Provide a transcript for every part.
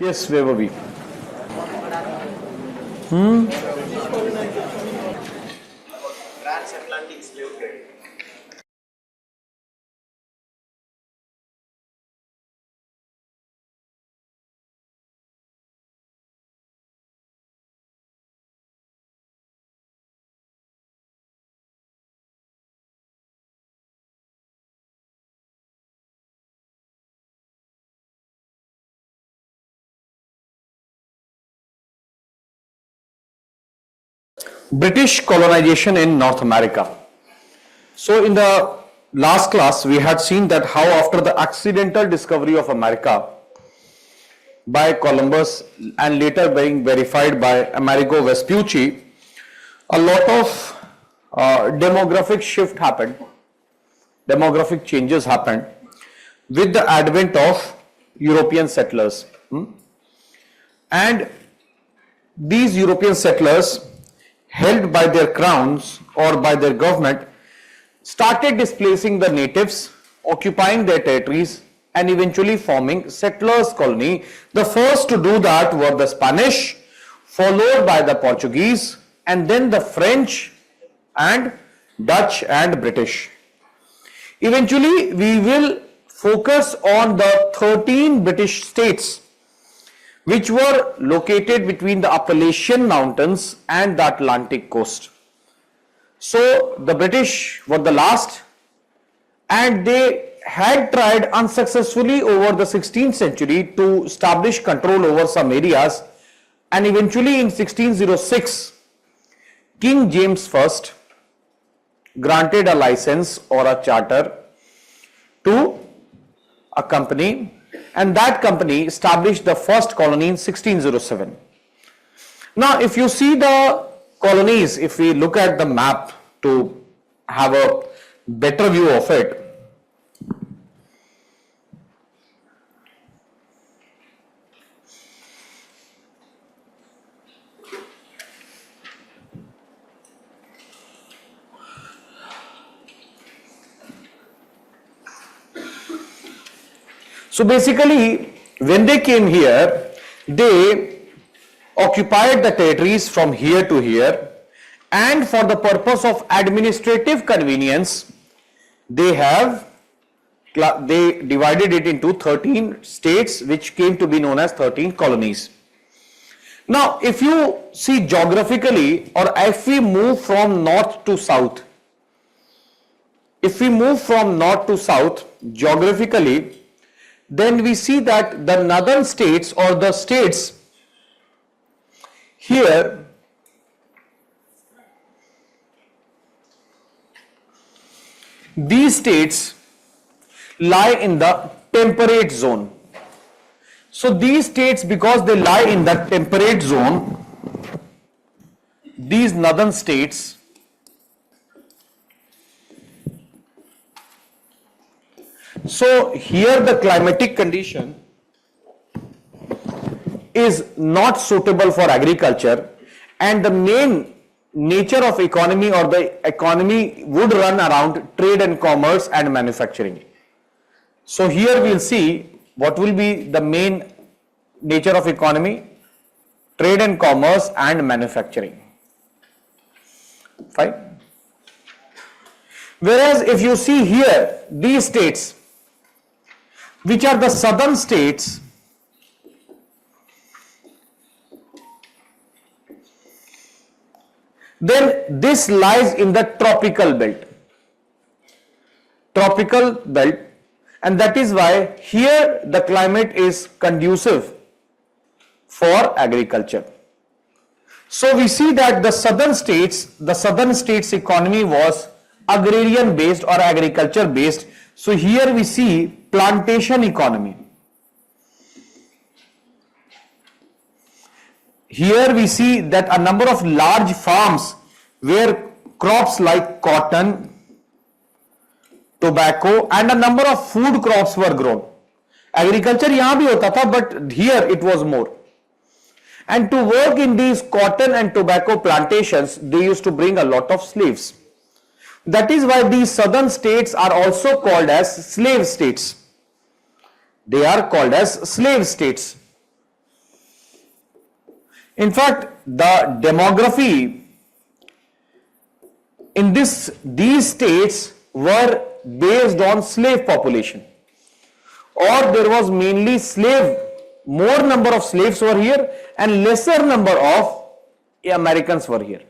Yes, where were we? Transatlantic slave trade. British colonization in North America. So in the last class, we had seen that how after the accidental discovery of America by Columbus and later being verified by Amerigo Vespucci, a lot of demographic shift happened, demographic changes happened with the advent of European settlers. And these European settlers, held by their crowns or by their government, started displacing the natives, occupying their territories, and eventually forming settlers' colony. The first to do that were the Spanish, followed by the Portuguese, and then the French and Dutch and British. Eventually, we will focus on the 13 British states which were located between the Appalachian Mountains and the Atlantic coast. So the British were the last, and they had tried unsuccessfully over the 16th century to establish control over some areas, and eventually in 1606 King James I granted a license or a charter to a company, and that company established the first colony in 1607. Now, if you see the colonies, if we look at the map to have a better view of it, so basically, when they came here, they occupied the territories from here to here, and for the purpose of administrative convenience, they divided it into 13 states, which came to be known as 13 colonies. Now, if you see geographically, or if we move from north to south, geographically, then we see that the northern states or the states here these states lie in the temperate zone. So these states, because they lie in the temperate zone, these northern states so here the climatic condition is not suitable for agriculture, and the main nature of economy or the economy would run around trade and commerce and manufacturing. So here we will see what will be the main nature of economy: trade and commerce and manufacturing. Fine. Whereas if you see here these states, which are the southern states, then this lies in the tropical belt, and that is why here the climate is conducive for agriculture. So we see that the southern states economy was agrarian based or agriculture based. So here we see plantation economy. Here we see that a number of large farms where crops like cotton, tobacco and a number of food crops were grown. Agriculture यहाँ भी होता था, but here it was more. And to work in these cotton and tobacco plantations, they used to bring a lot of slaves. That is why these southern states are also called as slave states. They are called as slave states. In fact, the demography in these states were based on slave population, or there was mainly more number of slaves were here and lesser number of Americans were here.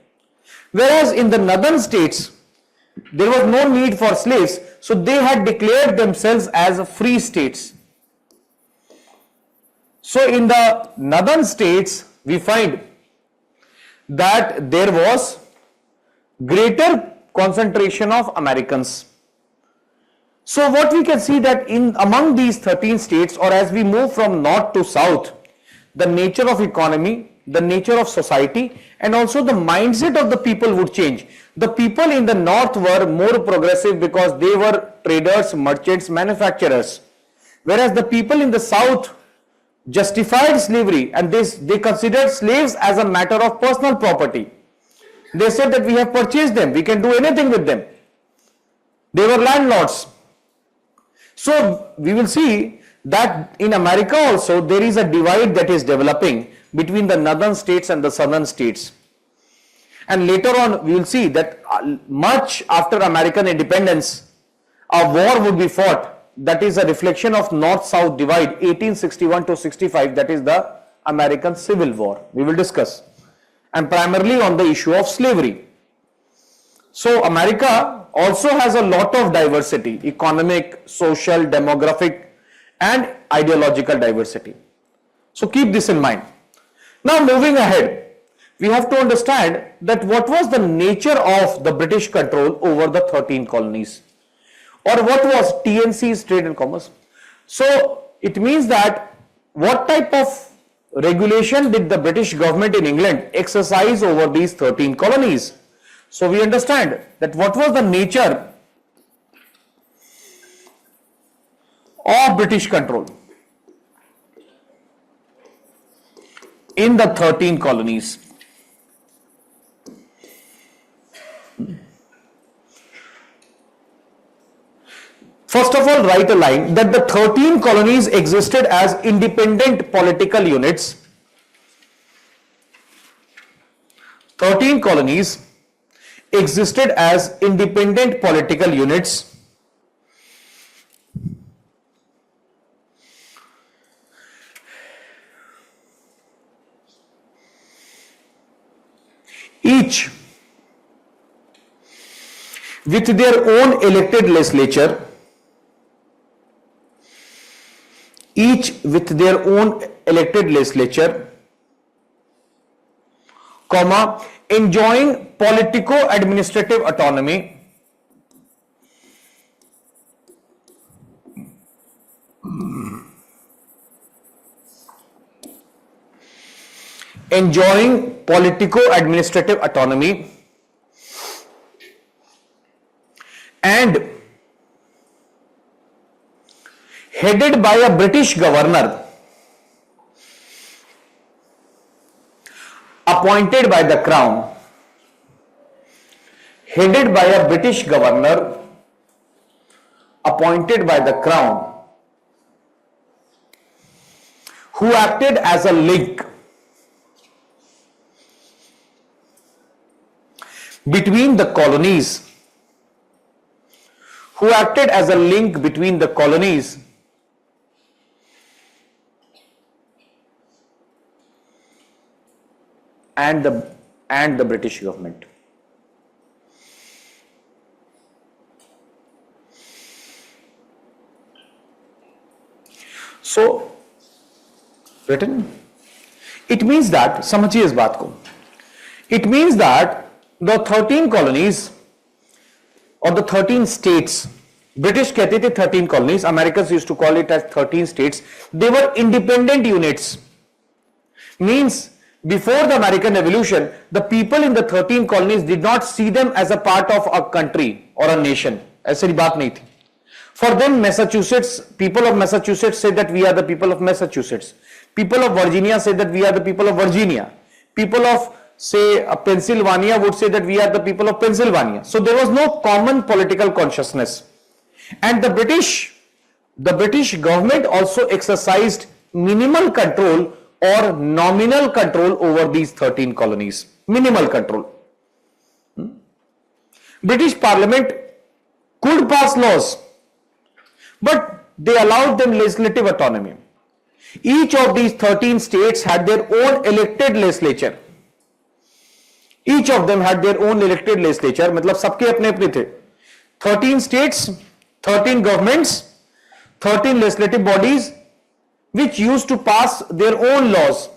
Whereas in the northern states, there was no need for slaves, so they had declared themselves as free states. So in the northern states, we find that there was greater concentration of Americans. So what we can see that among these 13 states, or as we move from north to south, the nature of economy, the nature of society, and also the mindset of the people would change. The people in the north were more progressive because they were traders, merchants, manufacturers, whereas the people in the south justified slavery and they considered slaves as a matter of personal property. They said that we have purchased them, we can do anything with them. They were landlords. So we will see that in America also there is a divide that is developing between the northern states and the southern states. And later on we will see that much after American independence, a war would be fought. That is a reflection of north-south divide, 1861 to 65, that is the American Civil War. We will discuss. And primarily on the issue of slavery. So America also has a lot of diversity, economic, social, demographic, and ideological diversity. So keep this in mind. Now moving ahead, we have to understand that what was the nature of the British control over the 13 colonies, or what was TNC's trade and commerce. So it means that what type of regulation did the British government in England exercise over these 13 colonies. So we understand that what was the nature of British control in the 13 colonies. First of all, write a line that the 13 colonies existed as independent political units. 13 colonies existed as independent political units each with their own elected legislature, comma, enjoying politico-administrative autonomy, and headed by a British governor appointed by the Crown, who acted as a link between the colonies, and the British government. So written, it means that, समझिए इस बात को, it means that the 13 colonies or the 13 states, British कहते थे 13 colonies, Americans used to call it as 13 states, they were independent units. Means before the American Revolution, the people in the 13 colonies did not see them as a part of a country or a nation. ऐसी बात नहीं थी. For them, people of Massachusetts said that we are the people of Massachusetts. People of Virginia said that we are the people of Virginia. People of, say, Pennsylvania would say that we are the people of Pennsylvania. So there was no common political consciousness. And the British government also exercised minimal control or nominal control over these 13 colonies. Minimal control. British Parliament could pass laws, but they allowed them legislative autonomy. Each of these 13 states had their own elected legislature. Each of them had their own elected legislature, मतलब सबके अपने अपने थे. 13 states, 13 governments, 13 legislative bodies which used to pass their own laws.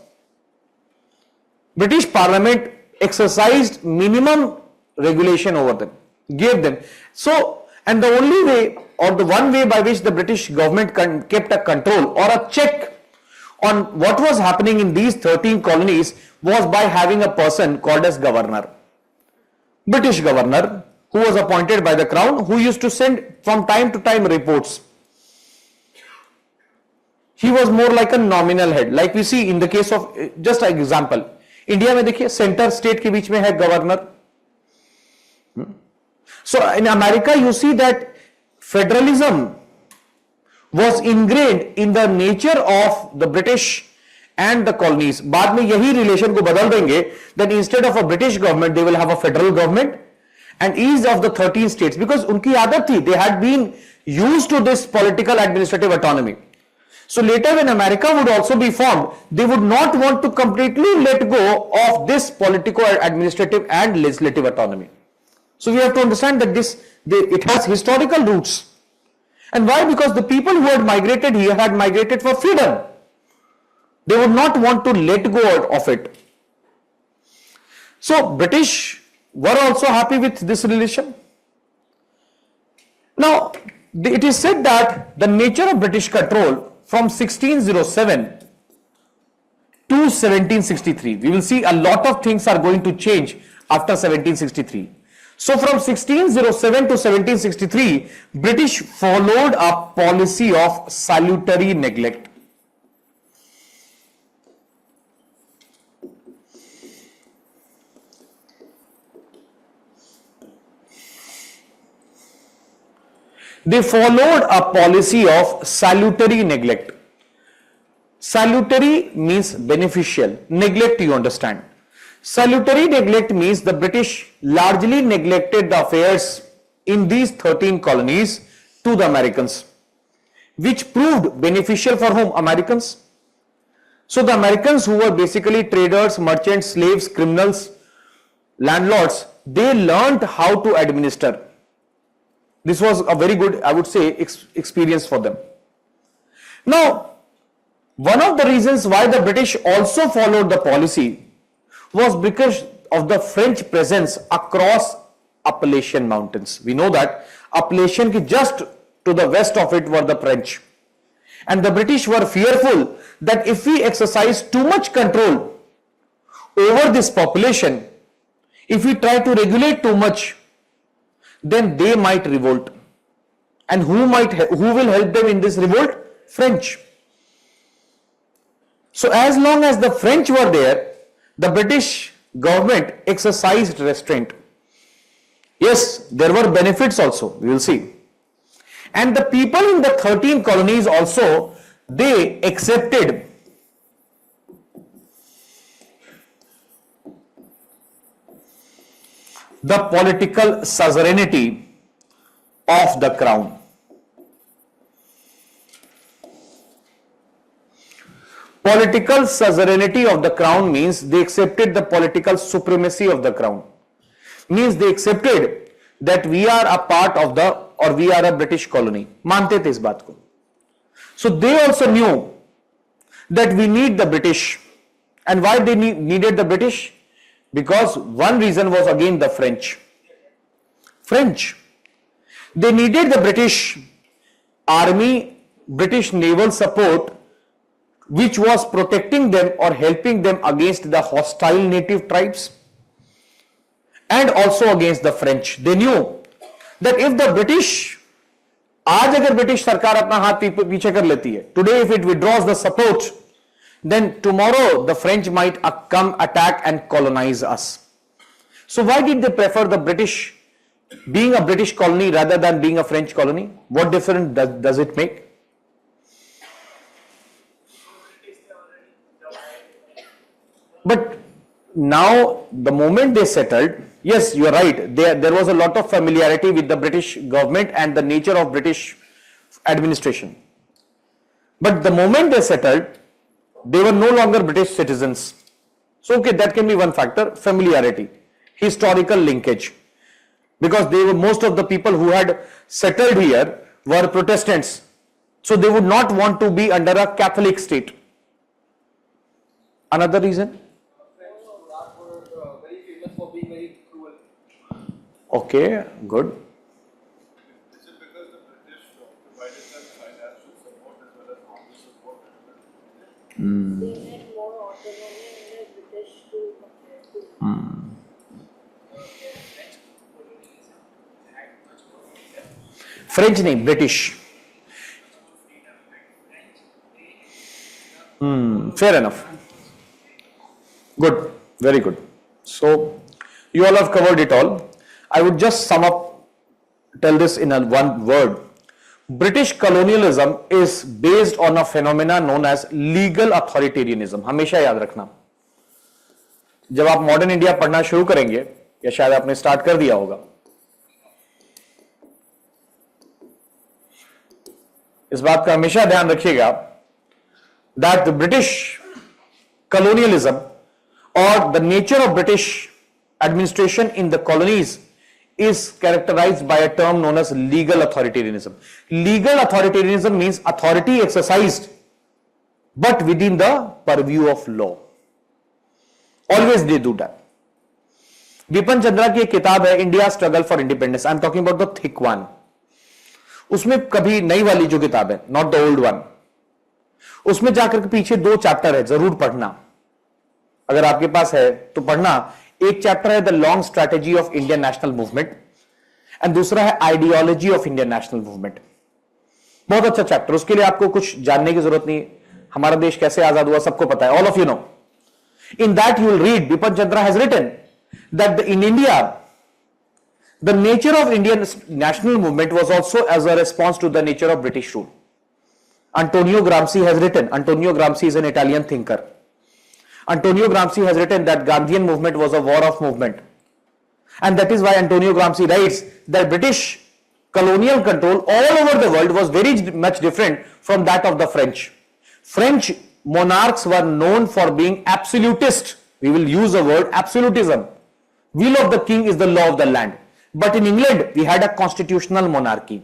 British Parliament exercised minimum regulation over them, gave them. So, and the only way or the one way by which the British government kept a control or a check on what was happening in these 13 colonies was by having a person called as governor. British governor who was appointed by the crown, who used to send from time to time reports. He was more like a nominal head, like we see in the case of, just an example, India में देखिए centre state के बीच में है governor. So in America you see that federalism was ingrained in the nature of the British and the colonies. बाद में यही relation को बदल देंगे, that instead of a British government they will have a federal government and each of the 13 states, because उनकी आदत थी, they had been used to this political administrative autonomy. So later when America would also be formed, they would not want to completely let go of this political, administrative and legislative autonomy. So we have to understand that it has historical roots. And why? Because the people who had migrated here had migrated for freedom. They would not want to let go of it. So British were also happy with this relation. Now, it is said that the nature of British control from 1607 to 1763, we will see a lot of things are going to change after 1763. So from 1607 to 1763, British followed a policy of salutary neglect. They followed a policy of salutary neglect. Salutary means beneficial. Neglect, you understand. Salutary neglect means the British largely neglected the affairs in these 13 colonies to the Americans, which proved beneficial for whom? Americans. So the Americans, who were basically traders, merchants, slaves, criminals, landlords, they learned how to administer. This was a very good, I would say, experience for them. Now, one of the reasons why the British also followed the policy was because of the French presence across Appalachian Mountains. We know that Appalachian ki just to the west of it were the French. And the British were fearful that if we exercise too much control over this population, if we try to regulate too much, then they might revolt. And who will help them in this revolt? French. So as long as the French were there, the British government exercised restraint. Yes, there were benefits also, we will see. And the people in the 13 colonies also, they accepted the political suzerainty of the crown. Political suzerainty of the crown means they accepted the political supremacy of the crown. Means they accepted that we are a part of the, or we are a British colony. मानते थे इस बात को. So they also knew that we need the British. And why they needed the British? Because one reason was again the French. They needed the British army, British naval support, which was protecting them or helping them against the hostile native tribes and also against the French. They knew that if the British, आज अगर British सरकार अपना हाथ पीछे कर लेती है, today if it withdraws the support, then tomorrow the French might come attack and colonize us. So why did they prefer the British being a British colony rather than being a French colony? What difference does it make? But now, the moment they settled, yes, you are right, there was a lot of familiarity with the British government and the nature of British administration. But the moment they settled, they were no longer British citizens. So, okay, that can be one factor, familiarity, historical linkage. Because they were, most of the people who had settled here were Protestants. So, they would not want to be under a Catholic state. Another reason? Very famous for being very cruel. Okay, good. Is it because the British provided them financial support as well as army support? They had more autonomy in the British rule compared to French name, British. Fair enough. Good, very good. So, you all have covered it all. I would just sum up, tell this in one word. British colonialism is based on a phenomena known as legal authoritarianism. हमेशा याद रखना, जब आप modern India पढ़ना शुरू करेंगे, या शायद आपने स्टार्ट कर दिया होगा, इस बात का हमेशा ध्यान रखिएगा that the British colonialism or the nature of British administration in the colonies is characterized by a term known as legal authoritarianism. Legal authoritarianism means authority exercised but within the purview of law. Always they do that. Vipin Chandra की एक किताब है India struggle for independence. I am talking about the thick one. उसमें कभी नई वाली जो किताब है, नॉट द ओल्ड वन, उसमें जाकर के पीछे 2 चैप्टर है, जरूर पढ़ना. अगर आपके पास है तो पढ़ना. एक चैप्टर है the long strategy of Indian national movement and दूसरा है ideology of Indian national movement. बहुत अच्छा चैप्टर. उसके लिए आपको कुछ जानने की जरूरत नहीं. हमारा देश कैसे आजाद हुआ सबको पता है, all of you know. In that you will read Bipin Chandra has written that in India the nature of Indian national movement was also as a response to the nature of British rule. Antonio Gramsci has written, Antonio Gramsci is an Italian thinker. Antonio Gramsci has written that Gandhian movement was a war of movement. And that is why Antonio Gramsci writes that British colonial control all over the world was very much different from that of the French. French monarchs were known for being absolutist. We will use the word absolutism. Will of the king is the law of the land. But in England, we had a constitutional monarchy.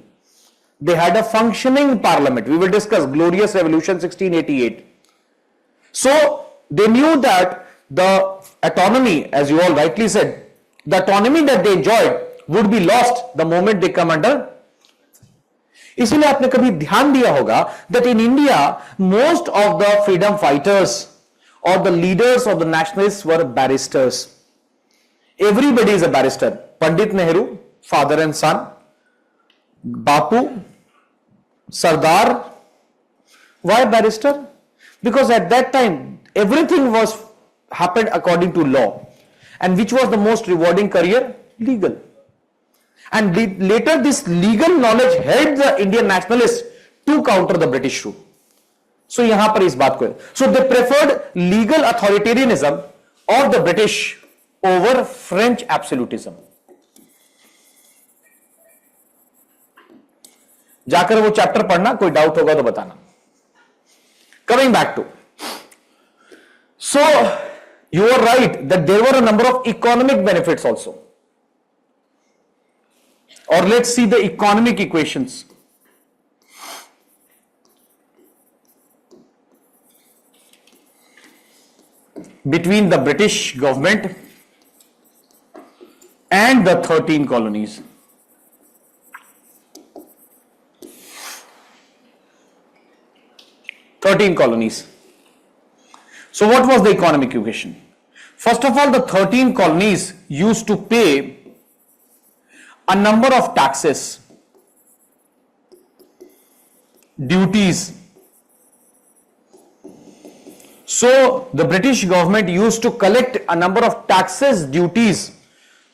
They had a functioning parliament. We will discuss Glorious Revolution 1688. So, they knew that the autonomy, as you all rightly said, the autonomy that they enjoyed would be lost the moment they come under. इसीलिए आपने कभी ध्यान दिया होगा that in India, most of the freedom fighters or the leaders of the nationalists were barristers. Everybody is a barrister. Pandit Nehru, father and son, Bapu, Sardar. Why barrister? Because at that time everything was happened according to law. And which was the most rewarding career? Legal. And later this legal knowledge helped the Indian nationalists to counter the British rule. So यहां पर इस बात को, so they preferred legal authoritarianism of the British over French absolutism. जाकर वो chapter पढ़ना, कोई doubt होगा तो बताना. Coming back to, so you are right that there were a number of economic benefits also. Or let's see the economic equations. Between the British government and the 13 colonies. 13 colonies. So what was the economic equation? First of all, the 13 colonies used to pay a number of taxes, duties. So the British government used to collect a number of taxes, duties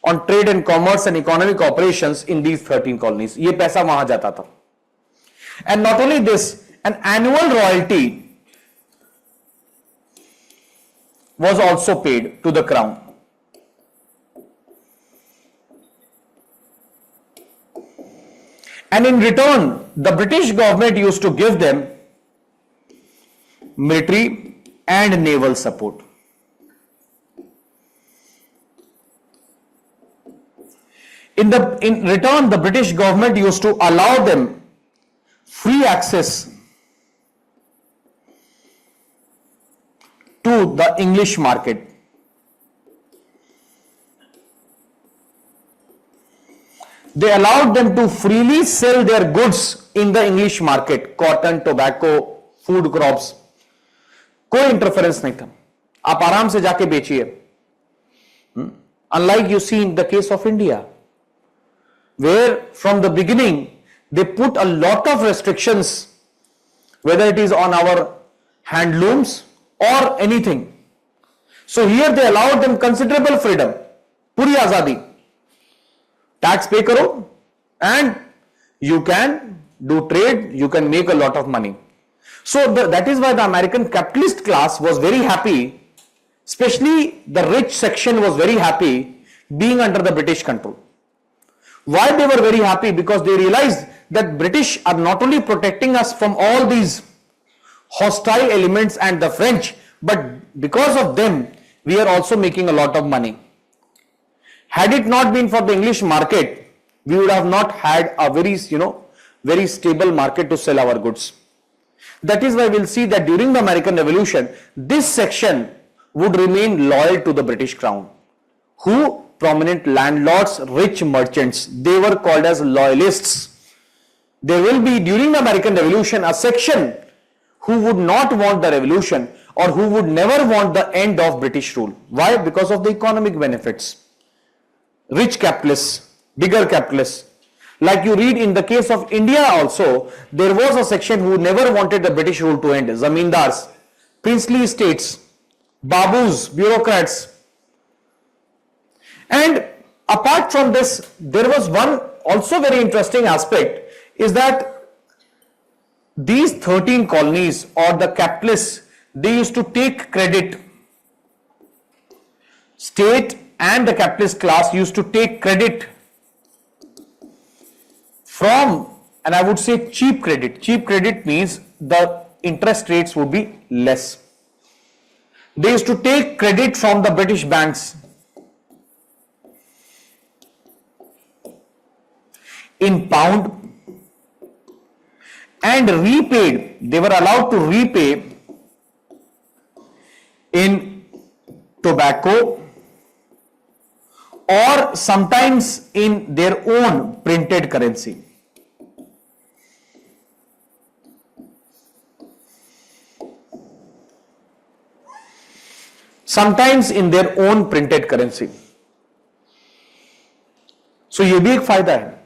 on trade and commerce and economic operations in these 13 colonies. ये पैसा वहां जाता था. And not only this, an annual royalty was also paid to the crown. And in return, the British government used to give them military and naval support. In return, the British government used to allow them free access to the English market. They allowed them to freely sell their goods in the English market, cotton, tobacco, food crops. कोई interference नहीं था, आप आराम से जाके बेचिए. Unlike you see in the case of India, where from the beginning they put a lot of restrictions, whether it is on our handlooms or anything. So here they allowed them considerable freedom, पूरी आजादी. Tax pay करो and you can do trade, you can make a lot of money. So that is why the American capitalist class was very happy, especially the rich section was very happy being under the British control. Why they were very happy? Because they realized that British are not only protecting us from all these hostile elements and the French, but because of them we are also making a lot of money. Had it not been for the English market, we would have not had a very stable market to sell our goods. That is why we'll see that during the American Revolution, this section would remain loyal to the British Crown. Who? Prominent landlords, rich merchants. They were called as loyalists. There will be during the American Revolution a section who would not want the revolution or who would never want the end of British rule. Why? Because of the economic benefits. Rich capitalists, bigger capitalists. Like you read in the case of India also, there was a section who never wanted the British rule to end. Zamindars, princely estates, babus, bureaucrats. And apart from this, there was one also very interesting aspect, is that these 13 colonies or the capitalists, they used to take credit. State and the capitalist class used to take credit from, and I would say cheap credit. Cheap credit means the interest rates would be less. They used to take credit from the British banks in pound and repaid. They were allowed to repay in tobacco or sometimes in their own printed currency. Sometimes in their own printed currency. So ये भी एक फायदा है.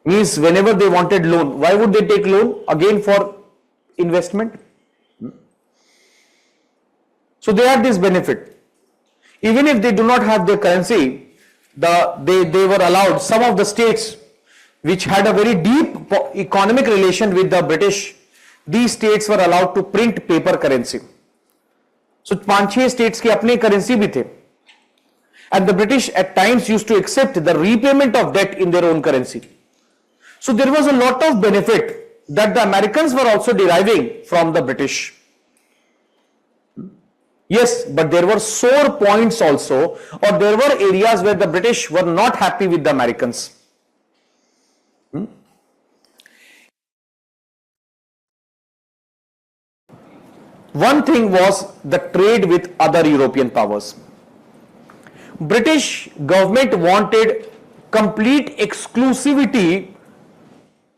Means whenever they wanted loan, why would they take loan? Again for investment. So they had this benefit. Even if they do not have their currency, they were allowed, some of the states which had a very deep economic relation with the British, these states were allowed to print paper currency. So 5-6 states के अपने currency भी थे. And the British at times used to accept the repayment of debt in their own currency. So there was a lot of benefit that the Americans were also deriving from the British. Yes, but there were sore points also, or there were areas where the British were not happy with the Americans. One thing was the trade with other European powers. British government wanted complete exclusivity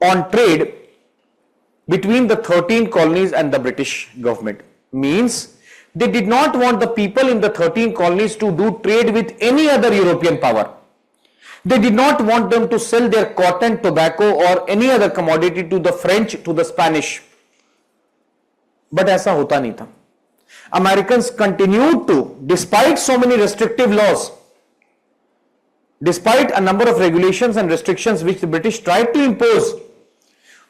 on trade between the 13 colonies and the British government. Means they did not want the people in the 13 colonies to do trade with any other European power. They did not want them to sell their cotton, tobacco or any other commodity to the French, to the Spanish. But ऐसा होता नहीं था. Americans continued to, despite so many restrictive laws, despite a number of regulations and restrictions which the British tried to impose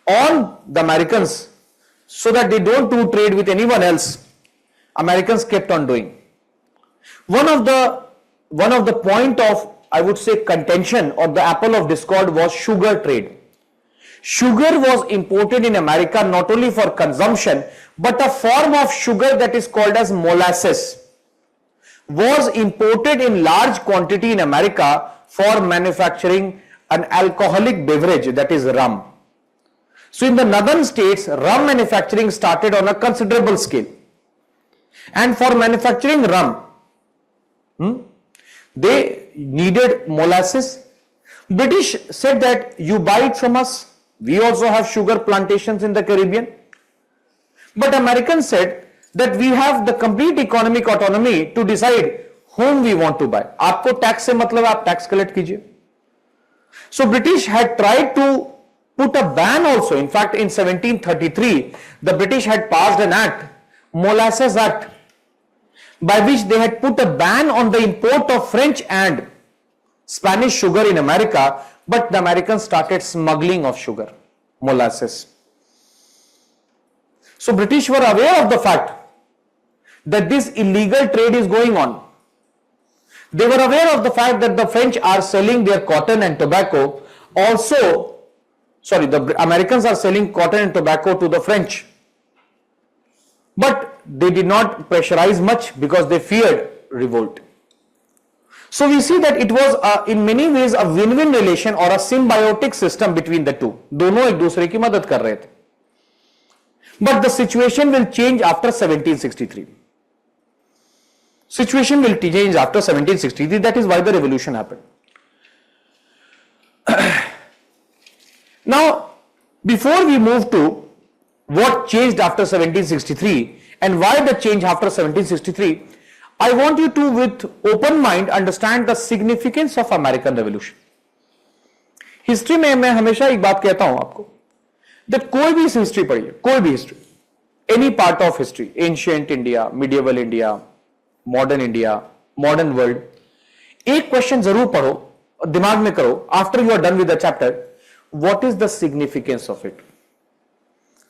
on the Americans so that they don't do trade with anyone else, Americans kept on doing. One of the point of, I would say, contention or the apple of discord was sugar trade. Sugar was imported in America not only for consumption, but a form of sugar that is called as molasses was imported in large quantity in America for manufacturing an alcoholic beverage, that is rum. So in the northern states, rum manufacturing started on a considerable scale. And for manufacturing rum, they needed molasses. British said that you buy it from us. We also have sugar plantations in the Caribbean. But Americans said that we have the complete economic autonomy to decide whom we want to buy. आपको tax से मतलब आप tax collect कीजिए. So British had tried to put a ban also. In fact, in 1733, the British had passed an act, Molasses Act, by which they had put a ban on the import of French and Spanish sugar in America, but the Americans started smuggling of sugar, molasses. So British were aware of the fact that this illegal trade is going on. They were aware of the fact that the French are selling their cotton and tobacco the Americans are selling cotton and tobacco to the French. But they did not pressurize much because they feared revolt. So we see that it was in many ways a win-win relation or a symbiotic system between the two. दोनों एक दूसरे की मदद कर रहे थे. But the situation will change after 1763. Situation will change after 1763. That is why the revolution happened. Now, before we move to what changed after 1763 and why the change after 1763, I want you to, with open mind, understand the significance of American Revolution. History में मैं हमेशा एक बात कहता हूं आपको, that कोई भी हिस्ट्री पढ़िए, कोई भी history, any part of history, ancient India, medieval India, modern India, modern world, एक क्वेश्चन जरूर पढ़ो, दिमाग में करो, after you are done with the chapter, what is the significance of it?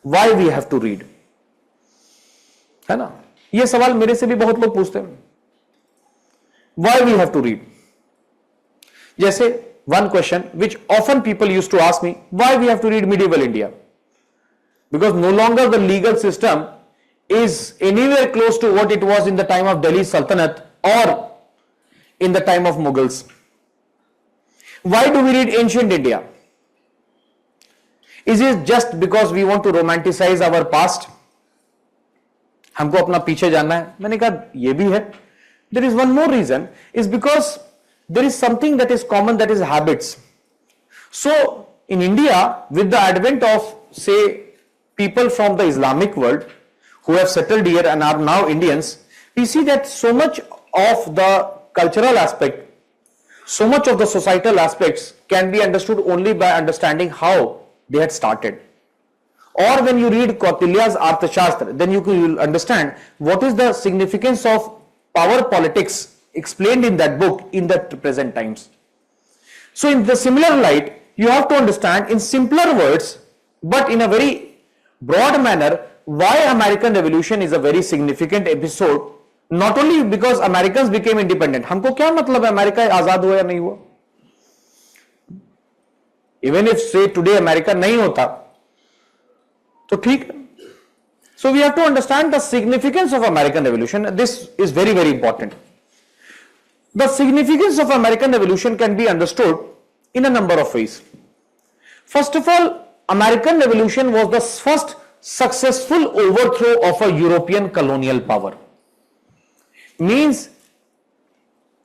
Why we have to read? है ना? ये सवाल मेरे से भी बहुत लोग पूछते हैं. Why we have to read? जैसे one question which often people used to ask me, why we have to read medieval India? Because no longer the legal system is anywhere close to what it was in the time of Delhi Sultanate or in the time of Mughals. Why do we read ancient India? Is it just because we want to romanticize our past? हमको अपना पीछे जानना है. मैंने कहा ये भी है. There is one more reason, is because there is something that is common, that is habits. So in India, with the advent of, say, people from the Islamic world who have settled here and are now Indians, we see that so much of the cultural aspect, so much of the societal aspects can be understood only by understanding how they had started. Or when you read Kautilya's Arthashastra, then you will understand what is the significance of power politics explained in that book in the present times. So in the similar light, you have to understand in simpler words, but in a very broad manner, why American Revolution is a very significant episode, not only because Americans became independent. हमको क्या मतलब है America आजाद हुआ या नहीं हुआ? Even if say today America नहीं होता, तो ठीक है. So we have to understand the significance of American Revolution. This is very, very important. The significance of American Revolution can be understood in a number of ways. First of all, American Revolution was the first successful overthrow of a European colonial power. Means,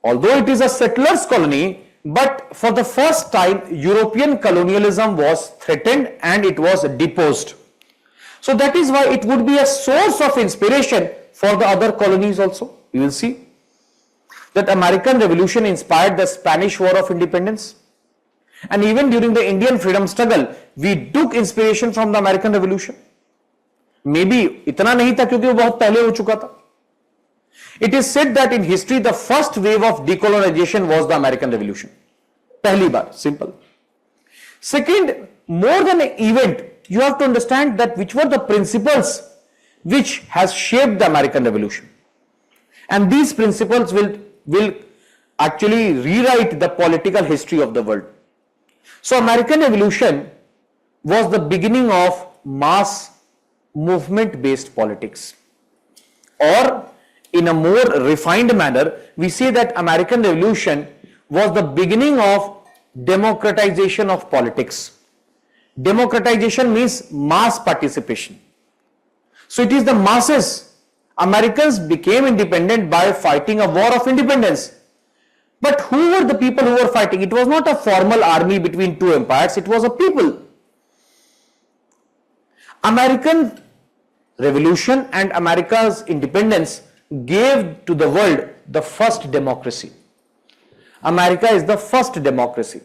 although it is a settlers' colony, but for the first time, European colonialism was threatened and it was deposed. So that is why it would be a source of inspiration for the other colonies also. You will see that American Revolution inspired the Spanish War of Independence. And even during the Indian freedom struggle, we took inspiration from the American Revolution. Maybe इतना नहीं था क्योंकि वो बहुत पहले हो चुका था. It is said that in history, the first wave of decolonization was the American Revolution. पहली बार, simple. Second, more than an event, you have to understand that which were the principles which has shaped the American Revolution. And these principles will actually rewrite the political history of the world. So American Revolution was the beginning of mass movement based politics. Or in a more refined manner, we say that American Revolution was the beginning of democratization of politics. Democratization means mass participation. So it is the masses. Americans became independent by fighting a war of independence. But who were the people who were fighting? It was not a formal army between two empires, it was a people. American Revolution and America's independence gave to the world the first democracy. America is the first democracy.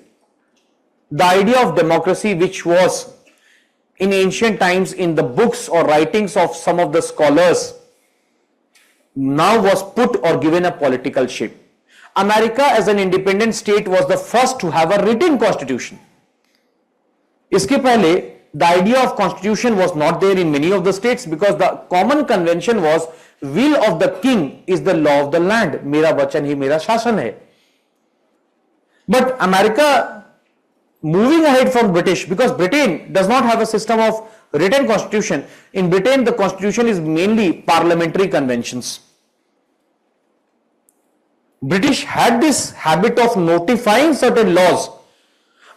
The idea of democracy, which was in ancient times in the books or writings of some of the scholars, now was put or given a political shape. America as an independent state was the first to have a written constitution. इसके पहले the idea of constitution was not there in many of the states because the common convention was will of the king is the law of the land. मेरा वचन ही मेरा शासन है. But America, moving ahead from British, because Britain does not have a system of written constitution. In Britain, the constitution is mainly parliamentary conventions. British had this habit of notifying certain laws,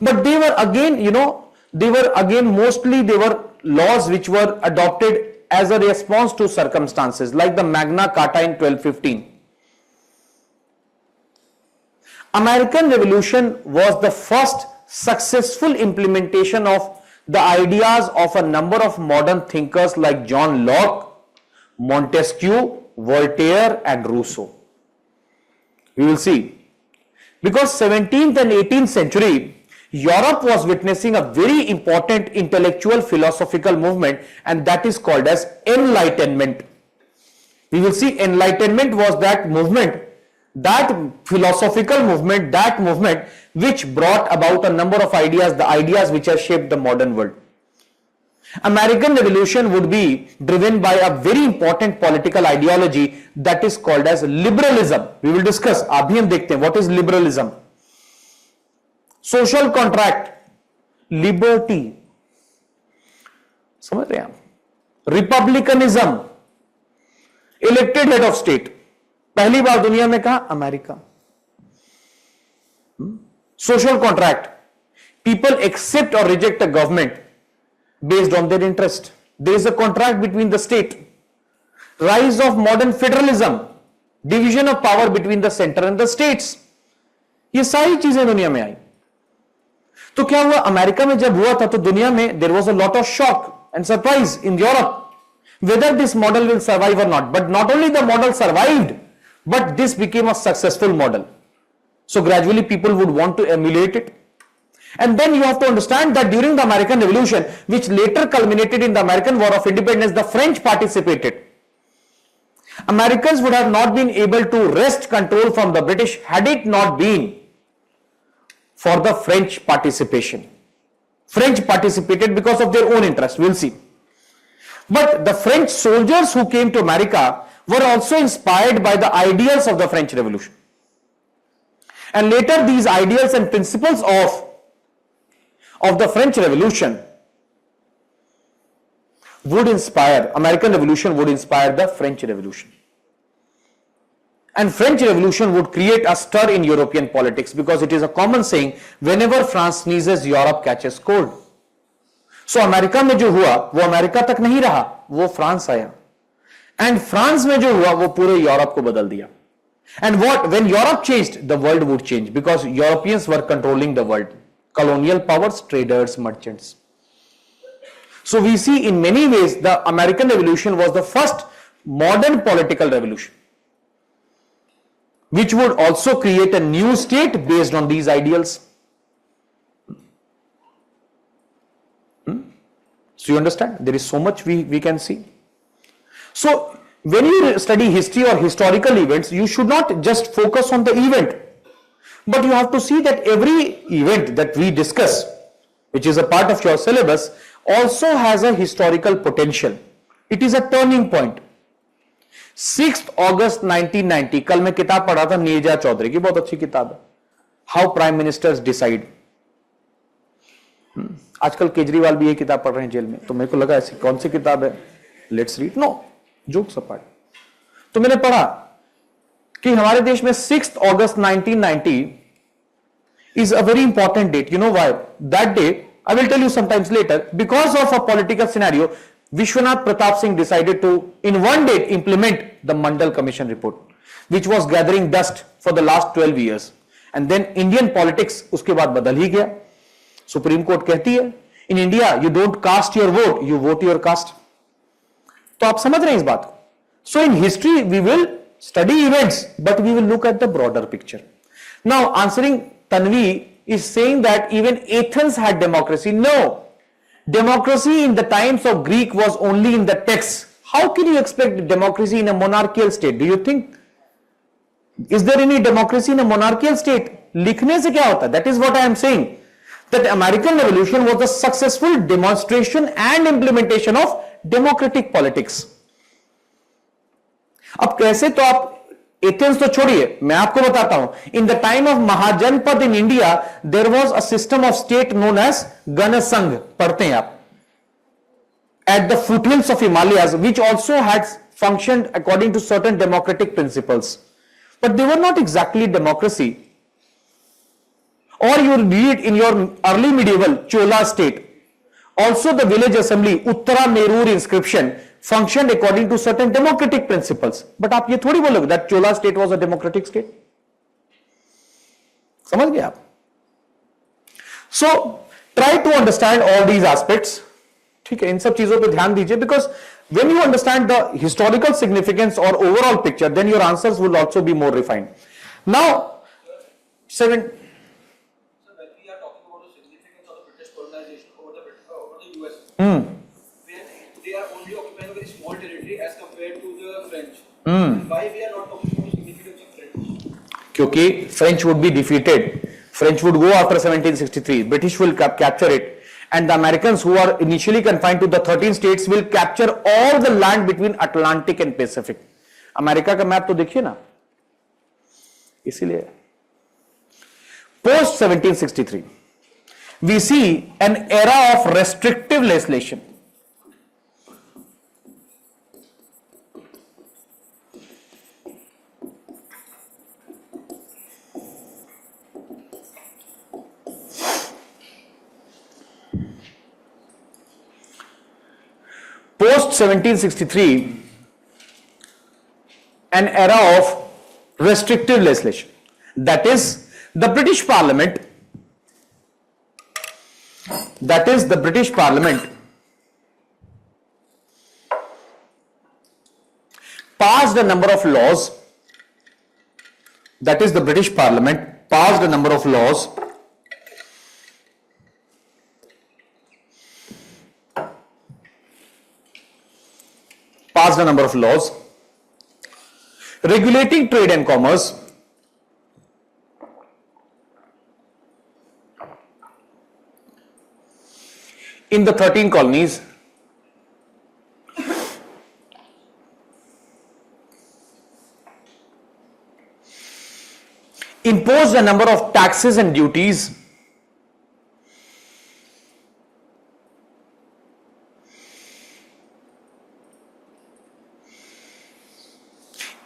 but they were again, mostly they were laws which were adopted as a response to circumstances, like the Magna Carta in 1215. American Revolution was the first successful implementation of the ideas of a number of modern thinkers like John Locke, Montesquieu, Voltaire and Rousseau. We will see. Because 17th and 18th century, Europe was witnessing a very important intellectual philosophical movement, and that is called as Enlightenment. We will see Enlightenment was that movement, that philosophical movement, that movement which brought about a number of ideas, the ideas which have shaped the modern world. American Revolution would be driven by a very important political ideology that is called as liberalism. We will discuss. अभी हम देखते हैं what is liberalism. Social contract, liberty, समझ रहे हैं आप? Republicanism, elected head of state. पहली बार दुनिया में कहा America. Social contract, people accept or reject a government based on their interest. There is a contract between the state. Rise of modern federalism, division of power between the center and the states. ये सारी चीजें दुनिया में आई. तो क्या हुआ? America में जब हुआ था तो दुनिया में there was a lot of shock and surprise in Europe whether this model will survive or not. But not only the model survived, but this became a successful model. So gradually people would want to emulate it. And then you have to understand that during the American Revolution, which later culminated in the American War of Independence, the French participated. Americans would have not been able to wrest control from the British had it not been for the French participation. French participated because of their own interest, we'll see. But the French soldiers who came to America were also inspired by the ideals of the French Revolution. And later these ideals and principles of the French Revolution would inspire, American Revolution would inspire the French Revolution. And French Revolution would create a stir in European politics because it is a common saying, whenever France sneezes, Europe catches cold. So America में जो हुआ, वो America तक नहीं रहा, वो France आया. And France में जो हुआ, वो पूरे यूरोप को बदल दिया. And when Europe changed, the world would change because Europeans were controlling the world. Colonial powers, traders, merchants. So we see in many ways the American Revolution was the first modern political revolution, which would also create a new state based on these ideals. So you understand? There is so much we can see. So when you study history or historical events, you should not just focus on the event, but you have to see that every event that we discuss, which is a part of your syllabus, also has a historical potential. It is a turning point. 6th August 1990, कल मैं किताब पढ़ा था नीरजा चौधरी की, बहुत अच्छी किताब है, हाउ प्राइम मिनिस्टर्स डिसाइड. आजकल केजरीवाल भी ये किताब पढ़ रहे हैं जेल में, तो मेरे को लगा ऐसी कौन सी किताब है, let's read. No, jokes apart. तो मैंने पढ़ा कि हमारे देश में 6th August 1990 is a very important date. You know why? That day, I will tell you sometimes later, because of a political scenario, Vishwanath Pratap Singh decided to, in one day, implement the Mandal Commission report, which was gathering dust for the last 12 years. And then Indian politics उसके बाद बदल ही गया. Supreme court कहती है, in India, you don't cast your vote, you vote your caste. तो आप समझ रहे हैं इस बात को. So in history, we will study events, but we will look at the broader picture. Now, answering Tanvi is saying that even Athens had democracy. No. Democracy in the times of Greek was only in the text. How can you expect democracy in a monarchical state? Do you think? Is there any democracy in a monarchical state? लिखने से क्या होता है? That is what I am saying. That American Revolution was a successful demonstration and implementation of democratic politics. अब कैसे, तो आप Athens तो छोड़िए, मैं आपको बताता हूं. In the time of mahajanapada in India there was a system of state known as Ganasangha. पढ़ते हैं आप. At the foothills of Himalayas which also had functioned according to certain democratic principles, but they were not exactly democracy. और you read in your early medieval Chola state, also the village assembly Uttara Merur inscription functioned according to certain democratic principles. But आप ये थोड़ी बोलोगे that Chola state was a democratic state. समझ गए आप? So try to understand all these aspects. ठीक है, इन सब चीजों पे ध्यान दीजिए, because when you understand the historical significance or overall picture, then your answers will also be more refined. Now, So when we are talking about the significance of the British colonization over the US, when they are only occupying a very small territory as compared to the French, why we are not talking about the significance of French? क्योंकि French would be defeated. French would go after 1763. British will capture it. And the Americans, who are initially confined to the 13 states, will capture all the land between Atlantic and Pacific. America का map तो देखिए ना. इसीलिए post 1763 we see an era of restrictive legislation. Post 1763, an era of restrictive legislation. That is the British Parliament. That is the British Parliament passed a number of laws. That is the British Parliament passed a number of laws regulating trade and commerce, in the 13 colonies, imposed a number of taxes and duties,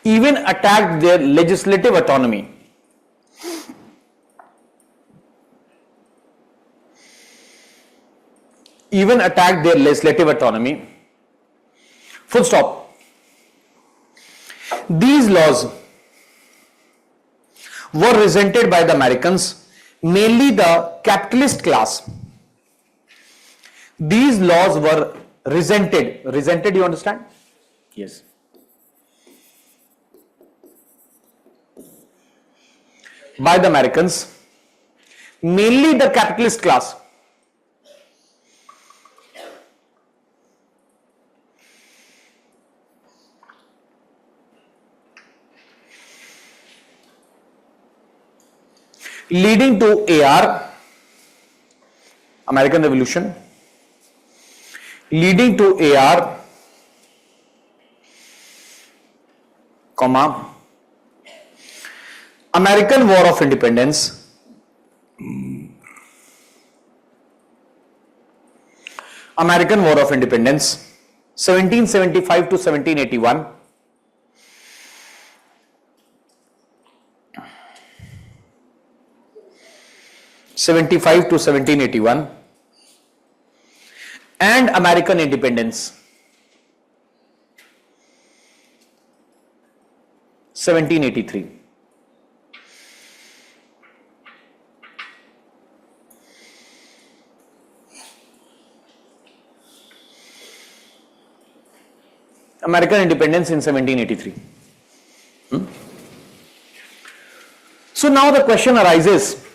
even attacked their legislative autonomy. Even attacked their legislative autonomy. Full stop. These laws were resented by the Americans, mainly the capitalist class. These laws were resented. Resented, you understand? Yes. By the Americans, mainly the capitalist class. Leading to AR, American Revolution, leading to AR, comma, American War of Independence, American War of Independence, 1775 to 1781. '75 to 1781 and American independence 1783. American independence in 1783. So now the question arises,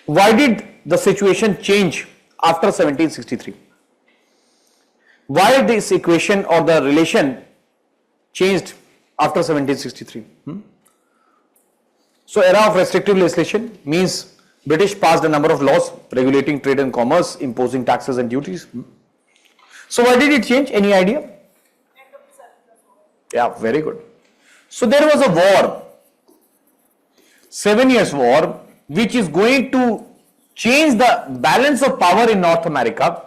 why did the situation change after 1763? Why this equation or the relation changed after 1763? So era of restrictive legislation means British passed a number of laws regulating trade and commerce, imposing taxes and duties. So why did it change? Any idea? Yeah, very good. So there was a war, 7 years war, which is going to change the balance of power in North America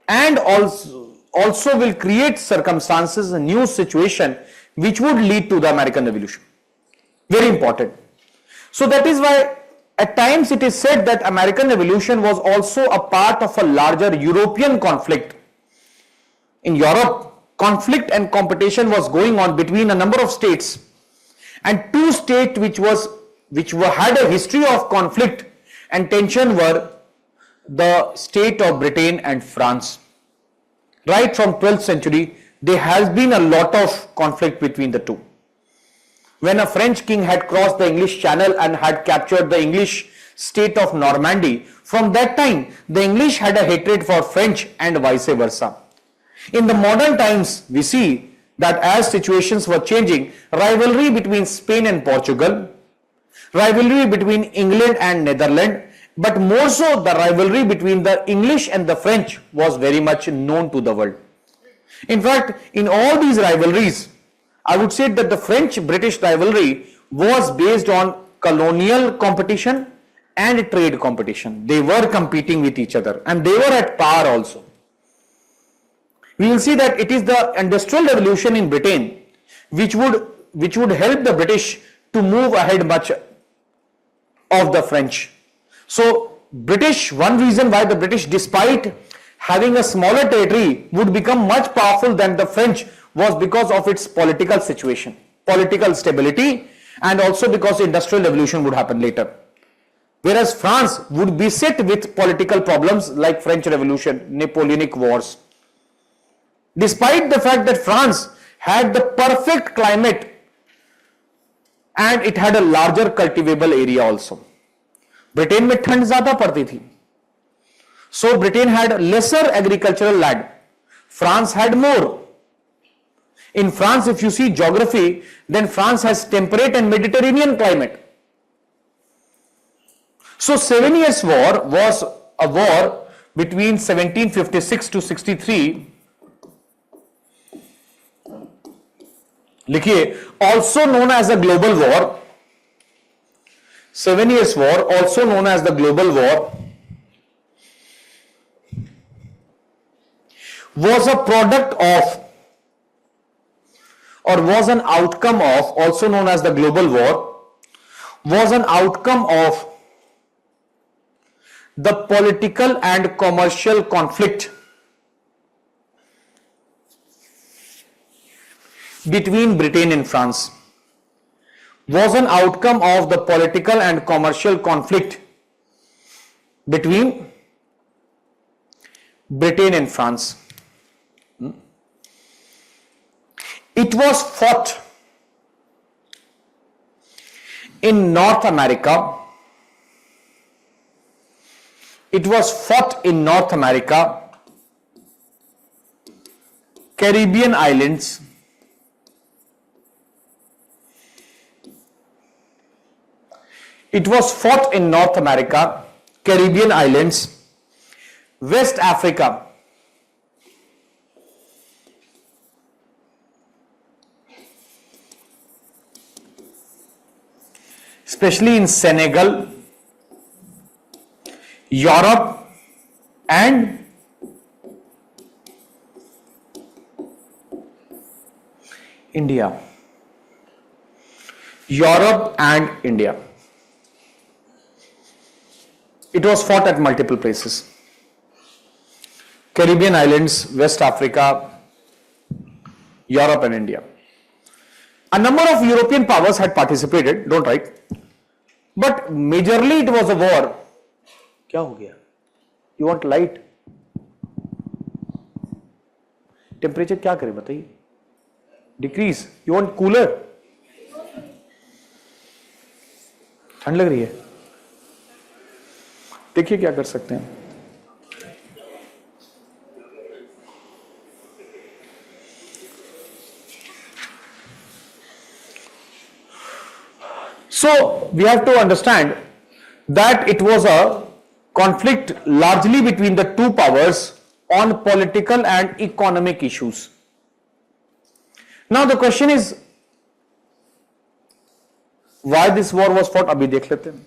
and also will create circumstances, a new situation which would lead to the American Revolution. Very important. So that is why at times it is said that American Revolution was also a part of a larger European conflict. In Europe, conflict and competition was going on between a number of states, and two states which had a history of conflict and tension were the state of Britain and France. Right from 12th century, there has been a lot of conflict between the two. When a French king had crossed the English Channel and had captured the English state of Normandy, from that time the English had a hatred for French and vice versa. In the modern times, we see that as situations were changing, rivalry between Spain and Portugal, rivalry between England and Netherlands, but more so the rivalry between the English and the French was very much known to the world. In fact, in all these rivalries, I would say that the French-British rivalry was based on colonial competition and trade competition. They were competing with each other and they were at par also. We will see that it is the industrial revolution in Britain which would help the British to move ahead much of the French. So one reason why the British, despite having a smaller territory, would become much powerful than the French was because of its political situation, political stability, and also because industrial revolution would happen later. Whereas France would beset with political problems like French Revolution, Napoleonic Wars. Despite the fact that France had the perfect climate and it had a larger cultivable area also. Britain में ठंड ज्यादा पड़ती थी, so Britain had lesser agricultural land. France had more. In France, if you see geography, then France has temperate and Mediterranean climate. So 7 Years' War was a war between 1756 to 63. लिखिए, also known as a global war. 7 Years' War, also known as the global war, was a product of, or was an outcome of, also known as the global war, was an outcome of the political and commercial conflict between Britain and France. Was an outcome of the political and commercial conflict between Britain and France. It was fought in North America. It was fought in North America, Caribbean islands, it was fought in North America, Caribbean islands, West Africa, especially in Senegal, Europe and India. Europe and India. It was fought at multiple places. Caribbean islands, West Africa, Europe and India. A number of European powers had participated, don't write, but majorly it was a war. क्या हो गया? You want light? Temperature क्या करे बताइए? Decrease. You want cooler? ठंड लग रही है? देखिए क्या कर सकते हैं. So we have to understand that it was a conflict largely between the two powers on political and economic issues. Now the question is, why this war was fought? अभी देख लेते हैं.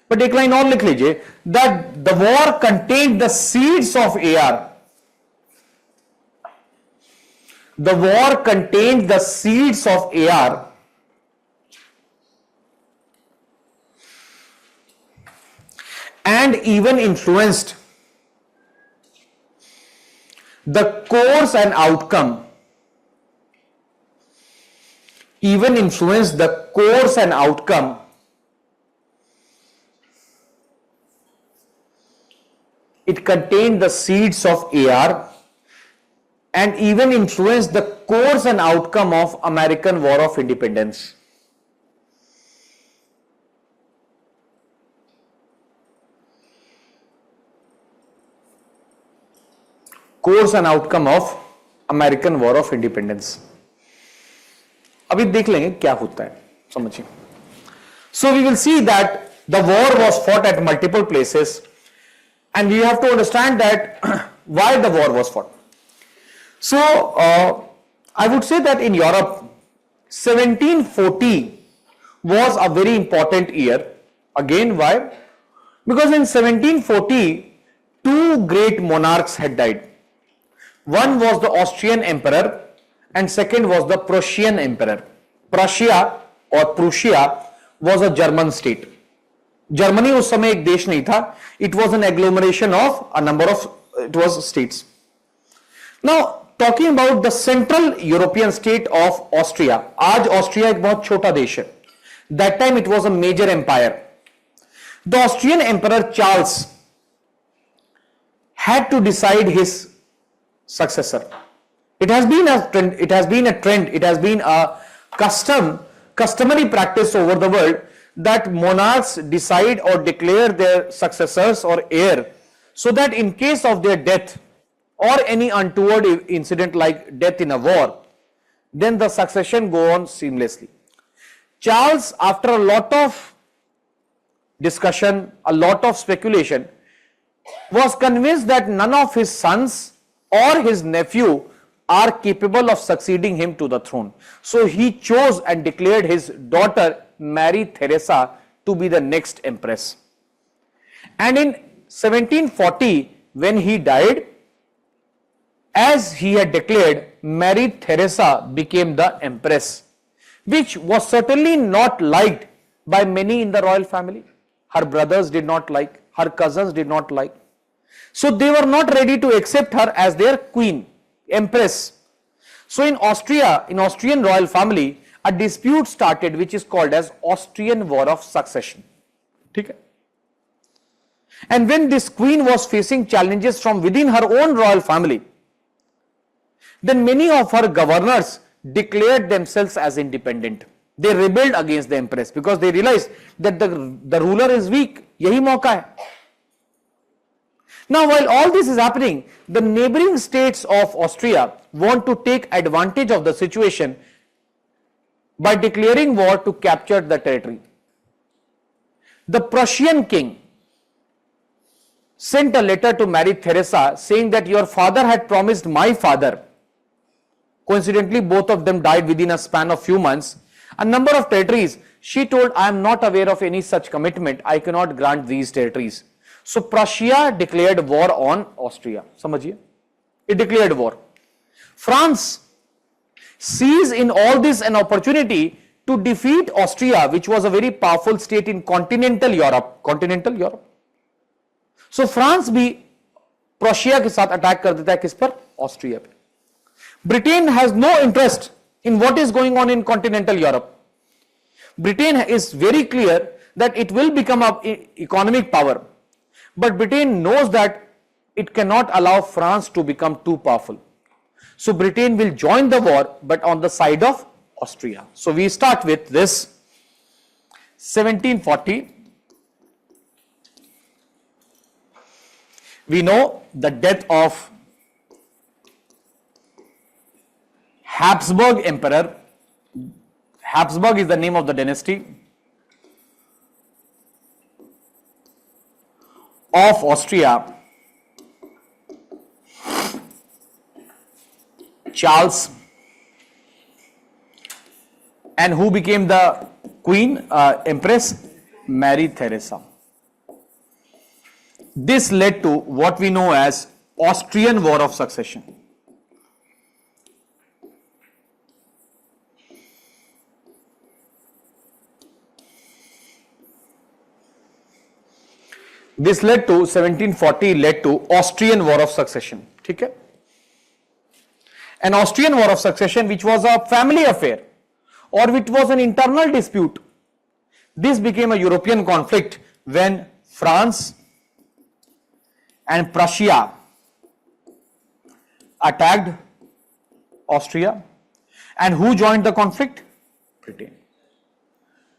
But एक लाइन और लिख लीजिए, that the war contained the seeds of AR. The war contained the seeds of AR. And even influenced the course and outcome. Even influenced the course and outcome it contained the seeds of AR and even influenced the course and outcome of American War of Independence. Course and outcome of American War of Independence. अभी देख लेंगे क्या होता है, समझिए. So we will see that the war was fought at multiple places, and we have to understand that why the war was fought. So I would say that in Europe, 1740 was a very important year. Again, why? Because in 1740, two great monarchs had died. One was the Austrian emperor and second was the Prussian emperor. Prussia or Prussia was a German state. Germany उस समय एक देश नहीं था. It was an agglomeration of a number of states. Now talking about the central European state of Austria. आज Austria एक बहुत छोटा देश है. That time it was a major empire. The Austrian emperor Charles had to decide his successor. It has been a trend, it has been a customary practice over the world that monarchs decide or declare their successors or heir, so that in case of their death or any untoward incident like death in a war, then the succession go on seamlessly. Charles, after a lot of discussion, a lot of speculation, was convinced that none of his sons or his nephew are capable of succeeding him to the throne. So he chose and declared his daughter Mary Theresa to be the next empress. And in 1740, when he died, as he had declared, Mary Theresa became the empress, which was certainly not liked by many in the royal family. Her brothers did not like, her cousins did not like. So they were not ready to accept her as their queen, empress. So in Austria, in Austrian royal family, a dispute started which is called as Austrian War of Succession. Okay? And when this queen was facing challenges from within her own royal family, then many of her governors declared themselves as independent. They rebelled against the empress because they realized that the ruler is weak. Yahi mauka hai. Now, while all this is happening, the neighboring states of Austria want to take advantage of the situation by declaring war to capture the territory. The Prussian king sent a letter to Mary Theresa saying that your father had promised my father. Coincidentally, both of them died within a span of few months. A number of territories She told, I am not aware of any such commitment. I cannot grant these territories. So Prussia declared war on Austria. समझिए? It declared war. France sees in all this an opportunity to defeat Austria, which was a very powerful state in continental Europe. Continental Europe. So France भी Prussia के साथ attack कर देता है किस पर? Austria पे. Britain has no interest in what is going on in continental Europe. Britain is very clear that it will become an economic power, but Britain knows that it cannot allow France to become too powerful. So Britain will join the war, but on the side of Austria. So we start with this 1740. We know the death of Habsburg Emperor. Habsburg is the name of the dynasty of Austria. Charles, and who became the queen, empress Mary Theresa. This led to what we know as Austrian War of Succession. This led to 1740 led to Austrian War of Succession. ठीक है? An Austrian War of Succession, which was a family affair or which was an internal dispute. This became a European conflict when France and Prussia attacked Austria. And who joined the conflict? Britain.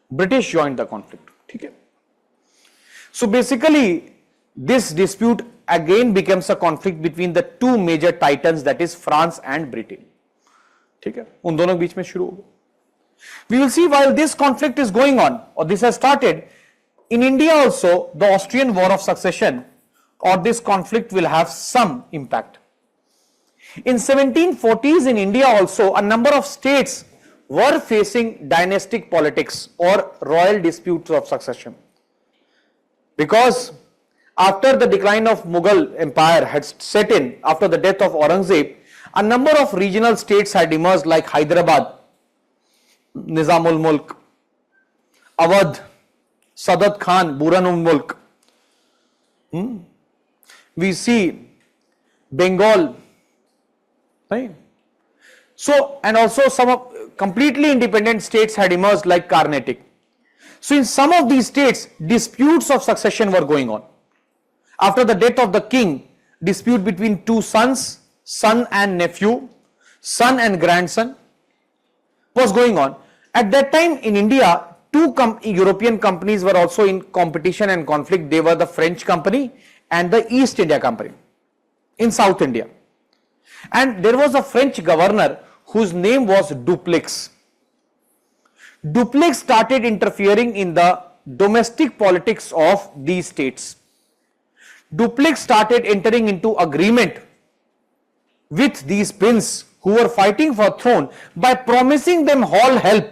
British joined the conflict. ठीक है? So basically, this dispute again becomes a conflict between the two major titans, that is France and Britain. ठीक है? उन दोनों के बीच में शुरू होगा. We will see while this conflict is going on, or this has started, in India also the Austrian War of Succession or this conflict will have some impact. In 1740s in India also, a number of states were facing dynastic politics or royal disputes of succession. Because after the decline of Mughal Empire had set in, after the death of Aurangzeb, a number of regional states had emerged like Hyderabad, Nizamul Mulk, Awadh, Sadat Khan, Buranul Mulk. We see Bengal, right? So, and also some of completely independent states had emerged like Carnatic. So in some of these states, disputes of succession were going on. After the death of the king, dispute between two sons, son and nephew, son and grandson was going on. At that time in India, two European companies were also in competition and conflict. They were the French company and the East India Company in South India. And there was a French governor whose name was Dupleix. Dupleix started interfering in the domestic politics of these states. Dupleix started entering into agreement with these princes who were fighting for throne by promising them all help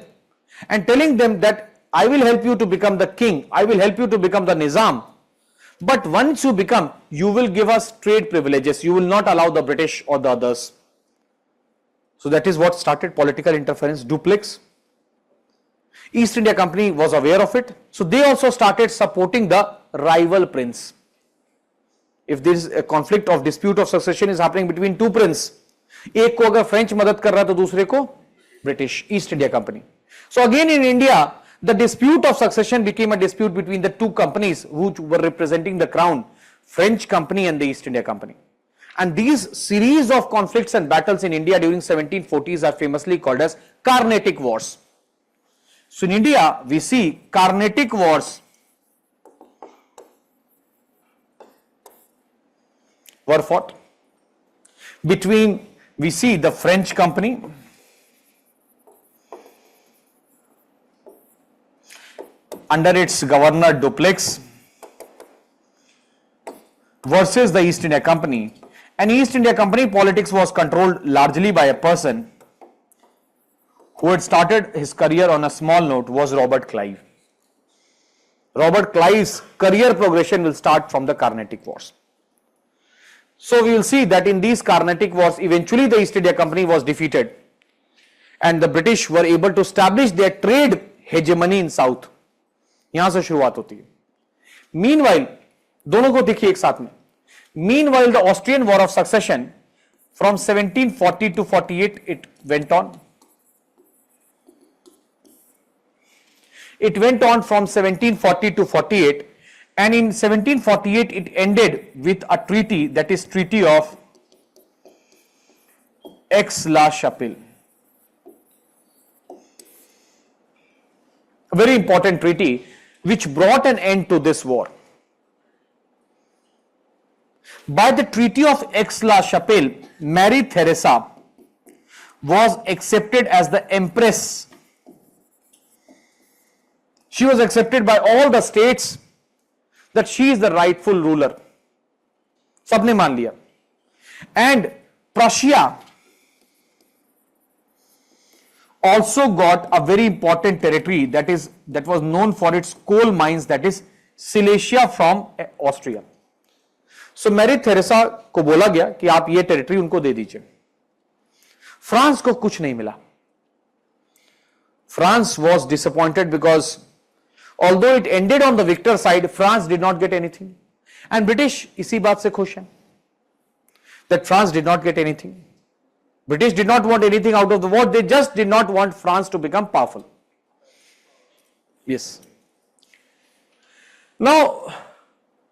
and telling them that I will help you to become the king, I will help you to become the Nizam. But once you become, you will give us trade privileges, you will not allow the British or the others. So that is what started political interference. Dupleix. East India Company was aware of it. So they also started supporting the rival prince. If there is a conflict of dispute of succession is happening between two princes, एक को अगर French मदद कर रहा है तो दूसरे को British, east India company. So again in India, the dispute of succession became a dispute between the two companies which were representing the crown, French company and the East India Company. And these series of conflicts and battles in India during 1740s are famously called as Carnatic Wars. So in India, we see Carnatic Wars were fought between, we see the French company under its governor Dupleix versus the East India Company. And East India Company politics was controlled largely by a person who had started his career on a small note was Robert Clive. Robert Clive's career progression will start from the Carnatic Wars. So we will see that in these Carnatic Wars, eventually the East India Company was defeated and the British were able to establish their trade hegemony in South. यहाँ से शुरुआत होती है. Meanwhile, दोनों को देखिए एक साथ में. Meanwhile, the Austrian War of Succession from 1740 to 48 it went on. It went on from 1740 to 48, and in 1748 it ended with a treaty, that is Treaty of Aix-la-Chapelle. A very important treaty which brought an end to this war. By the Treaty of Aix-la-Chapelle, Marie Theresa was accepted as the Empress. She was accepted by all the states that she is the rightful ruler. सबने मान लिया. And Prussia also got a very important territory that was known for its coal mines, that is Silesia from Austria. So Mary Theresa को बोला गया कि आप ये territory उनको दे दीजिए. फ्रांस को कुछ नहीं मिला. France was disappointed because although it ended on the victor side, France did not get anything. And British इसी बात से खुश हैं that France did not get anything. British did not want anything out of the war. They just did not want France to become powerful. Yes. Now,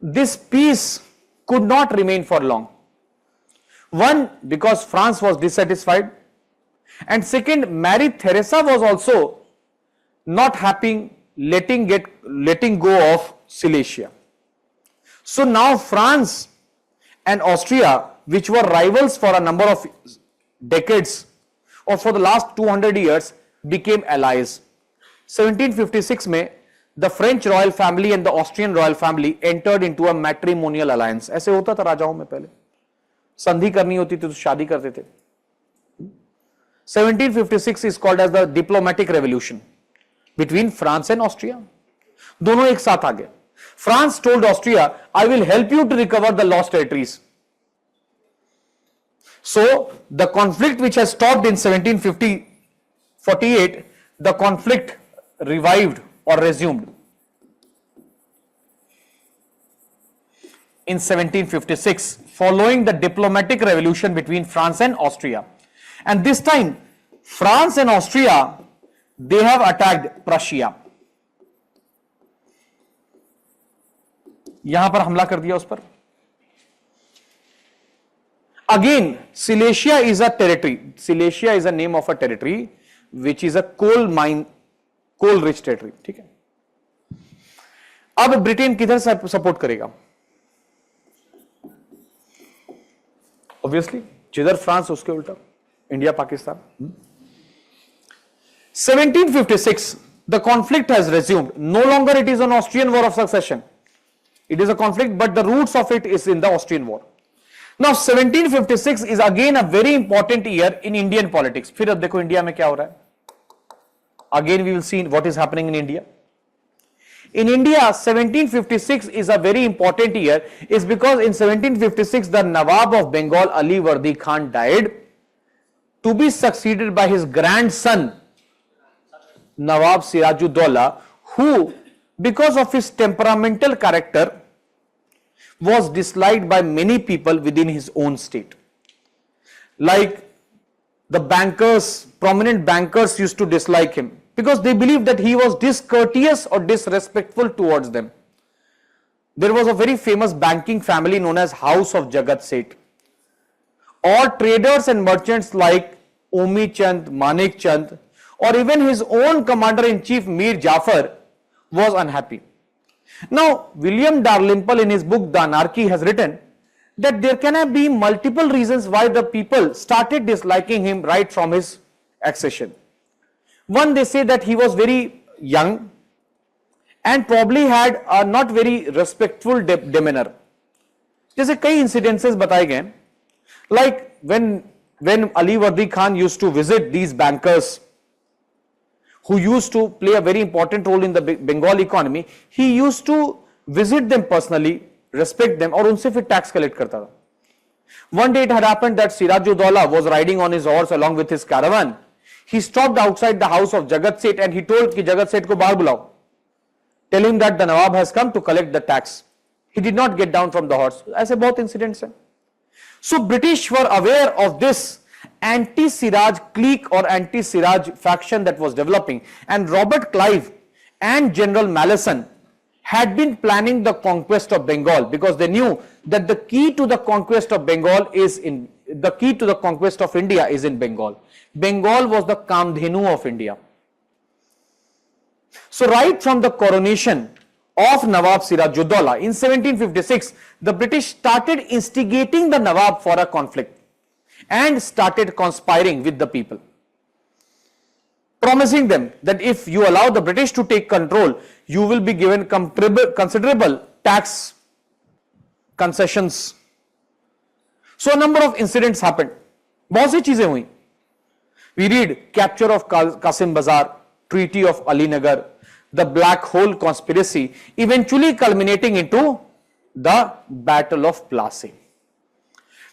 this peace could not remain for long. One, because France was dissatisfied, and second, Marie Theresa was also not happy letting go of Silesia. So now France and Austria, which were rivals for a number of decades or for the last 200 years, became allies. 1756 में the French royal family and the Austrian royal family entered into a matrimonial alliance. ऐसे होता था राजाओं में पहले, संधि करनी होती थी तो शादी करते थे. 1756 is called as the diplomatic revolution between France and Austria. दोनों एक साथ आ गए. France told Austria, I will help you to recover the lost territories. So the conflict which has stopped in 1748, the conflict revived or resumed in 1756 following the diplomatic revolution between France and Austria. And this time France and Austria, they have attacked Prussia. यहां पर हमला कर दिया उस पर. Again, Silesia is a territory. Silesia is a name of a territory which is a coal rich territory. ठीक है. अब ब्रिटेन किधर सपोर्ट करेगा? Obviously, जिधर फ्रांस उसके उल्टा India Pakistan. 1756, the conflict has resumed. No longer it is an Austrian war of succession. It is a conflict, but the roots of it is in the Austrian war. Now 1756 is again a very important year in Indian politics. फिर अब देखो India में क्या हो रहा है. Again we will see what is happening in India. In India, 1756 is a very important year, is because in 1756 the Nawab of Bengal Ali Vardi Khan died, to be succeeded by his grandson Nawab Sirajuddaulah, who because of his temperamental character was disliked by many people within his own state. Like the bankers, prominent bankers used to dislike him because they believed that he was discourteous or disrespectful towards them. There was a very famous banking family known as House of Jagat Seth. All traders and merchants like Omi Chand, Manik Chand, or even his own commander-in-chief Mir Jafar was unhappy. Now, William Dalrymple in his book The Anarchy has written that there can be multiple reasons why the people started disliking him right from his accession. One, they say that he was very young and probably had a not very respectful demeanor. जैसे कई incidences बताए गए, like when Ali Vardi Khan used to visit these bankers who used to play a very important role in the Bengal economy, he used to visit them personally, respect them, और उनसे फिर tax collect करता था. One day it had happened that Siraj-ud-Daulah was riding on his horse along with his caravan. He stopped outside the house of Jagat Seth and he told कि Jagat Seth को बाहर बुलाओ. Tell him that the Nawab has come to collect the tax. He did not get down from the horse. ऐसे बहुत incidents हैं. So British were aware of this anti-Siraj clique or anti-Siraj faction that was developing, and Robert Clive and General Malleson had been planning the conquest of Bengal because they knew that the key to the conquest of Bengal is in the key to the conquest of India is in Bengal. Bengal was the Kamdhenu of India. So right from the coronation of Nawab Siraj-ud-Daulah in 1756, the British started instigating the Nawab for a conflict and started conspiring with the people, promising them that if you allow the British to take control, you will be given considerable tax concessions. So a number of incidents happened. बहुत सी चीजें हुई. We read capture of Qasim Bazar, Treaty of Alinagar, the Black Hole conspiracy, eventually culminating into the Battle of Plassey.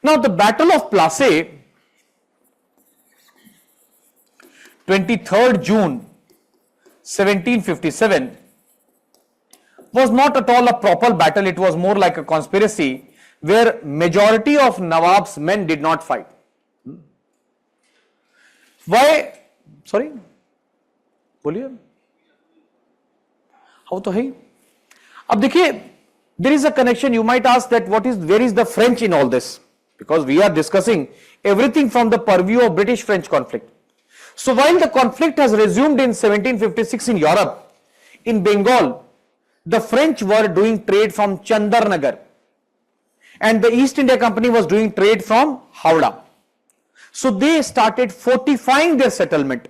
Now the Battle of Plassey, 23rd June 1757, was not at all a proper battle. It was more like a conspiracy where majority of Nawab's men did not fight. Why? Sorry? बोलिए. How तो है? अब देखिए, there is a connection. You might ask that where is the French in all this? Because we are discussing everything from the purview of British-French conflict. So while the conflict has resumed in 1756 in Europe, in Bengal, the French were doing trade from Chandarnagar and the East India Company was doing trade from Howrah. So they started fortifying their settlement.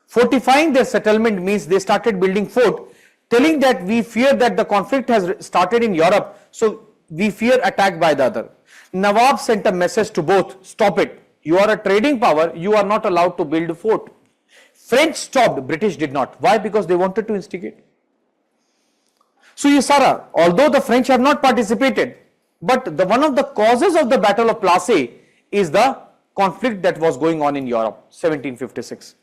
Fortifying their settlement means they started building fort, telling that we fear that the conflict has started in Europe, so we fear attack by the other. Nawab sent a message to both, stop it. You are a trading power, you are not allowed to build a fort. French stopped, British did not. Why? Because they wanted to instigate. So Yusara, although the French have not participated, but one of the causes of the Battle of Plassey is the conflict that was going on in Europe, 1756.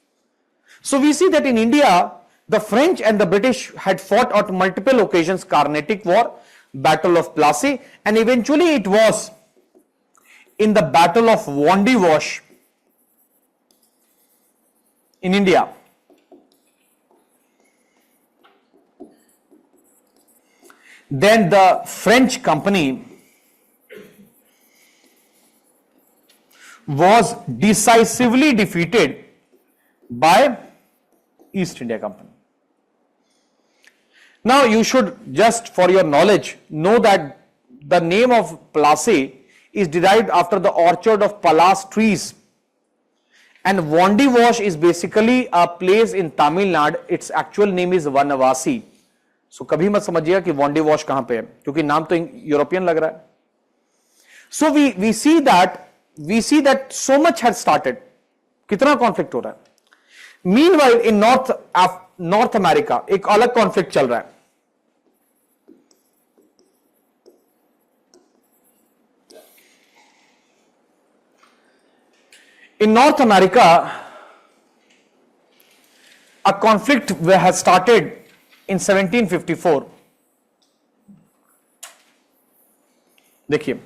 So we see that in India, the French and the British had fought on multiple occasions, Carnatic War, Battle of Plassey, and eventually it was in the Battle of Wandiwash in India. Then the French company was decisively defeated by East India Company. Now you should, just for your knowledge, know that the name of Plassey is derived after the orchard of Palas trees, and Wandiwash is basically a place in Tamil Nadu. Its actual name is Vanavasi. So कभी मत समझिएगा कि Wandiwash कहाँ पे है, क्योंकि नाम तो यूरोपियन लग रहा है. So we see that so much had started. कितना conflict हो रहा है. Meanwhile in North America एक अलग conflict चल रहा है. In North America, a conflict has started in 1754. देखिए,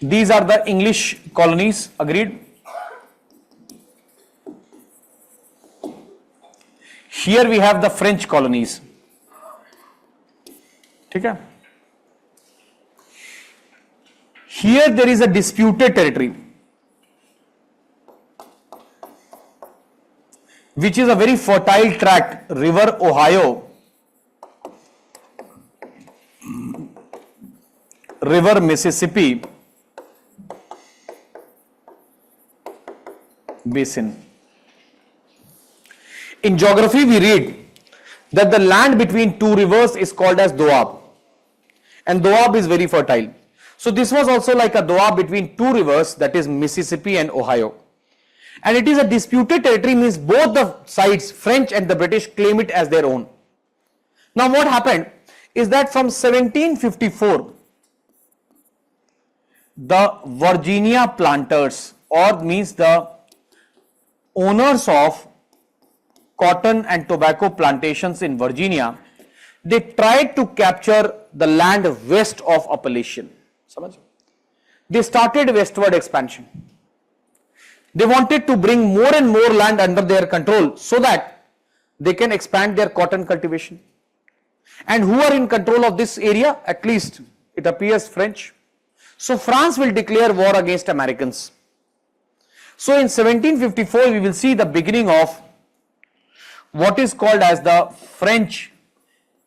these are the English colonies, agreed? Here we have the French colonies. ठीक है? Here there is a disputed territory, which is a very fertile tract, River Ohio, River Mississippi basin. In geography we read that the land between two rivers is called as Doab, and Doab is very fertile. So this was also like a doab between two rivers, that is Mississippi and Ohio. And it is a disputed territory, means both the sides, French and the British, claim it as their own. Now what happened is that from 1754, the Virginia planters, or means the owners of cotton and tobacco plantations in Virginia, they tried to capture the land west of Appalachian. They started westward expansion. They wanted to bring more and more land under their control so that they can expand their cotton cultivation. And who are in control of this area? At least it appears French. So France will declare war against Americans. So in 1754 we will see the beginning of what is called as the French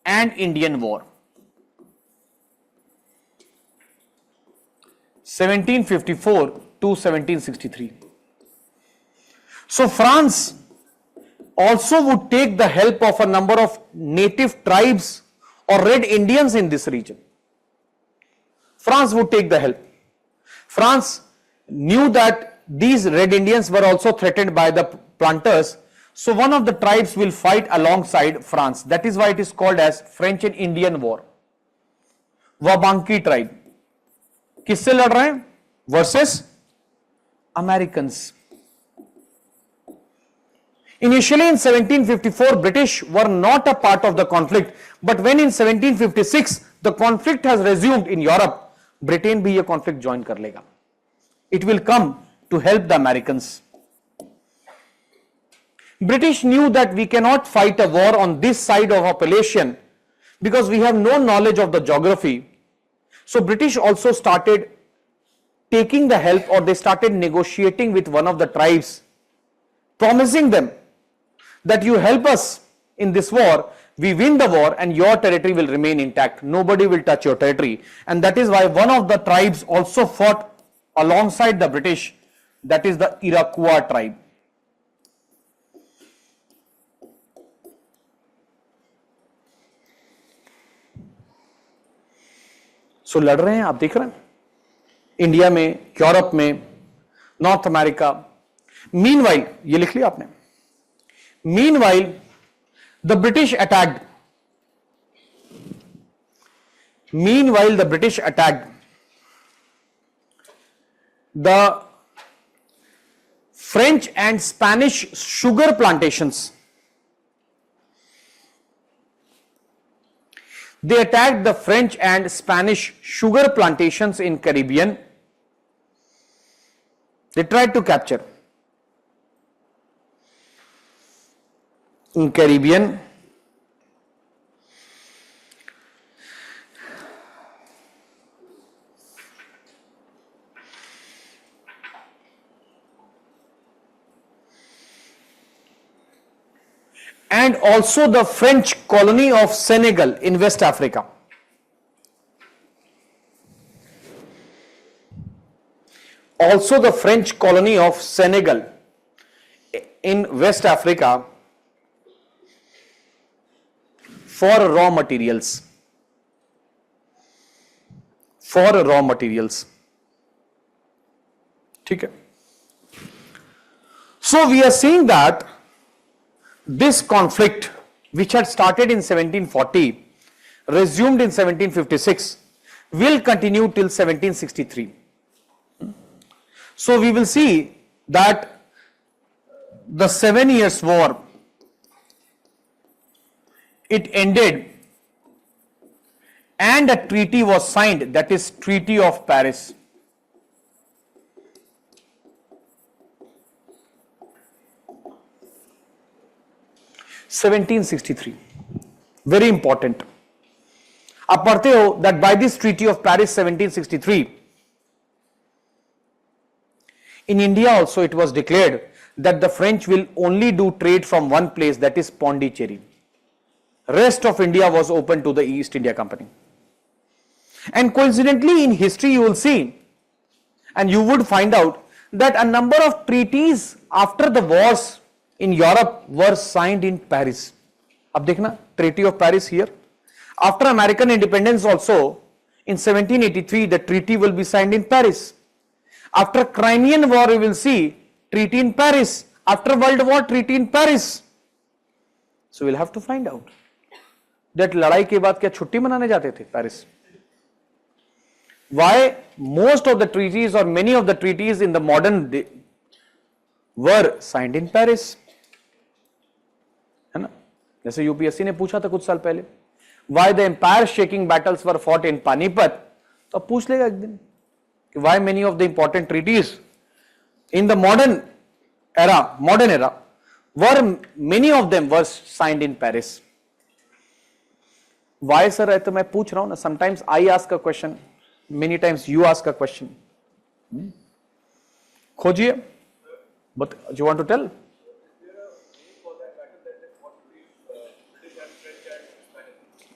and Indian War. 1754 to 1763. So France also would take the help of a number of native tribes or red Indians in this region. France would take the help. France knew that these red Indians were also threatened by the planters. So one of the tribes will fight alongside France. That is why it is called as French and Indian War. Wabanki tribe. किससे लड़ रहे हैं? Versus Americans. Initially in 1754, British were not a part of the conflict, but when in 1756 the conflict has resumed in Europe, Britain भी ये conflict join कर लेगा. It will come to help the Americans. British knew that we cannot fight a war on this side of Appalachian because we have no knowledge of the geography. So British also started taking the help, or they started negotiating with one of the tribes, promising them that you help us in this war, we win the war and your territory will remain intact. Nobody will touch your territory. And that is why one of the tribes also fought alongside the British, that is the Iroquois tribe. So लड़ रहे हैं, आप देख रहे हैं, India में, Europe में, north America. Meanwhile, ये लिख लिया आपने. Meanwhile, the British attacked. Meanwhile, the British attacked the French and Spanish sugar plantations. They attacked the French and Spanish sugar plantations in Caribbean. They tried to capture. In Caribbean, and also the French colony of Senegal in West Africa. Also the French colony of Senegal in West Africa for raw materials. For raw materials. ठीक है. So we are seeing that this conflict, which had started in 1740, resumed in 1756, will continue till 1763. So we will see that the 7 Years' War, it ended and a treaty was signed, that is Treaty of Paris. (1763). Very important. आप पढ़ते हो that by this Treaty of Paris 1763, in India also it was declared that the French will only do trade from one place, that is Pondicherry. Rest of India was open to the East India Company. And coincidentally in history you will see, and you would find out that a number of treaties after the wars in Europe were signed in Paris. अब देखना, Treaty of Paris here. After American independence also, In 1783, the treaty will be signed in Paris. After Crimean War, we will see treaty in Paris. After World War, treaty in Paris. So we'll have to find out that लड़ाई के बाद क्या छुट्टी मनाने जाते थे Paris? Why most of the treaties or many of the treaties in the modern day were signed in Paris? है ना? जैसे यूपीएससी ने पूछा था कुछ साल पहले, why the empire shaking battles were fought in Panipat? तो अब पूछ लेगा एक दिन कि why many of the important treaties in the modern era were many of them were signed in Paris. Why sir? है तो मैं पूछ रहा हूं ना. Sometimes I ask a question, many times you ask a question. खोजिए. But do you want to tell?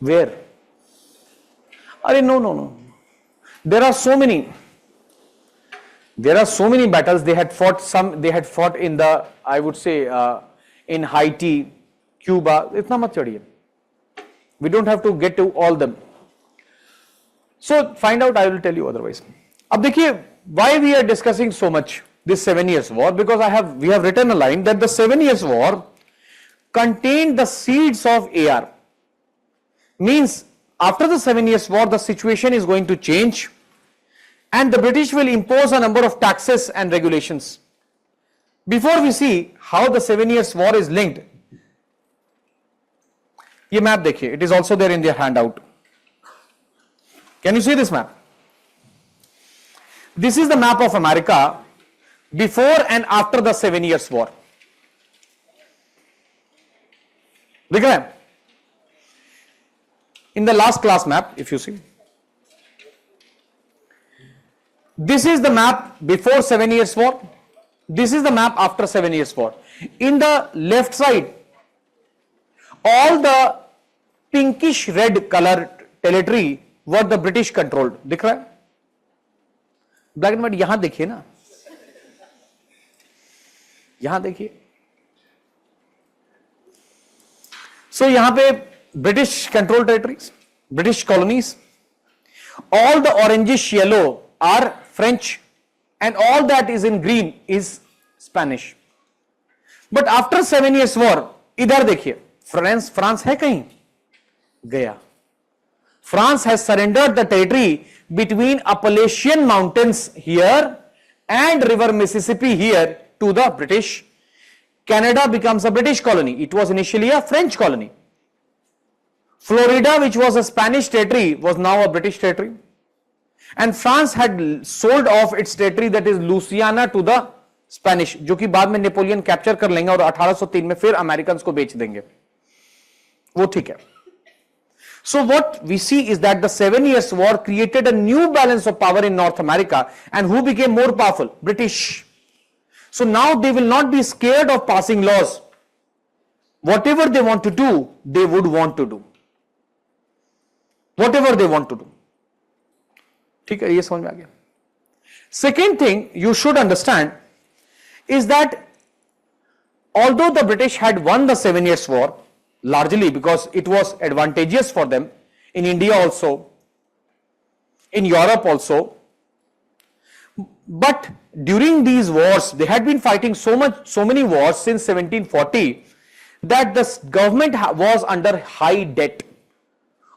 Where? Arey, no. There are so many battles they had fought. They had fought in the, I would say, in Haiti, Cuba. Itna mat chadiye. We don't have to get to all them. So find out, I will tell you otherwise. Ab dekhiye, why we are discussing so much this 7 years war? Because we have written a line that the 7 years war contained the seeds of AR. Means after the 7 years war, the situation is going to change and the British will impose a number of taxes and regulations. Before we see how the 7 years war is linked, ये map देखिए, it is also there in their handout. Can you see this map? This is the map of America before and after the 7 years war. दिख रहा है? In the last class map, if you see, this is the map before 7 years war. This is the map after 7 years war. In the left side, all the pinkish red color territory were the British controlled. दिख रहा है? Black and white यहां देखिए ना, यहां देखिए. So यहां पे British controlled territories, British colonies. All the orangish yellow are French and all that is in green is Spanish. But after 7 years war, इधर देखिए, France है कहीं? गया. France has surrendered the territory between Appalachian Mountains here and River Mississippi here to the British. Canada becomes a British colony. It was initially a French colony. Florida, which was a Spanish territory, was now a British territory. And France had sold off its territory, that is Louisiana, to the Spanish, जो कि बाद में Napoleon capture कर लेंगे और 1803 में फिर Americans को बेच देंगे. वो ठीक है. So what we see is that the 7 years war created a new balance of power in North America, and who became more powerful? British. So now they will not be scared of passing laws. Whatever they want to do, they would want to do. Whatever they want to do. ठीक है, ये समझ में आ गया. Second thing you should understand is that although the British had won the 7 years war, largely because it was advantageous for them in India also, in Europe also, but during these wars, they had been fighting so many wars since 1740 that the government was under high debt,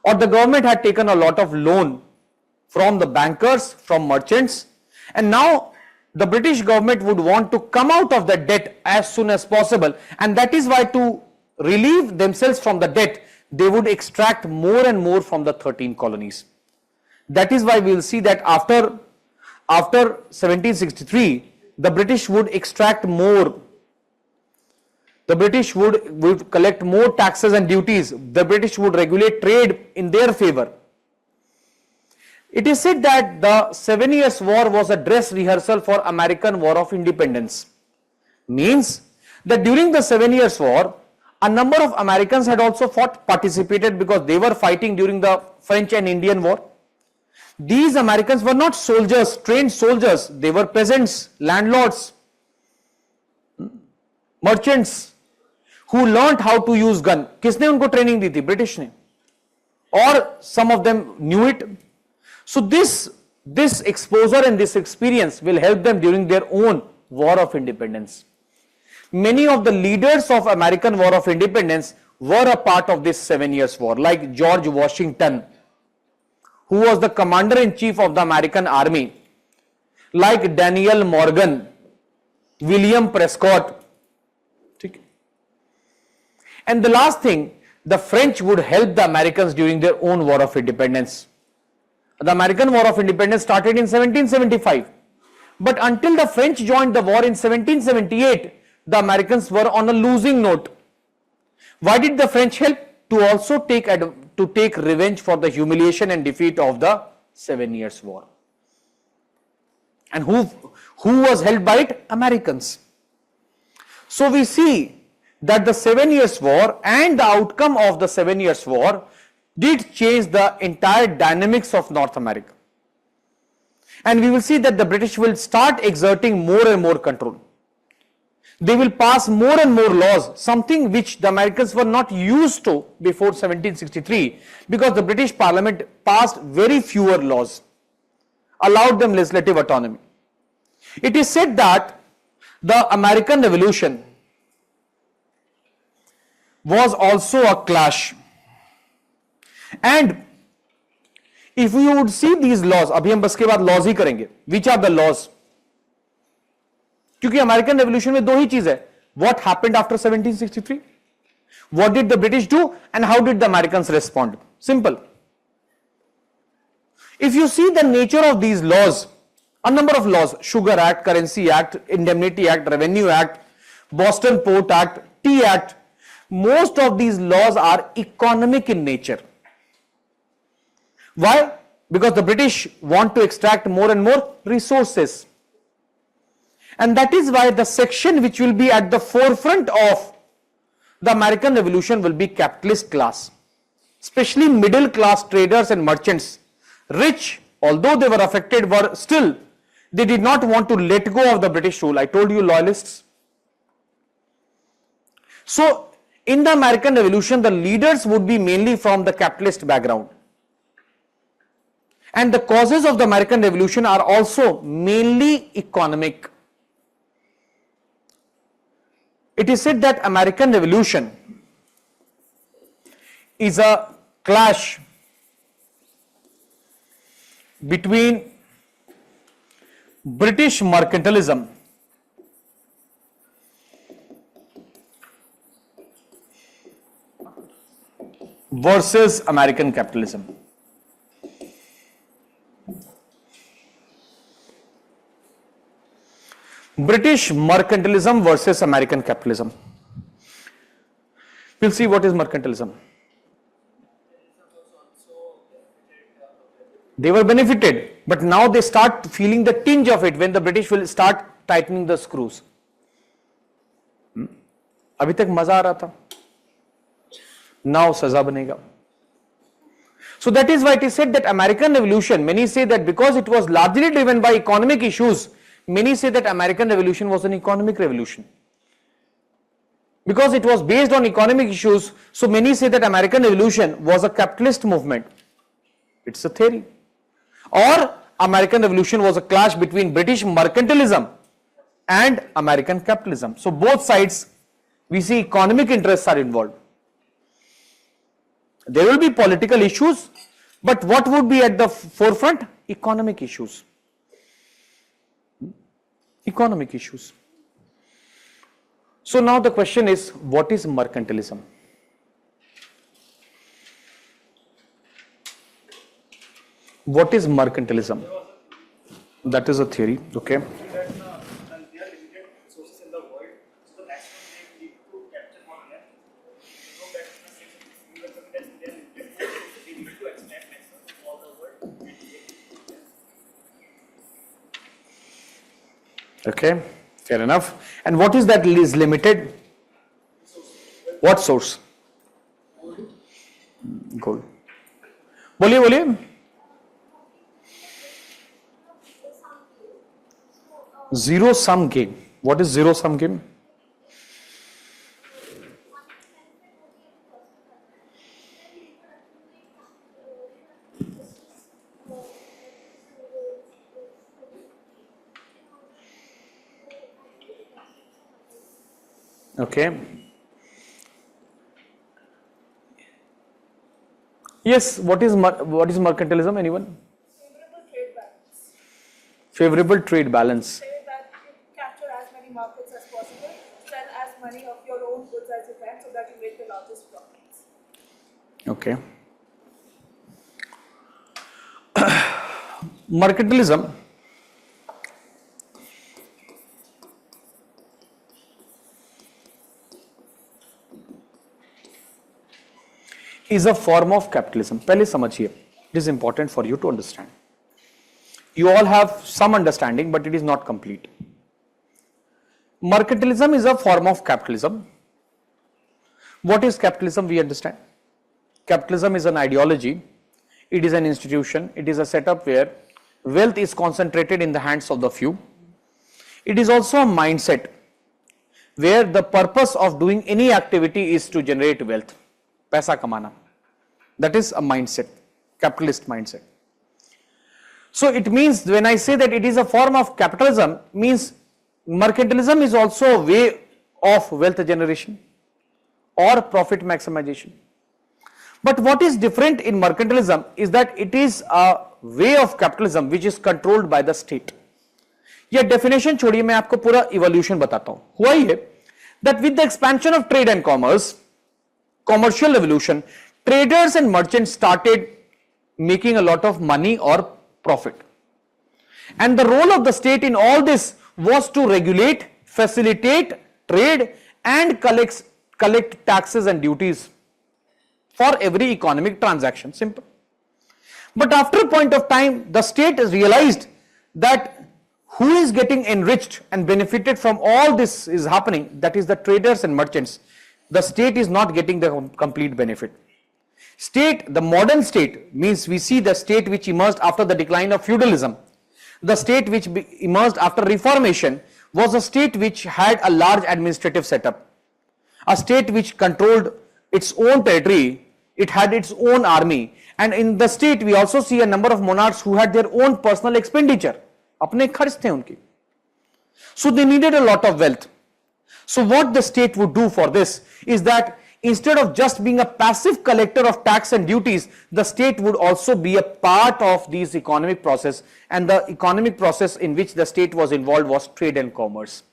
or the government had taken a lot of loan from the bankers, from merchants, and now the British government would want to come out of the debt as soon as possible, and that is why, to relieve themselves from the debt, they would extract more and more from the 13 colonies. That is why we will see that after 1763, the British would extract more. The British would collect more taxes and duties. The British would regulate trade in their favor. It is said that the 7 years war was a dress rehearsal for American War of Independence. Means that during the 7 years war, a number of Americans had also participated because they were fighting during the French and Indian War. These Americans were not soldiers, trained soldiers. They were peasants, landlords, merchants who learnt how to use gun. किसने उनको training दी थी? British ने. Or some of them knew it. So this exposure and this experience will help them during their own war of independence. Many of the leaders of American War of Independence were a part of this 7 years war, like George Washington, who was the commander-in-chief of the American Army, like Daniel Morgan, William Prescott. And the last thing, the French would help the Americans during their own War of Independence. The American War of Independence started in 1775. But until the French joined the war in 1778, the Americans were on a losing note. Why did the French help? To also take revenge for the humiliation and defeat of the 7 years war. And who was helped by it? Americans. So we see that the 7 years war and the outcome of the 7 years war did change the entire dynamics of North America. And we will see that the British will start exerting more and more control. They will pass more and more laws, something which the Americans were not used to before 1763, because the British Parliament passed very fewer laws, allowed them legislative autonomy. It is said that the American Revolution was also a clash. And if we would see these laws, अभी हम बस के बाद laws ही करेंगे, which are the laws? क्योंकि American revolution में दो ही चीज है, what happened after 1763, what did the British do, and how did the Americans respond? Simple. If you see the nature of these laws, a number of laws, Sugar Act, Currency Act, Indemnity Act, Revenue Act, Boston Port Act, Tea Act, most of these laws are economic in nature. Why? Because the British want to extract more and more resources. And that is why the section which will be at the forefront of the American Revolution will be capitalist class, especially middle class traders and merchants. Rich, although they were affected, were still, they did not want to let go of the British rule. I told you, loyalists. So in the American Revolution, the leaders would be mainly from the capitalist background. And the causes of the American Revolution are also mainly economic. It is said that American Revolution is a clash between British mercantilism versus American capitalism. British mercantilism versus American capitalism. We'll see what is mercantilism. They were benefited, but now they start feeling the tinge of it when the British will start tightening the screws. अभी तक मजा आ रहा था, now सजा बनेगा. So that is why it is said that American Revolution, many say that because it was largely driven by economic issues, many say that American Revolution was an economic revolution. Because it was based on economic issues, so many say that American Revolution was a capitalist movement. It's a theory. Or American Revolution was a clash between British mercantilism and American capitalism. So both sides, we see economic interests are involved. There will be political issues, but what would be at the forefront? Economic issues. Economic issues. So now the question is, what is mercantilism? What is mercantilism? That is a theory, okay. There are limited resources in the world, so the maximum they need to capture more land. So that they need to extract maximum from all the world. Okay, fair enough. And what is that is limited? What source? Gold. बोलिए बोलिए. Zero sum game. What is zero sum game? Okay. Yes, what is mercantilism? Anyone? Favorable trade balance. Favorable trade balance. Say that you capture as many markets as possible, sell as many of your own goods as you can so that you make the largest profits. Okay. Mercantilism is a form of capitalism. पहले समझिए. It is important for you to understand. You all have some understanding, but it is not complete. Mercantilism is a form of capitalism. What is capitalism? We understand. Capitalism is an ideology. It is an institution. It is a setup where wealth is concentrated in the hands of the few. It is also a mindset where the purpose of doing any activity is to generate wealth. पैसा कमाना. That is a mindset, capitalist mindset. So it means when I say that it is a form of capitalism, means mercantilism is also a way of wealth generation or profit maximization. But what is different in mercantilism is that it is a way of capitalism which is controlled by the state. यह definition छोड़िए, मैं आपको पूरा evolution बताता हूं. हुआ ही है that with the expansion of trade and commerce, commercial revolution, traders and merchants started making a lot of money or profit. And the role of the state in all this was to regulate, facilitate trade and collect taxes and duties for every economic transaction. Simple. But after a point of time, the state has realized that who is getting enriched and benefited from all this is happening, that is the traders and merchants. The state is not getting the complete benefit. State, the modern state, means we see the state which emerged after the decline of feudalism. The state which emerged after reformation was a state which had a large administrative setup. A state which controlled its own territory, it had its own army, and in the state we also see a number of monarchs who had their own personal expenditure. अपने खर्च थे उनकी. So they needed a lot of wealth. So what the state would do for this is that instead of just being a passive collector of tax and duties, the state would also be a part of these economic process, and the economic process in which the state was involved was trade and commerce.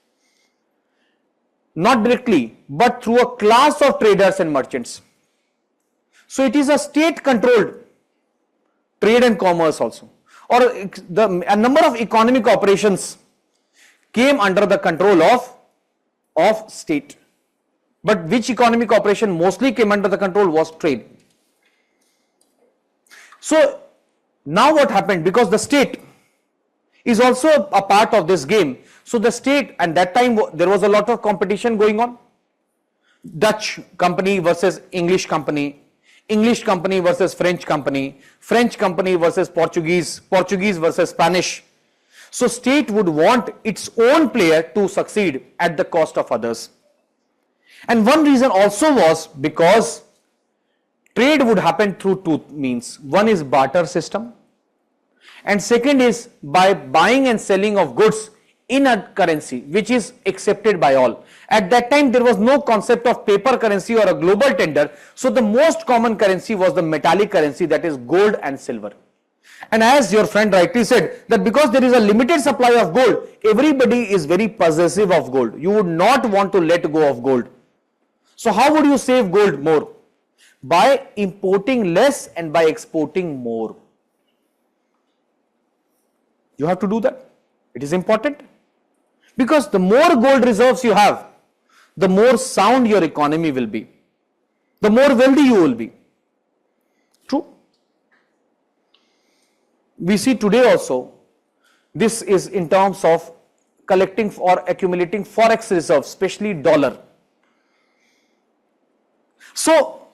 Not directly, but through a class of traders and merchants. So it is a state controlled trade and commerce also, or a number of economic operations came under the control of state. But which economic operation mostly came under the control was trade. So now what happened, because the state is also a part of this game, so the state, and that time there was a lot of competition going on. Dutch company versus English company, English company versus French company, French company versus Portuguese, Portuguese versus Spanish. So state would want its own player to succeed at the cost of others. And one reason also was because trade would happen through two means. One is barter system, and second is by buying and selling of goods in a currency which is accepted by all. At that time there was no concept of paper currency or a global tender, so the most common currency was the metallic currency, that is gold and silver. And as your friend rightly said, that because there is a limited supply of gold, everybody is very possessive of gold. You would not want to let go of gold. So how would you save gold more? By importing less and by exporting more. You have to do that. It is important. Because the more gold reserves you have, the more sound your economy will be. The more wealthy you will be. True. We see today also, this is in terms of collecting or accumulating forex reserves, especially dollar. So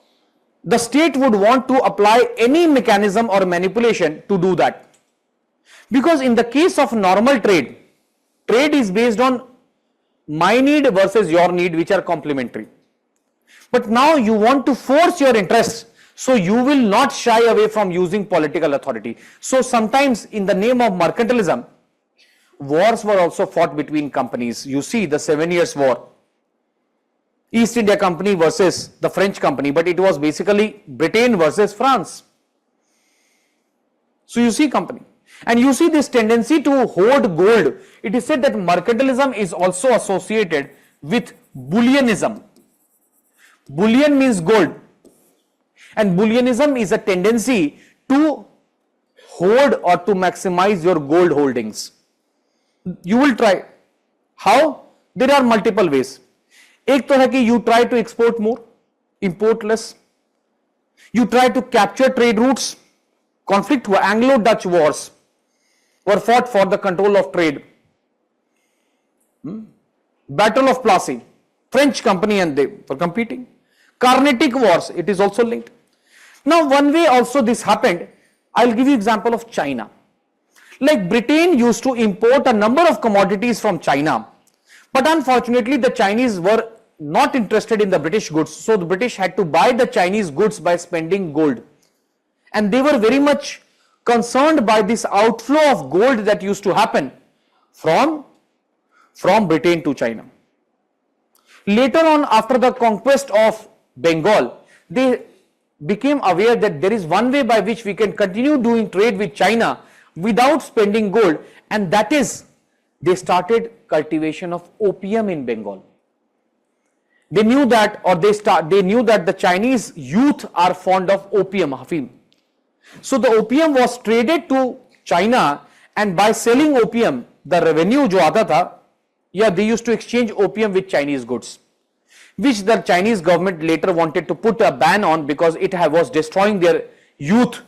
the state would want to apply any mechanism or manipulation to do that. Because in the case of normal trade, trade is based on my need versus your need, which are complementary. But now you want to force your interests, so you will not shy away from using political authority. So sometimes in the name of mercantilism, wars were also fought between companies. You see the 7 Years' War. East India Company versus the French company, but it was basically Britain versus France. So you see company, and you see this tendency to hoard gold. It is said that mercantilism is also associated with bullionism. Bullion means gold, and bullionism is a tendency to hoard or to maximize your gold holdings. You will try. How? There are multiple ways. एक तो है कि you try to export more, import less. You try to capture trade routes. Conflict हुआ, Anglo-Dutch wars were fought for the control of trade. Battle of Plassey, French company and they were competing. Carnatic wars, it is also linked. Now one way also this happened, I'll give you example of China. Like Britain used to import a number of commodities from China, but unfortunately the Chinese were not interested in the British goods, so the British had to buy the Chinese goods by spending gold. And they were very much concerned by this outflow of gold that used to happen from Britain to China. Later on, after the conquest of Bengal, they became aware that there is one way by which we can continue doing trade with China without spending gold, and that is they started cultivation of opium in Bengal. They knew that, or they knew that the Chinese youth are fond of opium, hafim. So the opium was traded to China, and by selling opium, the revenue जो आता था, yeah, they used to exchange opium with Chinese goods, which the Chinese government later wanted to put a ban on because it was destroying their youth.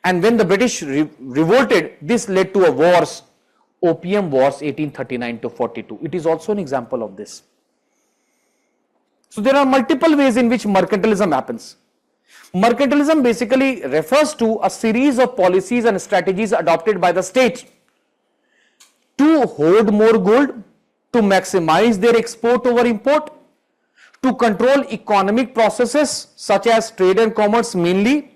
And when the British revolted, this led to a wars, Opium Wars 1839 to 42. It is also an example of this. So there are multiple ways in which mercantilism happens. Mercantilism basically refers to a series of policies and strategies adopted by the state to hoard more gold, to maximize their export over import, to control economic processes such as trade and commerce mainly,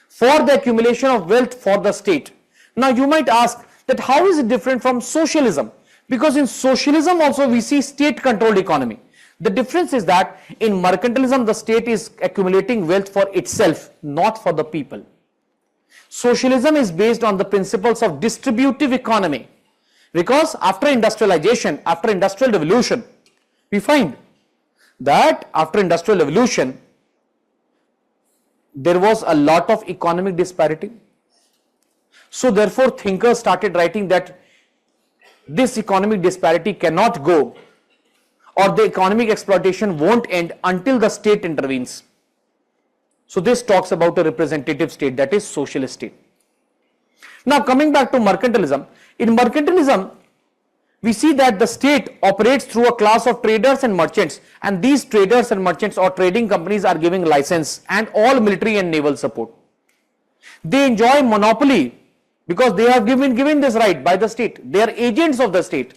for the accumulation of wealth for the state. Now you might ask that how is it different from socialism? Because in socialism also we see state controlled economy. The difference is that in mercantilism the state is accumulating wealth for itself, not for the people. Socialism is based on the principles of distributive economy, because after industrialization, after industrial revolution, we find that after industrial revolution there was a lot of economic disparity. So therefore thinkers started writing that this economic disparity cannot go, or the economic exploitation won't end until the state intervenes. So this talks about a representative state, that is socialist state. Now coming back to mercantilism, in mercantilism we see that the state operates through a class of traders and merchants, and these traders and merchants or trading companies are giving license and all military and naval support. They enjoy monopoly because they have given this right by the state. They are agents of the state.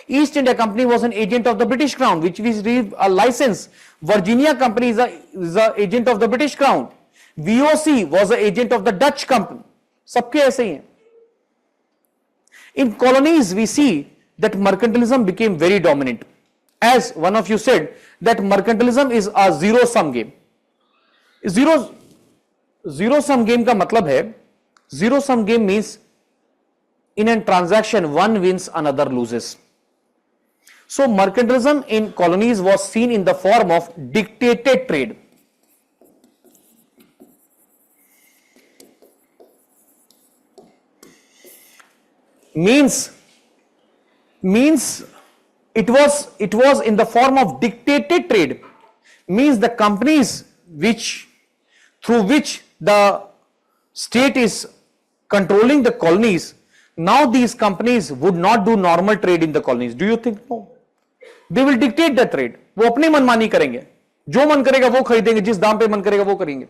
East India Company was an agent of the British Crown, which received a license. Virginia Company is an agent of the British Crown. VOC was an agent of the Dutch Company. सबके ऐसे ही हैं. In colonies, we see that mercantilism became very dominant. As one of you said, that mercantilism is a zero-sum game. Zero-sum game का मतलब है, zero-sum game means in a transaction one wins, another loses. So mercantilism in colonies was seen in the form of dictated trade. Means it was in the form of dictated trade. Means the companies through which the state is controlling the colonies, now these companies would not do normal trade in the colonies. Do you think? No. They will dictate the trade. वो अपनी मनमानी करेंगे, जो मन करेगा वो खरीदेंगे, जिस दाम पे मन करेगा वो करेंगे.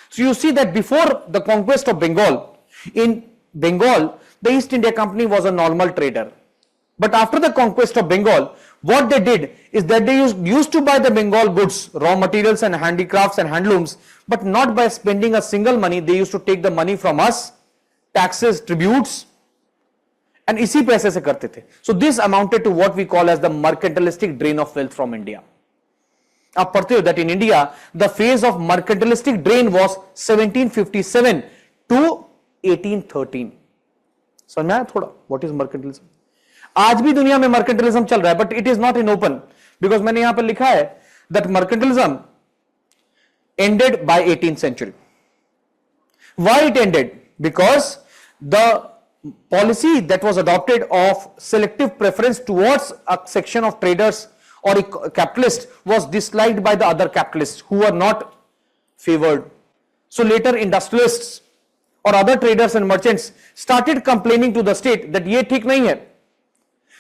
So you see that before the conquest of Bengal, in Bengal the East India Company was a normal trader. But after the conquest of Bengal, what they did is that they used to buy the Bengal goods, raw materials and handicrafts and handlooms, but not by spending a single money. They used to take the money from us, taxes, tributes, and इसी पैसे से करते थे. So this amounted to what we call as the mercantilistic drain of wealth from India. आप पढ़ते हो that in India the phase of mercantilistic drain was 1757 to 1813. समझ में आया थोड़ा what is mercantilism? आज भी दुनिया में mercantilism चल रहा है, but it is not in open, because मैंने यहां पर लिखा है that mercantilism ended by 18th century. Why it ended? Because the policy that was adopted of selective preference towards a section of traders or capitalists was disliked by the other capitalists who were not favored. So later industrialists or other traders and merchants started complaining to the state that ये ठीक नहीं है.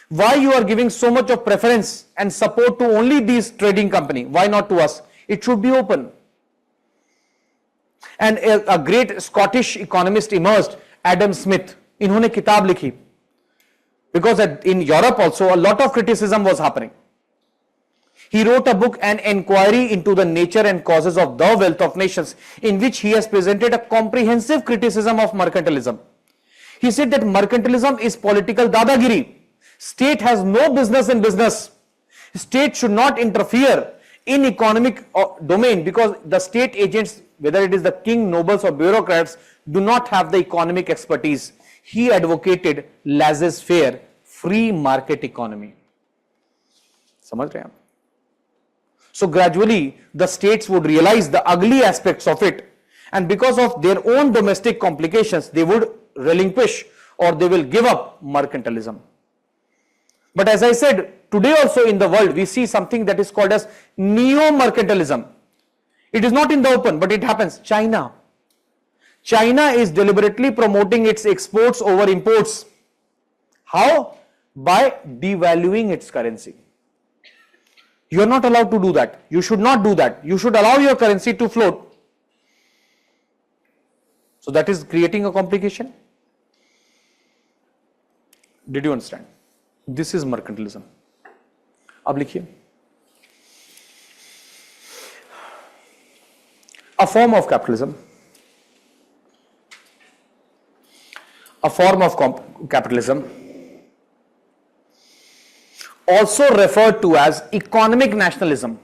Why you are giving so much of preference and support to only these trading company? Why not to us? It should be open. And a great Scottish economist emerged, Adam Smith. इन्होंने किताब लिखी, because in Europe also a lot of criticism was happening. He wrote a book, An Enquiry into the Nature and Causes of the Wealth of Nations, in which he has presented a comprehensive criticism of mercantilism. He said that mercantilism is political dadagiri. State has no business in business. State should not interfere in economic domain, because the state agents, whether it is the king, nobles or bureaucrats, do not have the economic expertise. He advocated laissez-faire, free market economy. समझ रहे हैं आप? So gradually the states would realize the ugly aspects of it, and because of their own domestic complications they would relinquish or they will give up mercantilism. But as I said, today also in the world we see something that is called as neo-mercantilism. It is not in the open, but it happens. China is deliberately promoting its exports over imports. How? By devaluing its currency. You are not allowed to do that. You should not do that. You should allow your currency to float. So that is creating a complication. Did you understand? This is mercantilism. अब लिखिए. A form of capitalism. A form of capitalism, also referred to as economic nationalism.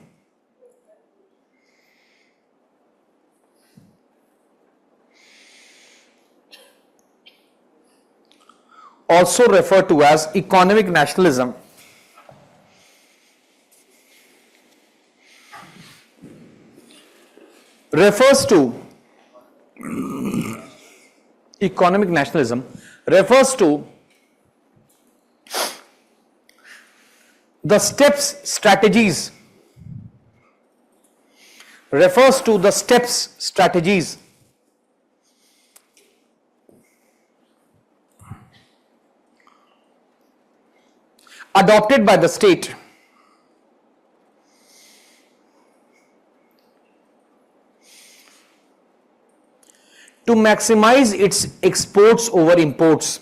Also referred to as economic nationalism, refers to economic nationalism refers to the strategies adopted by the state to maximize its exports over imports.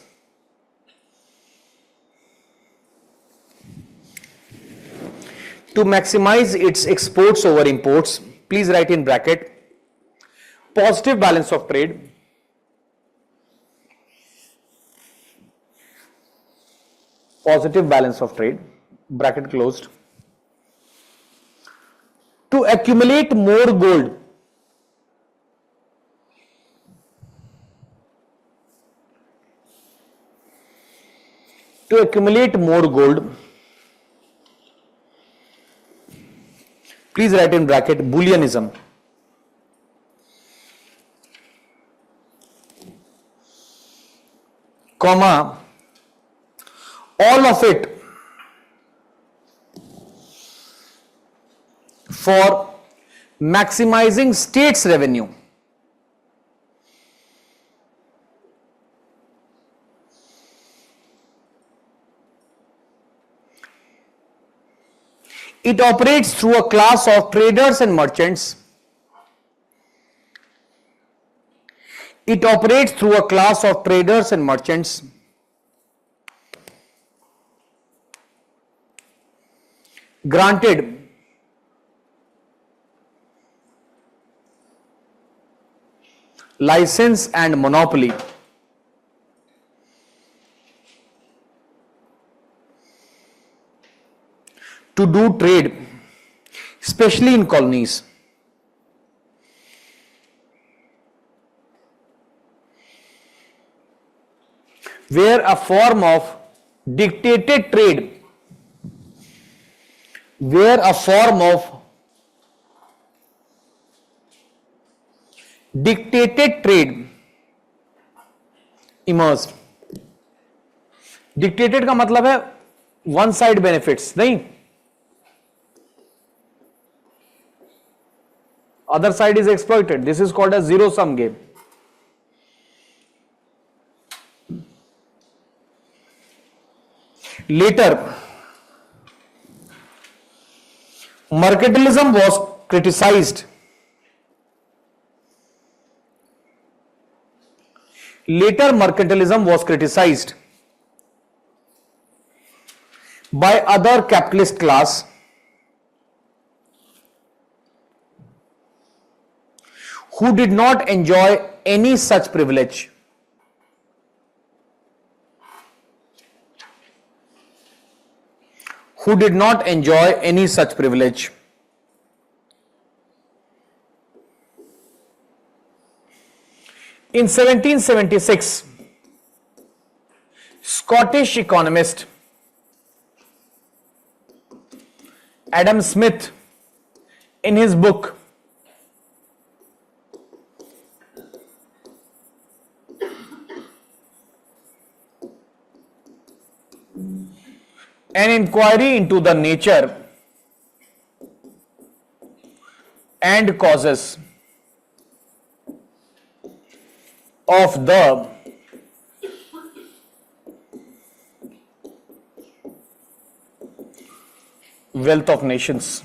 To maximize its exports over imports, please write in bracket positive balance of trade, bracket closed, to accumulate more gold. To accumulate more gold, please write in bracket Booleanism. Comma, all of it for maximizing state's revenue. It operates through a class of traders and merchants. It operates through a class of traders and merchants granted license and monopoly to do trade, especially in colonies. Where a form of dictated trade, where a form of dictated trade emerged. Dictated का मतलब है one side benefits नहीं, other side is exploited. This is called a zero sum game. Later, mercantilism was criticized. Later, mercantilism was criticized by other capitalist class who did not enjoy any such privilege. Who did not enjoy any such privilege. In 1776, Scottish economist Adam Smith, in his book An Inquiry into the Nature and Causes of the Wealth of Nations,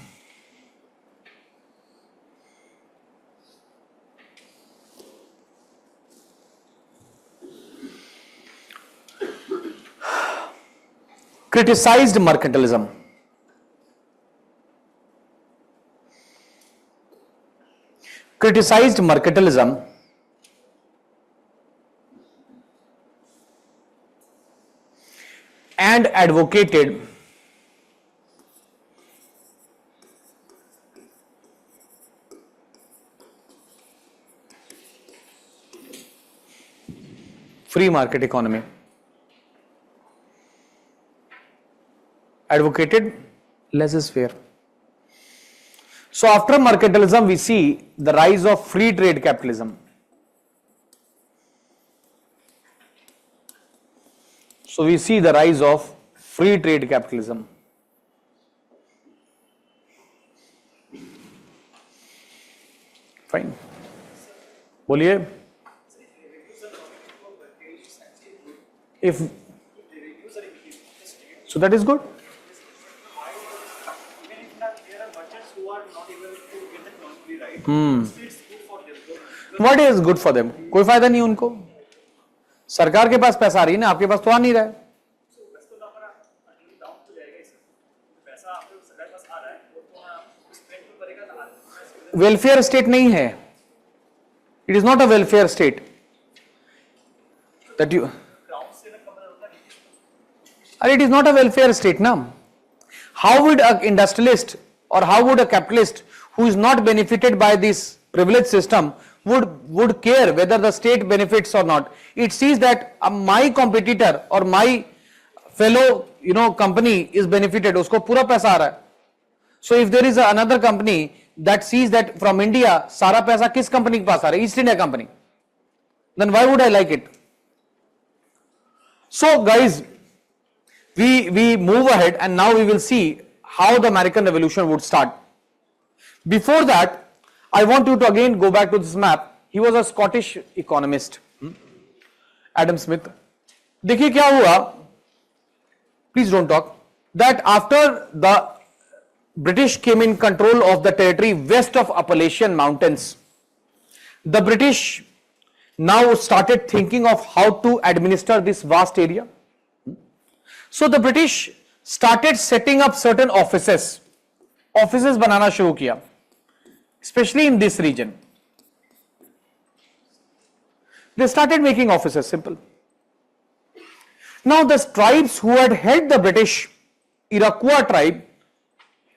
criticized mercantilism. Criticized mercantilism and advocated free market economy. Advocated laissez-faire. So after mercantilism, we see the rise of free trade capitalism. So we see the rise of free trade capitalism. Fine. बोलिए. If so, that is good. What is good for them? कोई फायदा नहीं उनको. सरकार के पास पैसा आ रही है ना, आपके पास तो आ नहीं रहा है. वेलफेयर स्टेट नहीं है. It is not a welfare state that you. अरे it is not a welfare state ना. How would a industrialist or how would a capitalist who is not benefited by this privilege system would care whether the state benefits or not? It sees that my competitor or my fellow company is benefited, usko pura paisa aa raha hai. So if there is another company that sees that from India sara paisa kis company ke paas aa raha hai, East India Company, then why would I like it? So guys, we move ahead and now we will see how the American Revolution would start. Before that, I want you to again go back to this map. He was a Scottish economist, Adam Smith. देखिए क्या हुआ, please don't talk, that after the British came in control of the territory west of Appalachian Mountains, the British now started thinking of how to administer this vast area. So the British started setting up certain offices बनाना शुरू किया, especially in this region. They started making offices, simple. Now the tribes who had held the British, Iroquois tribe,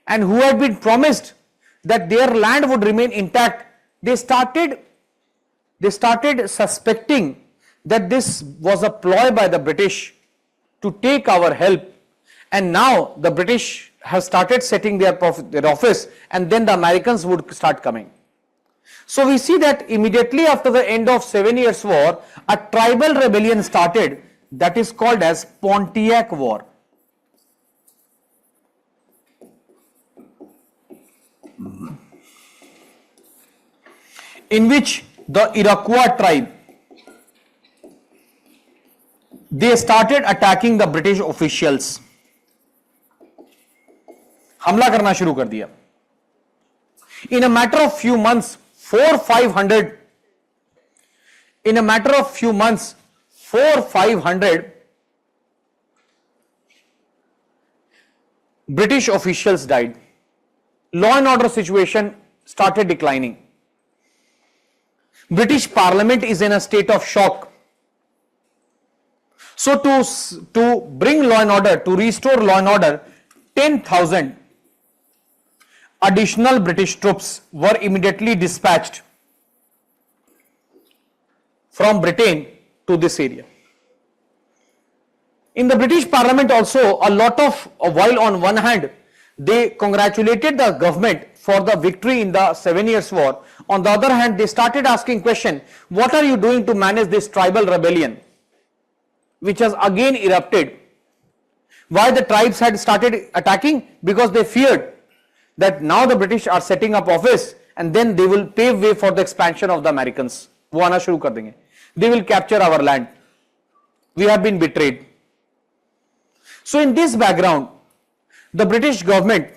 and who had been promised that their land would remain intact, they started suspecting that this was a ploy by the British to take our help, and now the British have started setting their office, and then the Americans would start coming. So we see that immediately after the end of 7 Years' War, a tribal rebellion started that is called as Pontiac War. In which the Iroquois tribe, they started attacking the British officials. हमला करना शुरू कर दिया. In a matter of few months, 400-500 British officials died. Law and order situation started declining. British Parliament is in a state of shock. So to bring law and order, to restore law and order, 10,000 additional British troops were immediately dispatched from Britain to this area. In the British Parliament also, while on one hand they congratulated the government for the victory in the 7 Years' War, on the other hand they started asking question, what are you doing to manage this tribal rebellion which has again erupted? Why the tribes had started attacking? Because they feared that now the British are setting up office and then they will pave way for the expansion of the Americans. वो आना शुरू कर देंगे. They will capture our land. We have been betrayed. So in this background, the British government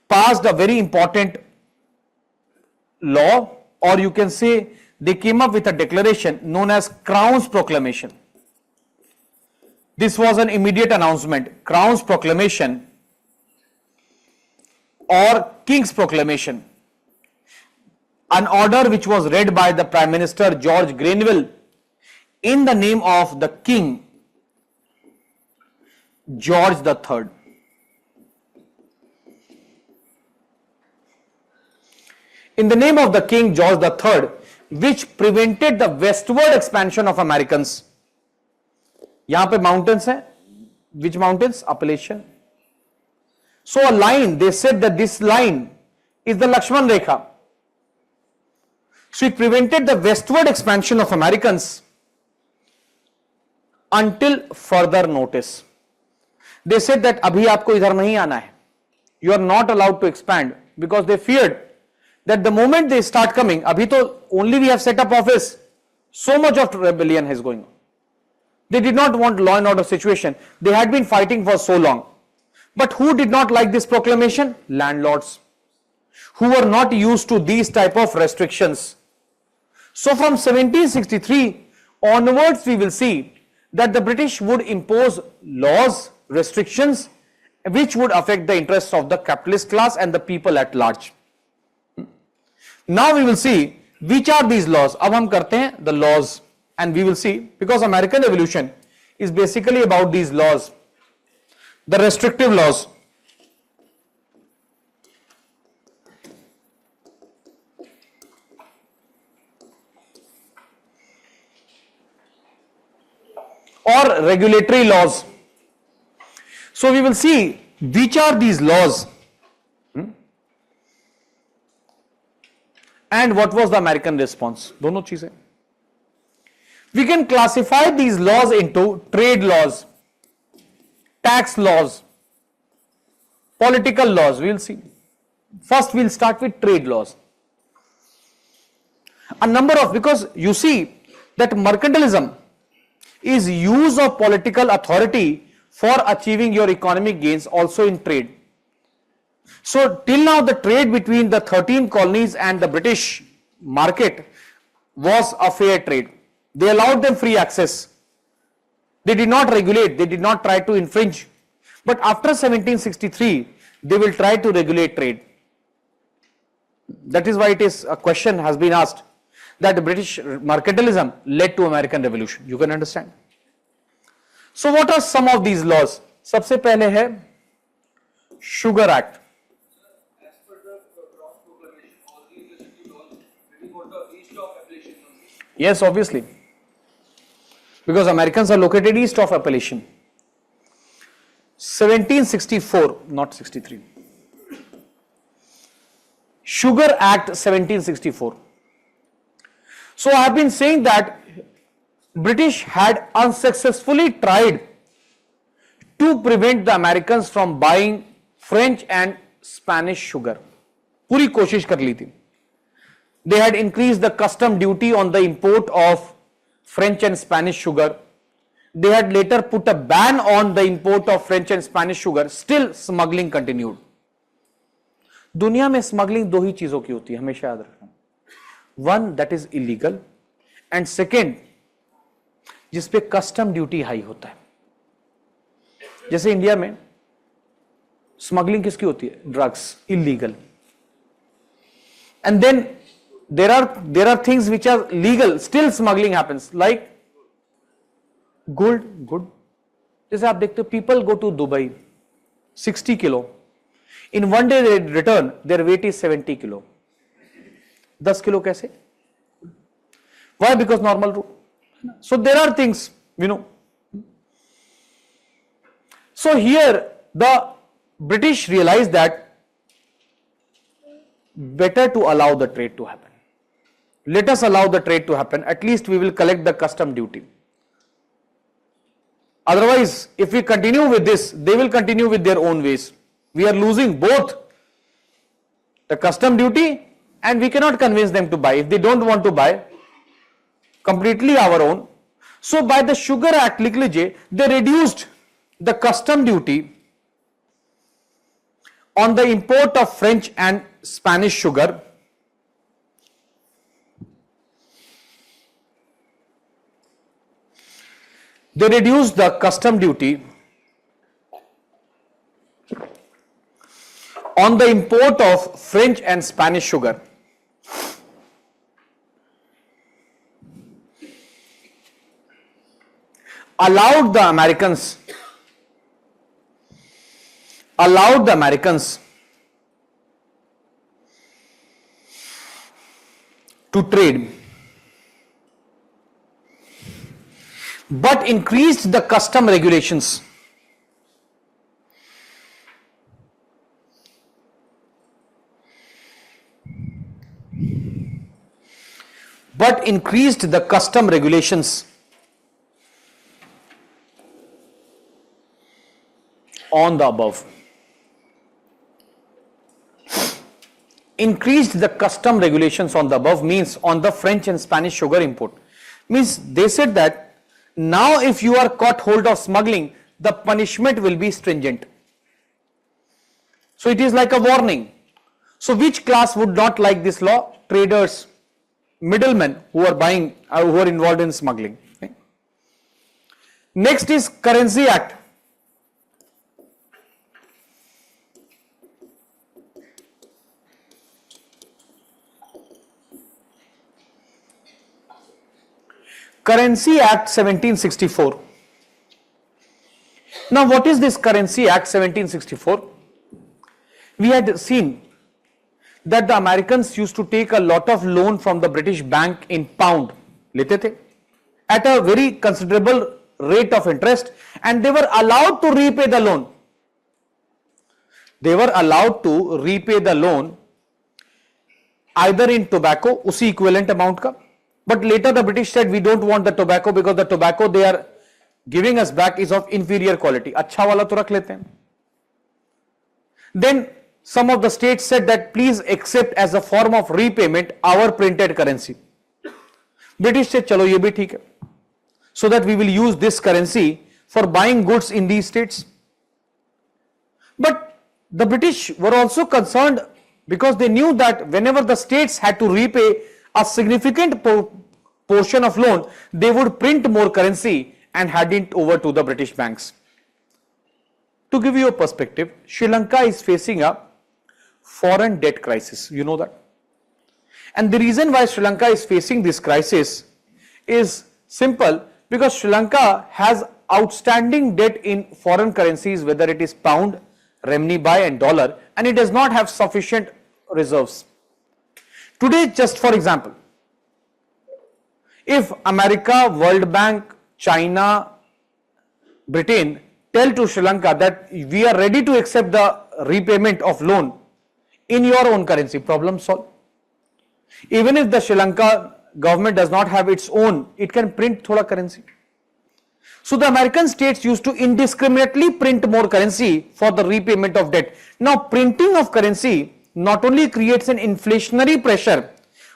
passed a very important law, or you can say they came up with a declaration known as Crown's Proclamation. This was an immediate announcement, Crown's Proclamation or King's Proclamation, an order which was read by the Prime Minister George Grenville in the name of the King George III. In the name of the King George III, which prevented the westward expansion of Americans. यहाँ पे mountains हैं. Which mountains? Appalachian. So a line, they said that this line is the Lakshman Rekha. So it prevented the westward expansion of Americans until further notice. They said that अभी आपको इधर नहीं आना है. You are not allowed to expand, because they feared that the moment they start coming, abhi to only we have set up office, so much of rebellion is going on. They did not want law and order situation. They had been fighting for so long. But who did not like this proclamation? Landlords, who were not used to these type of restrictions. So from 1763 onwards, we will see that the British would impose laws, restrictions, which would affect the interests of the capitalist class and the people at large. Now we will see which are these laws. अब हम करते हैं the laws, and we will see, because American Revolution is basically about these laws, the restrictive laws. Or regulatory laws. So we will see which are these laws and what was the American response. दोनों चीजें. We can classify these laws into trade laws, tax laws, political laws. We will see. First we will start with trade laws. A number of, because you see that mercantilism is use of political authority for achieving your economic gains also in trade. So till now the trade between the 13 colonies and the British market was a fair trade. They allowed them free access. They did not regulate, they did not try to infringe. But after 1763, they will try to regulate trade. That is why it is a question has been asked that the British mercantilism led to American Revolution. You can understand. So what are some of these laws? सबसे पहले है Sugar Act. As per the Yes, obviously. Because Americans are located east of Appalachian. 1764, not 63. Sugar Act 1764. So I have been saying that British had unsuccessfully tried to prevent the Americans from buying French and Spanish sugar. पूरी कोशिश कर ली थी. They had increased the custom duty on the import of French and Spanish sugar. They had later put a ban on the import of French and Spanish sugar. Still smuggling continued. दुनिया में smuggling दो ही चीजों की होती है, हमेशा याद रखना. One that is illegal and second जिसपे कस्टम ड्यूटी हाई होता है. जैसे इंडिया में स्मगलिंग किसकी होती है? Drugs, illegal. And then there are things which are legal, still smuggling happens, like gold. जैसे आप देखते हो, people go to Dubai, 60 kilo. In one day they return, their weight is 70 kilo. 10 kilo कैसे? Why? Because normal route. So there are things, So here the British realized that better to allow the trade to happen. Let us allow the trade to happen. At least we will collect the custom duty. Otherwise, if we continue with this, they will continue with their own ways. We are losing both the custom duty and we cannot convince them to buy. If they don't want to buy, completely our own. So by the Sugar Act, लिख लीजिए, they reduced the custom duty on the import of French and Spanish sugar. They reduced the custom duty on the import of French and Spanish sugar. Allowed the Americans to trade, but increased the custom regulations. On the above. Increased the custom regulations on the above means on the French and Spanish sugar import. Means they said that now if you are caught hold of smuggling, the punishment will be stringent. So it is like a warning. So which class would not like this law? Traders, middlemen who are buying, who are involved in smuggling. Okay. Next is Currency Act. Currency Act 1764. Now what is this Currency Act 1764? We had seen that the Americans used to take a lot of loan from the British bank in pound, लेते थे, at a very considerable rate of interest, and they were allowed to repay the loan. They were allowed to repay the loan either in tobacco, उसी equivalent amount का. But later the British said we don't want the tobacco because the tobacco they are giving us back is of inferior quality. अच्छा वाला तो रख लेते हैं. Then some of the states said that please accept as a form of repayment our printed currency. British said चलो ये भी ठीक है. So that we will use this currency for buying goods in these states. But the British were also concerned because they knew that whenever the states had to repay a significant portion of loan, they would print more currency and hand it over to the British banks. To give you a perspective, Sri Lanka is facing a foreign debt crisis, you know that. And the reason why Sri Lanka is facing this crisis is simple, because Sri Lanka has outstanding debt in foreign currencies, whether it is pound, renminbi and dollar, and it does not have sufficient reserves. Today, just for example, If America, World Bank, China, Britain tell to Sri Lanka that we are ready to accept the repayment of loan in your own currency, problem solved. Even if the Sri Lanka government does not have its own, it can print thoda currency. So the American states used to indiscriminately print more currency for the repayment of debt. Now printing of currency not only creates an inflationary pressure,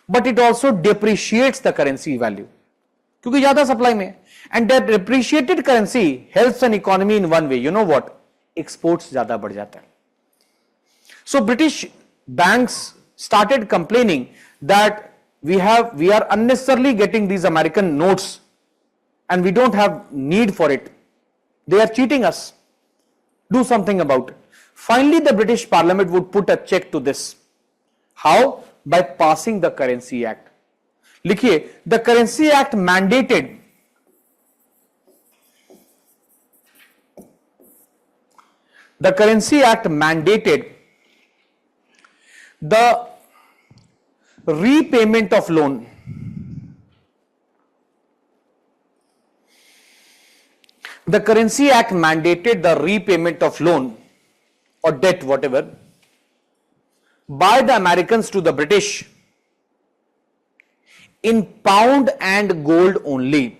but it also depreciates the currency value. क्योंकि ज़्यादा supply में, and that depreciated currency helps an economy in one way. You know what? Exports ज़्यादा बढ़ जाता है. So British banks started complaining that we are unnecessarily getting these American notes and we don't have need for it. They are cheating us. Do something about it. Finally, the British Parliament would put a check to this. How? By passing the Currency Act. लिखिए, the Currency Act mandated the repayment of loan. The Currency Act mandated the repayment of loan or debt, whatever, by the Americans to the British in pound and gold only.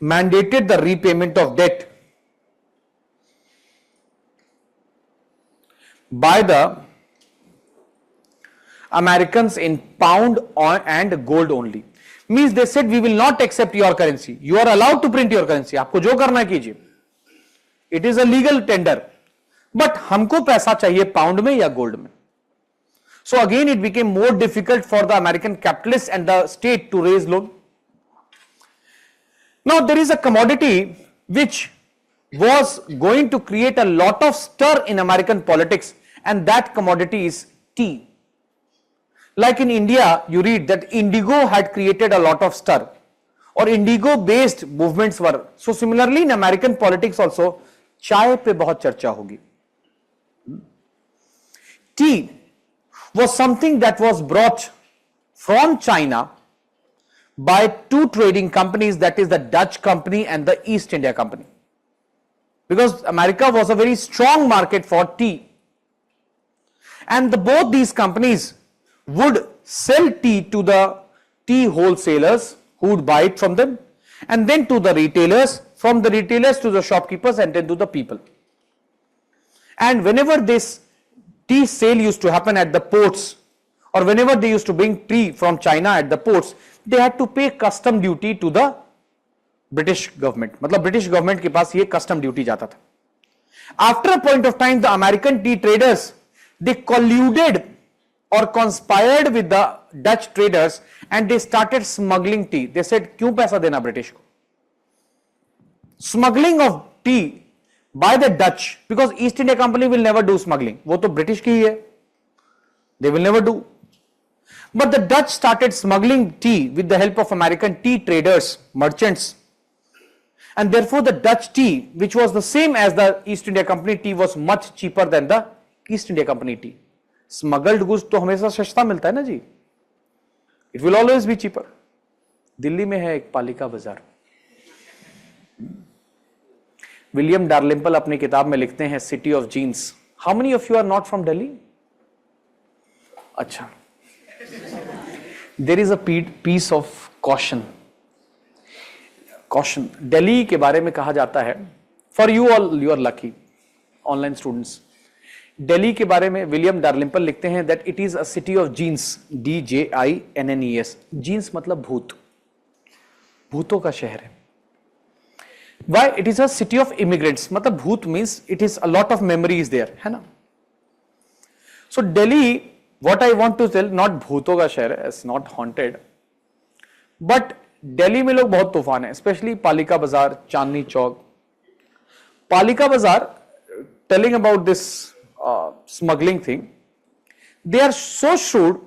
Mandated the repayment of debt by the Americans in pound and gold only. Means they said we will not accept your currency. You are allowed to print your currency. आपको जो करना है कीजिए. It is a legal tender. But हमको पैसा चाहिए pound में या गोल्ड में. So again it became more difficult for the American capitalists and the state to raise loan. Now there is a commodity which was going to create a lot of stir in American politics, and that commodity is tea. Like in India, you read that indigo had created a lot of stir, or indigo based movements were. So similarly in American politics also, चाय पे बहुत चर्चा होगी. Tea was something that was brought from China by two trading companies, that is the Dutch company and the East India Company, because America was a very strong market for tea, and both these companies would sell tea to the tea wholesalers who would buy it from them, and then to the retailers, from the retailers to the shopkeepers, and then to the people. And whenever this tea sale used to happen at the ports, or whenever they used to bring tea from China at the ports, they had to pay custom duty to the British government. मतलब British government के पास ये custom duty जाता था. After a point of time, the American tea traders, they colluded or conspired with the Dutch traders, and they started smuggling tea. They said, क्यों पैसा देना British को? Smuggling of tea by the Dutch, because East India Company will never do smuggling. वो तो British की ही है. They will never do. But the Dutch started smuggling tea with the help of American tea traders, merchants. And therefore the Dutch tea, which was the same as the East India Company tea, was much cheaper than the East India Company tea. Smuggled goods तो हमेशा सस्ता मिलता है ना जी. It will always be cheaper. Delhi में है एक पालिका बाजार. विलियम डार्लिंपल अपनी किताब में लिखते हैं city of jinns. How many of you are not from Delhi? अच्छा. There is a piece of caution. Delhi के बारे में कहा जाता है, for you all, you are lucky online students. Delhi के बारे में विलियम डार्लिंपल लिखते हैं that it is a city of jinns. DJINNES. Jinns मतलब भूत, भूतों का शहर है. Why? It is a city of immigrants. मतलब भूत means it is a lot of memories there, है ना? So Delhi, what I want to tell, not भूतों का शहर है, it's not haunted, but Delhi में लोग बहुत तूफान है, स्पेशली पालिका बाजार, चांदनी चौक. पालिका बाजार, telling about this smuggling thing, they are so shrewd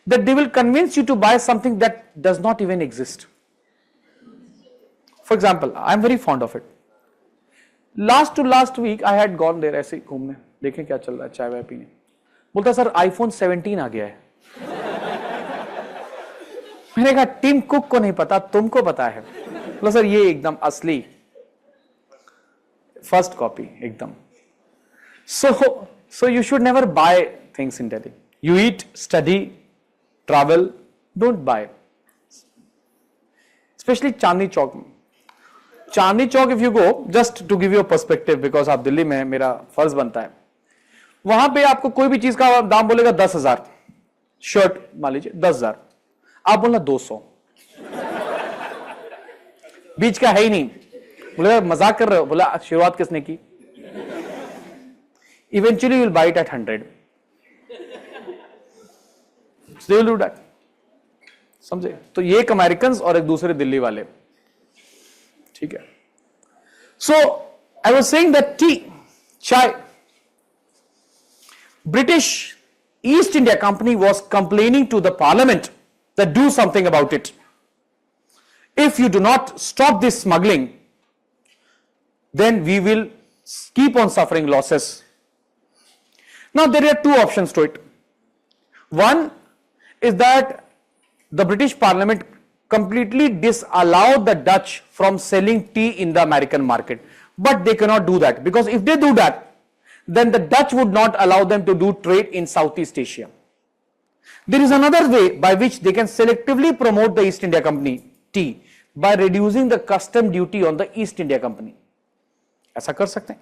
that they will convince you to buy something that does not even exist. For example, I am very fond of it. Last week I had gone there ऐसे घूमने, देखें क्या चल रहा है, चाय वाय पीने. बोलता सर iPhone 17 आ गया है. मैंने कहा टिम कुक को नहीं पता, तुमको पता है। बोला सर ये एकदम असली फर्स्ट कॉपी एकदम। So you should never buy things in Delhi. You eat, study, travel, don't buy. Especially Chandni Chowk. Chandni Chowk, if you go, just to give you a perspective, because आप दिल्ली में, मेरा फर्ज बनता है, वहां पे आपको कोई भी चीज का दाम बोलेगा 10,000, शर्ट मान लीजिए 10,000, आप बोलना 200, बीच का है ही नहीं। बोले मजाक कर रहे हो, बोला शुरुआत किसने की? Eventually you will buy it at 100. So they will do that. समझे? तो ये एक अमेरिकन और एक दूसरे दिल्ली वाले, ठीक है। So I was saying that tea, chai, British East India Company was complaining to the Parliament that do something about it. If you do not stop this smuggling, then we will keep on suffering losses. Now there are two options to it. One is that the British Parliament completely disallowed the Dutch from selling tea in the American market. But they cannot do that, because if they do that, then the Dutch would not allow them to do trade in Southeast Asia. There is another way by which they can selectively promote the East India Company tea by reducing the custom duty on the East India Company. ऐसा कर सकते हैं।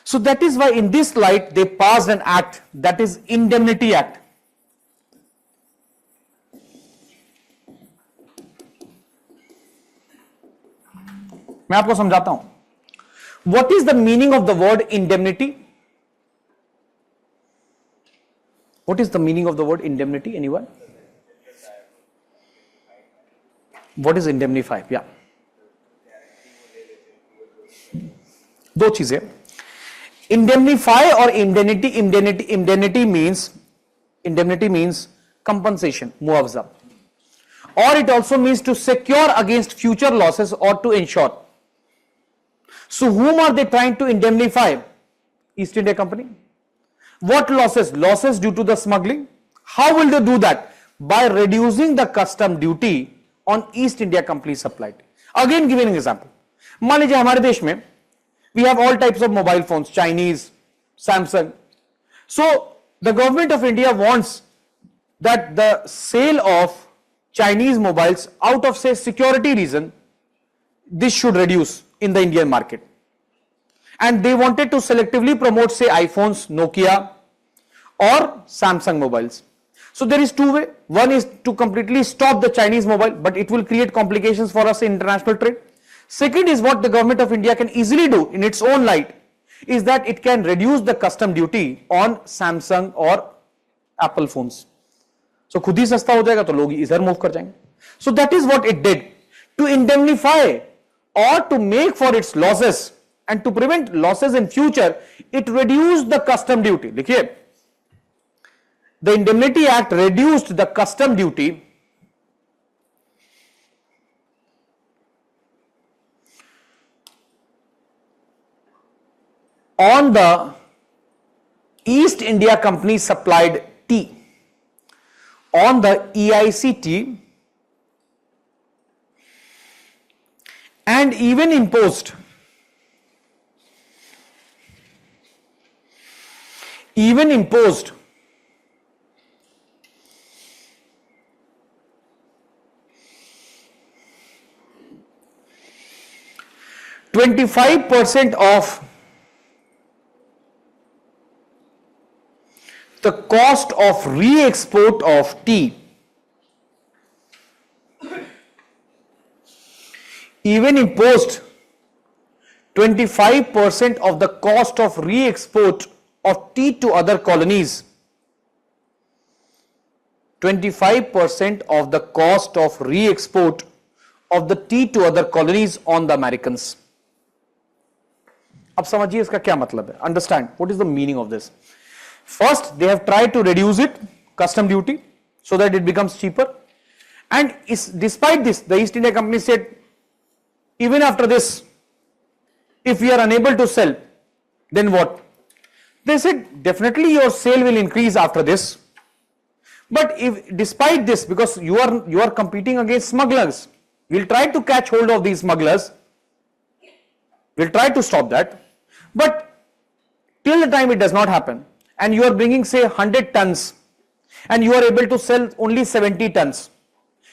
So that is why in this light they passed an act, that is Indemnity Act. मैं आपको समझाता हूं। What is the meaning of the word indemnity? What is the meaning of the word indemnity? Anyone? What is indemnify? Yeah. दो चीजें, indemnify और indemnity means compensation, मुआवजा, or it also means to secure against future losses or to ensure. So whom are they trying to indemnify? East India Company. What losses? Losses due to the smuggling. How will they do that? By reducing the custom duty on East India Company supplied. Again giving an example. मान लीजिए हमारे देश में we have all types of mobile phones, Chinese, Samsung. So the government of India wants that the sale of Chinese mobiles, out of say security reason, this should reduce in the Indian market. And they wanted to selectively promote say iPhones, Nokia or Samsung mobiles. So there is two ways. One is to completely stop the Chinese mobile, but it will create complications for us in international trade. Second is what the government of India can easily do in its own light, is that it can reduce the custom duty on Samsung or Apple phones. So खुद ही सस्ता हो जाएगा तो लोग इधर move कर जाएंगे. So that is what it did to indemnify or to make for its losses and to prevent losses in future. It reduced the custom duty. देखिए, the Indemnity Act reduced the custom duty on the East India Company supplied tea, on the EIC tea, and even imposed 25% of the cost of re-export of tea, even imposed 25% of the cost of re-export of tea to other colonies. 25% of the cost of re-export of the tea to other colonies on the Americans. अब समझिए इसका क्या मतलब है. Understand what is the meaning of this. First, they have tried to reduce it, custom duty, so that it becomes cheaper. And despite this, the East India Company said, even after this, if we are unable to sell, then what? They said, definitely your sale will increase after this, But if despite this, because you are competing against smugglers, we'll try to catch hold of these smugglers. We'll try to stop that. But till the time it does not happen, and you are bringing say 100 tons, and you are able to sell only 70 tons,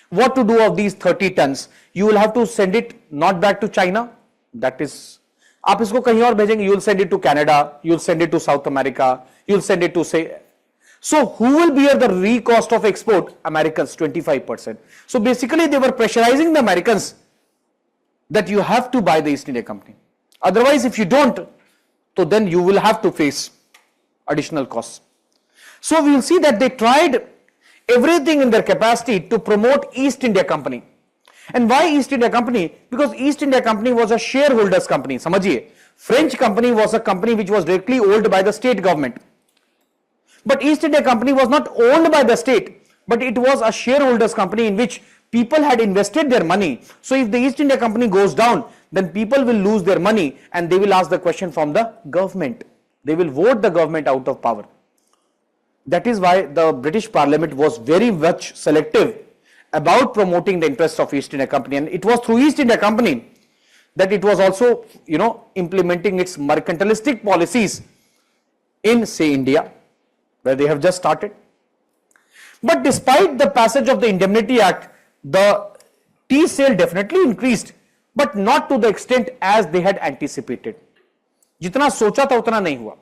what to do of these 30 tons? You will have to send it not back to China. That is, आप इसको कहीं और भेजेंगे. You will send it to Canada. You will send it to South America. You will send it to say. So who will bear the re-cost of export? Americans, 25%. So basically they were pressurizing the Americans that you have to buy the East India Company. Otherwise, if you don't, so then you will have to face additional costs. So we will see that they tried everything in their capacity to promote East India Company. And why East India Company? Because East India Company was a shareholders company. समझिए, French company was a company which was directly owned by the state government. But East India Company was not owned by the state, but it was a shareholders company in which people had invested their money. So if the East India Company goes down, then people will lose their money and they will ask the question from the government. They will vote the government out of power. That is why the British Parliament was very much selective about promoting the interests of East India Company, and it was through East India Company that it was also, implementing its mercantilistic policies in, say, India, where they have just started. But despite the passage of the Indemnity Act, the tea sale definitely increased, but not to the extent as they had anticipated. जितना सोचा था उतना नहीं हुआ.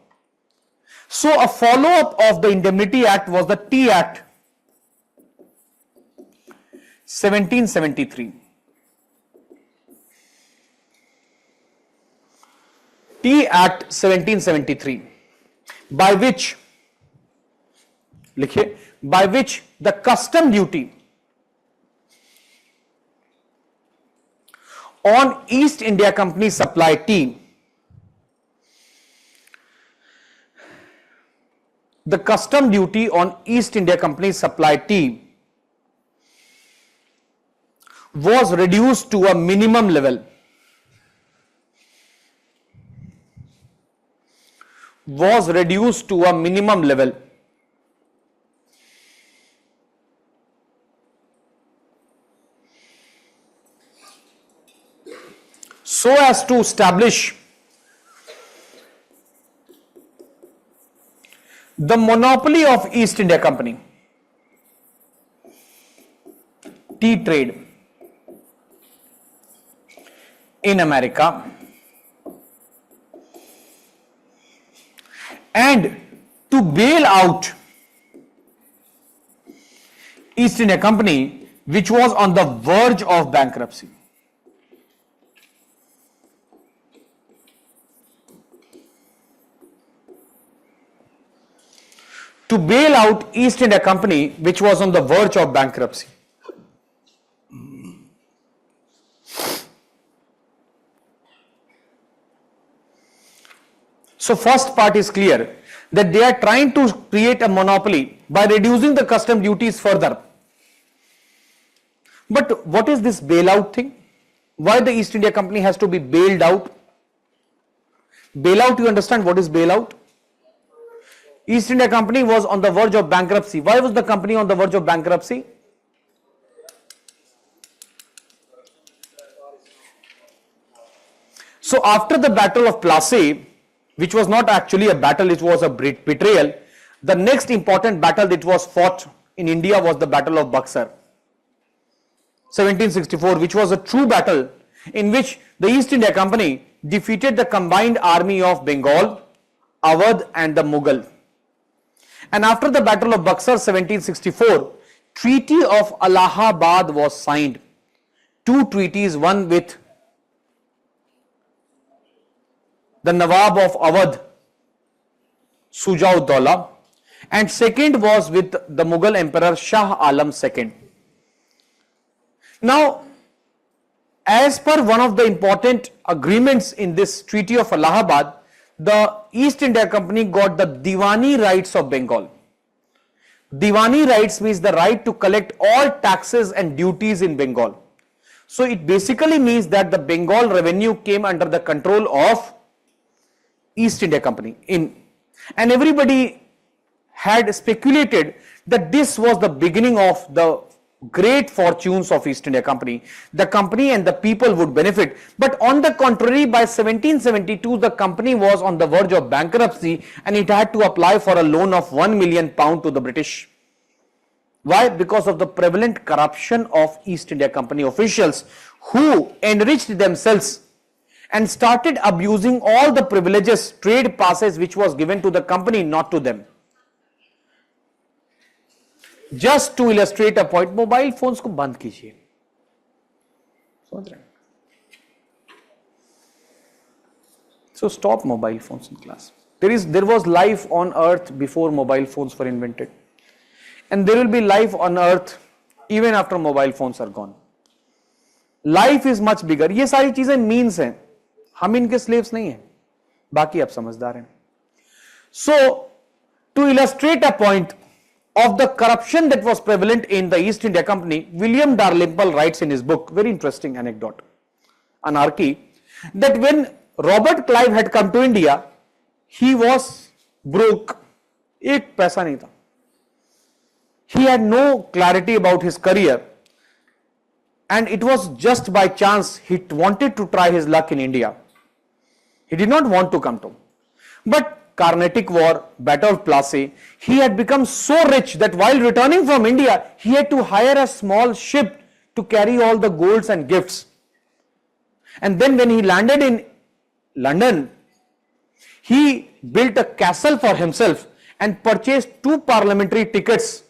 So a follow-up of the Indemnity Act was the Tea Act 1773. Tea Act 1773, by which the custom duty on East India Company supply tea, the custom duty on East India Company supply tea was reduced to a minimum level. So as to establish the monopoly of East India Company tea trade in America, and to bail out East India Company, which was on the verge of bankruptcy. To bail out East India Company, which was on the verge of bankruptcy. So first part is clear, that they are trying to create a monopoly by reducing the custom duties further. But what is this bailout thing? Why the East India Company has to be bailed out? Bailout, you understand what is bailout? East India Company was on the verge of bankruptcy. Why was the company on the verge of bankruptcy? So after the Battle of Plassey, which was not actually a battle, it was a betrayal, the next important battle that was fought in India was the Battle of Buxar, 1764, which was a true battle in which the East India Company defeated the combined army of Bengal, Awadh and the Mughal. And after the Battle of Buxar 1764, Treaty of Allahabad was signed. Two treaties, one with the Nawab of Awadh, Sujaud-Dawla, and second was with the Mughal Emperor Shah Alam II. Now, as per one of the important agreements in this Treaty of Allahabad, the East India Company got the Diwani rights of Bengal. Diwani rights means the right to collect all taxes and duties in Bengal. So it basically means that the Bengal revenue came under the control of East India Company and everybody had speculated that this was the beginning of the great fortunes of East India Company. The company and the people would benefit. But on the contrary, by 1772, the company was on the verge of bankruptcy and it had to apply for a loan of £1 million to the British. Why? Because of the prevalent corruption of East India Company officials who enriched themselves and started abusing all the privileges, trade passes which was given to the company, not to them. Just to illustrate a point, mobile phones को बंद कीजिए, समझ रहे हैं? So stop mobile phones in class. There was life on earth before mobile phones were invented, and there will be life on earth even after mobile phones are gone. Life is much bigger. ये सारी चीजें means हैं, हम इनके slaves नहीं हैं, बाकी आप समझदार हैं. So to illustrate a point of the corruption that was prevalent in the East India Company, William Dalrymple writes in his book, very interesting anecdote, Anarchy, that when Robert Clive had come to India, he was broke, एक पैसा नहीं था. He had no clarity about his career, and it was just by chance he wanted to try his luck in India. He did not want to come to, but Carnatic War, Battle of Plassey, he had become so rich that while returning from India, he had to hire a small ship to carry all the golds and gifts. And then when he landed in London, he built a castle for himself and purchased 2 parliamentary tickets.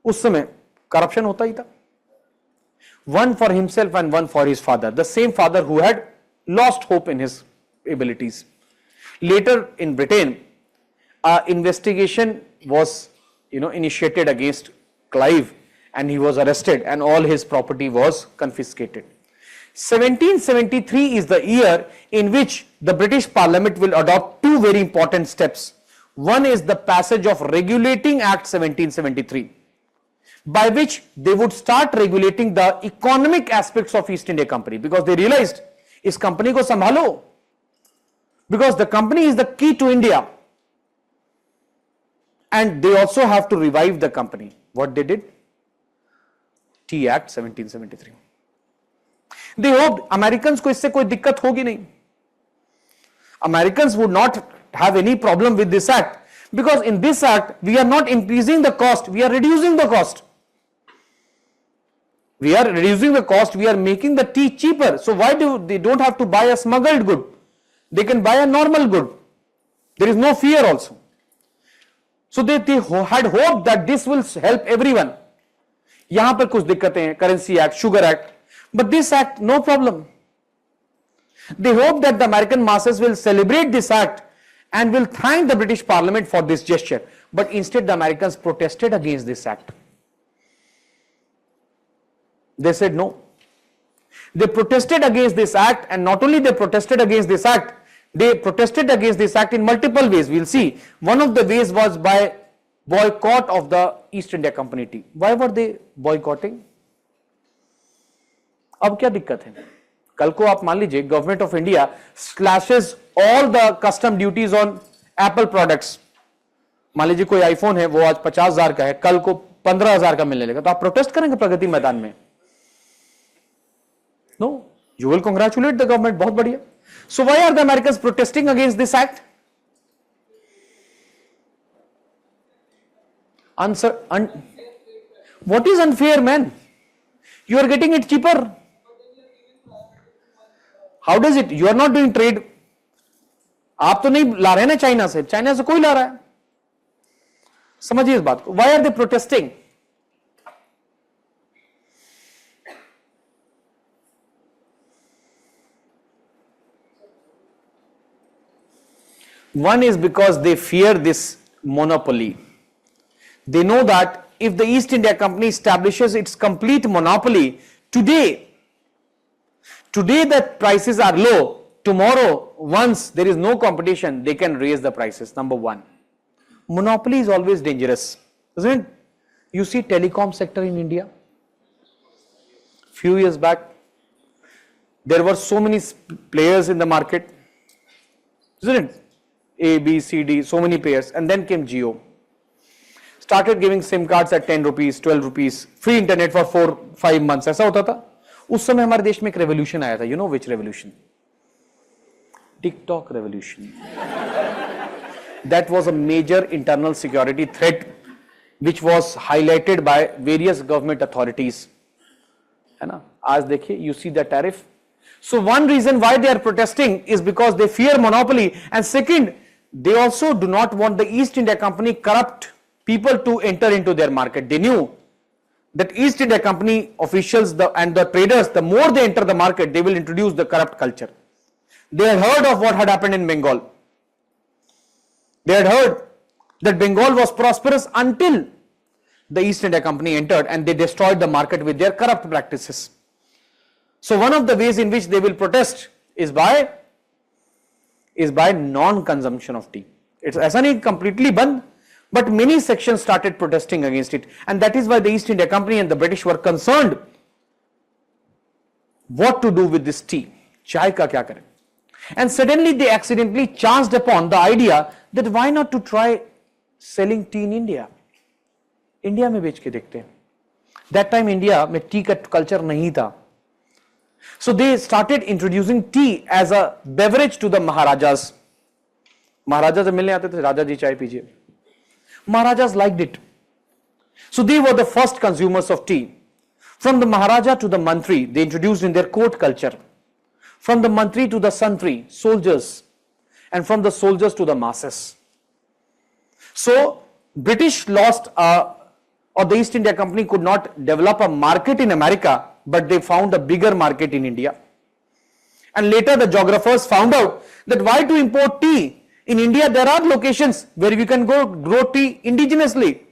उस समय corruption होता ही था. One for himself and one for his father, the same father who had lost hope in his abilities. Later in Britain, investigation was initiated against Clive, and he was arrested and all his property was confiscated. 1773 is the year in which the British Parliament will adopt 2 very important steps. One is the passage of Regulating Act 1773, by which they would start regulating the economic aspects of East India Company, because they realized इस company को संभालो, because the company is the key to India, and they also have to revive the company. What they did? Tea Act 1773. They hoped Americans को इससे कोई दिक्कत होगी नहीं. Americans would not have any problem with this act, because in this act we are not increasing the cost, we are reducing the cost. We are reducing the cost, we are making the tea cheaper. So why they don't have to buy a smuggled good? They can buy a normal good. There is no fear also. So they had hoped that this will help everyone. यहाँ पर कुछ दिक्कतें हैं, Currency Act, Sugar Act, but this act, no problem. They hope that the American masses will celebrate this act and will thank the British Parliament for this gesture. But instead the Americans protested against this act. They said no. They protested against this act, and not only they protested against this act, they protested against this act in multiple ways. We'll see. One of the ways was by boycott of the East India Company tea. Why were they boycotting? अब क्या दिक्कत है? कल को आप मान लीजिए government of India slashes all the custom duties on Apple products. मान लीजिए कोई आईफोन है, वो आज 50,000 का है, कल को 15,000 का मिलने लगा, तो आप प्रोटेस्ट करेंगे प्रगति मैदान में? No, you will congratulate the government. बहुत बढ़िया. So why are the Americans protesting against this act? What is unfair, man? You are getting it cheaper. How does it? You are not doing trade. आप तो नहीं ला रहे हैं ना China से कोई ला रहा है. समझिए इस बात को. Why are they protesting? One is because they fear this monopoly. They know that if the East India Company establishes its complete monopoly, today the prices are low, tomorrow once there is no competition, they can raise the prices. Number one. Monopoly is always dangerous, isn't it? You see telecom sector in India. Few years back, there were so many players in the market, isn't it? A, B, C, D, so many players, and then came Jio. started giving SIM cards at 10 rupees, 12 rupees, free internet for 4-5 months. ऐसा होता था. उस समय हमारे देश में एक revolution आया था. You know which revolution? TikTok revolution. That was a major internal security threat which was highlighted by various government authorities. है ना? आज देखिए, you see the tariff. So one reason why they are protesting is because they fear monopoly, and second, they also do not want the East India Company corrupt people to enter into their market. They knew that East India Company officials and the traders, the more they enter the market, they will introduce the corrupt culture. They had heard of what had happened in Bengal. They had heard that Bengal was prosperous until the East India Company entered and they destroyed the market with their corrupt practices. So one of the ways in which they will protest is by non-consumption of tea. It's ऐसा नहीं completely बंद, but many sections started protesting against it, and that is why the East India Company and the British were concerned what to do with this tea. चाय का क्या करें? And suddenly they accidentally chanced upon the idea that why not to try selling tea in India? India में बेच के देखते हैं. That time India में tea का culture नहीं था. So they started introducing tea as a beverage to the Maharajas. Maharajas जब मिलने आते थे, राजा जी चाय पीजिए. Maharajas liked it. So they were the first consumers of tea. From the Maharaja to the Mantri, they introduced in their court culture. From the Mantri to the Santri, soldiers, and from the soldiers to the masses. So British lost or the East India Company could not develop a market in America, but they found a bigger market in India. And later the geographers found out that why to import tea? In India there are locations where we can go grow tea indigenously.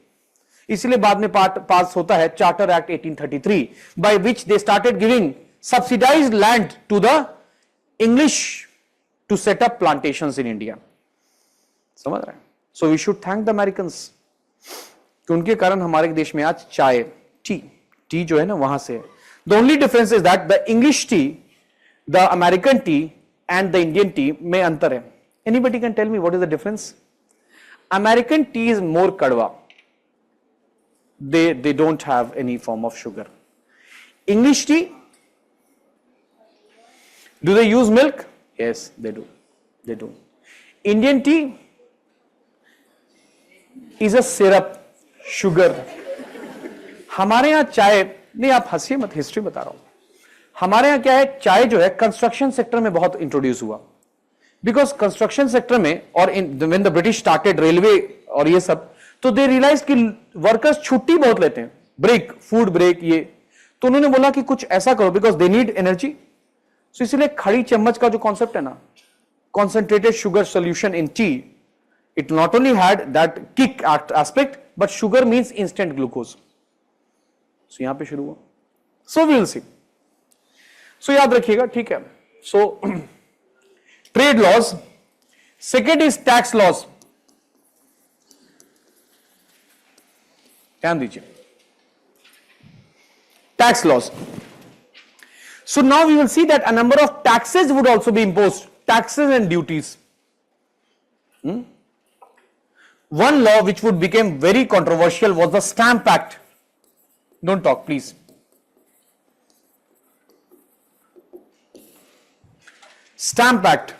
इसलिए बाद में पास होता है Charter Act 1833, by which they started giving subsidized land to the English to set up plantations in India. समझ रहे हैं? So we should thank the Americans कि उनके कारण हमारे देश में आज चाय टी जो है ना वहां से है. The only difference is that the English tea, the American tea and the Indian tea में अंतर है. Anybody can tell me what is the difference? American tea is more kadwa. They don't have any form of sugar. English tea, do they use milk? Yes, they do. They do. Indian tea is a syrup, sugar. हमारे यहाँ चाय नहीं, आप हंसिए मत, history बता रहा हूं. हमारे यहाँ क्या है, चाय जो है कंस्ट्रक्शन सेक्टर में बहुत इंट्रोड्यूस हुआ. बिकॉज कंस्ट्रक्शन सेक्टर में और when the British started railway और ये सब, तो दे रियलाइज कि वर्कर्स छुट्टी बहुत लेते हैं, ब्रेक, फूड ब्रेक, ये तो उन्होंने बोला कि कुछ ऐसा करो बिकॉज दे नीड एनर्जी. सो इसलिए खड़ी चम्मच का जो कॉन्सेप्ट है ना, concentrated sugar solution in T, it not only had that kick aspect, but sugar means instant glucose. So यहां पे शुरू हुआ. So we will see. So याद रखिएगा, ठीक है. So trade laws. Second is tax laws. ध्यान दीजिए. Tax laws. So now we will see that a number of taxes would also be imposed. Taxes and duties. One law which would become very controversial was the Stamp Act. Don't talk, please. Stamp Act.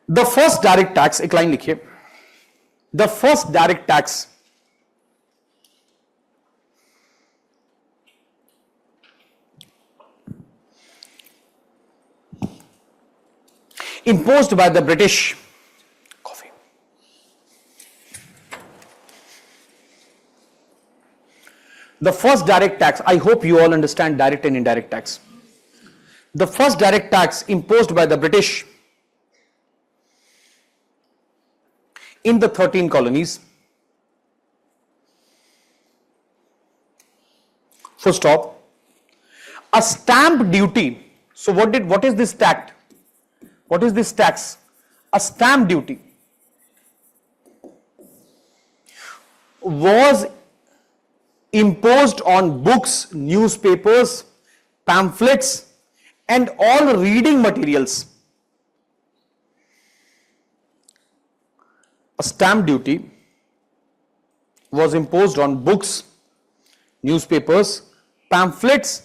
The first direct tax, एक line लिखिए. The first direct tax imposed by the British. Coffee. The first direct tax, I hope you all understand direct and indirect tax. The first direct tax imposed by the British in the 13 colonies. Full stop. A stamp duty. So what is this tax? What is this tax? A stamp duty was imposed on books, newspapers, pamphlets, and all reading materials. a stamp duty was imposed on books, newspapers, pamphlets,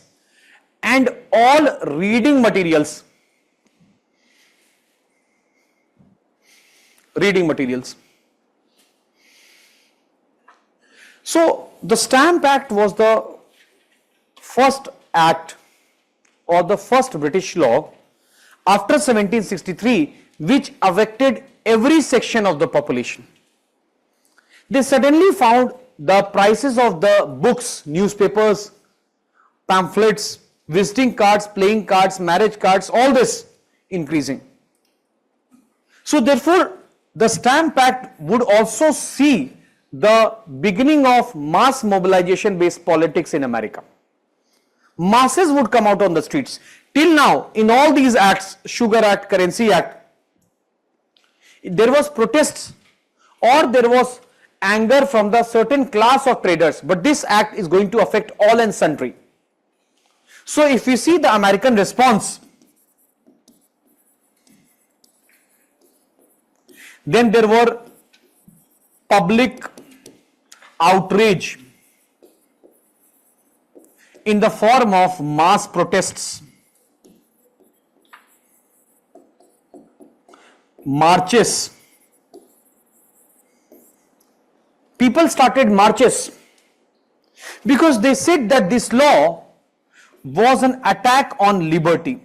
and all reading materials. Reading materials. So, the Stamp Act was the first act or the first British law after 1763 which affected every section of the population. They suddenly found the prices of the books, newspapers, pamphlets, visiting cards, playing cards, marriage cards, all this increasing. So therefore, the Stamp Act would also see the beginning of mass mobilization based politics in America. Masses would come out on the streets. Till now, in all these acts, Sugar Act, Currency Act, there was protests or there was anger from the certain class of traders, but this act is going to affect all and sundry. So if you see the American response, then there were public outrage in the form of mass protests, marches. People started marches because they said that this law was an attack on liberty.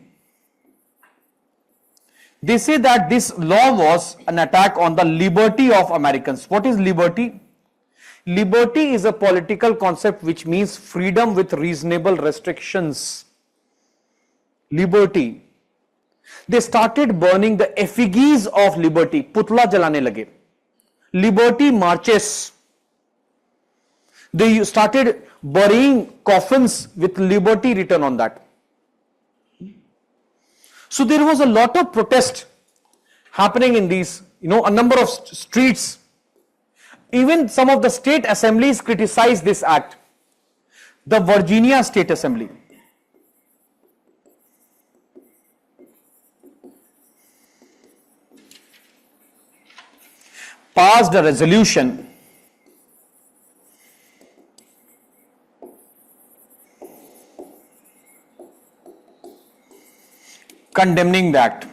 They say that this law was an attack on the liberty of Americans. What is liberty? Liberty is a political concept which means freedom with reasonable restrictions. Liberty. They started burning the effigies of liberty. Putla jalane lage. Liberty marches. They started burying coffins with liberty written on that. So there was a lot of protest happening in these, a number of streets. Even some of the state assemblies criticized this act. The Virginia State Assembly. Passed a resolution condemning the act.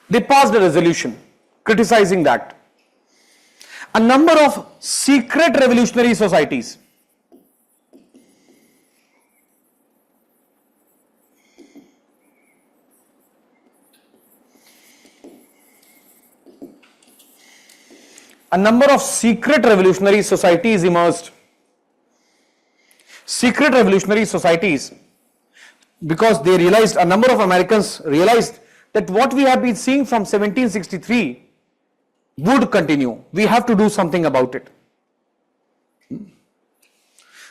They passed a resolution criticizing the act. A number of secret revolutionary societies emerged. Secret revolutionary societies, because they realized, a number of Americans realized that what we have been seeing from 1763 would continue. We have to do something about it.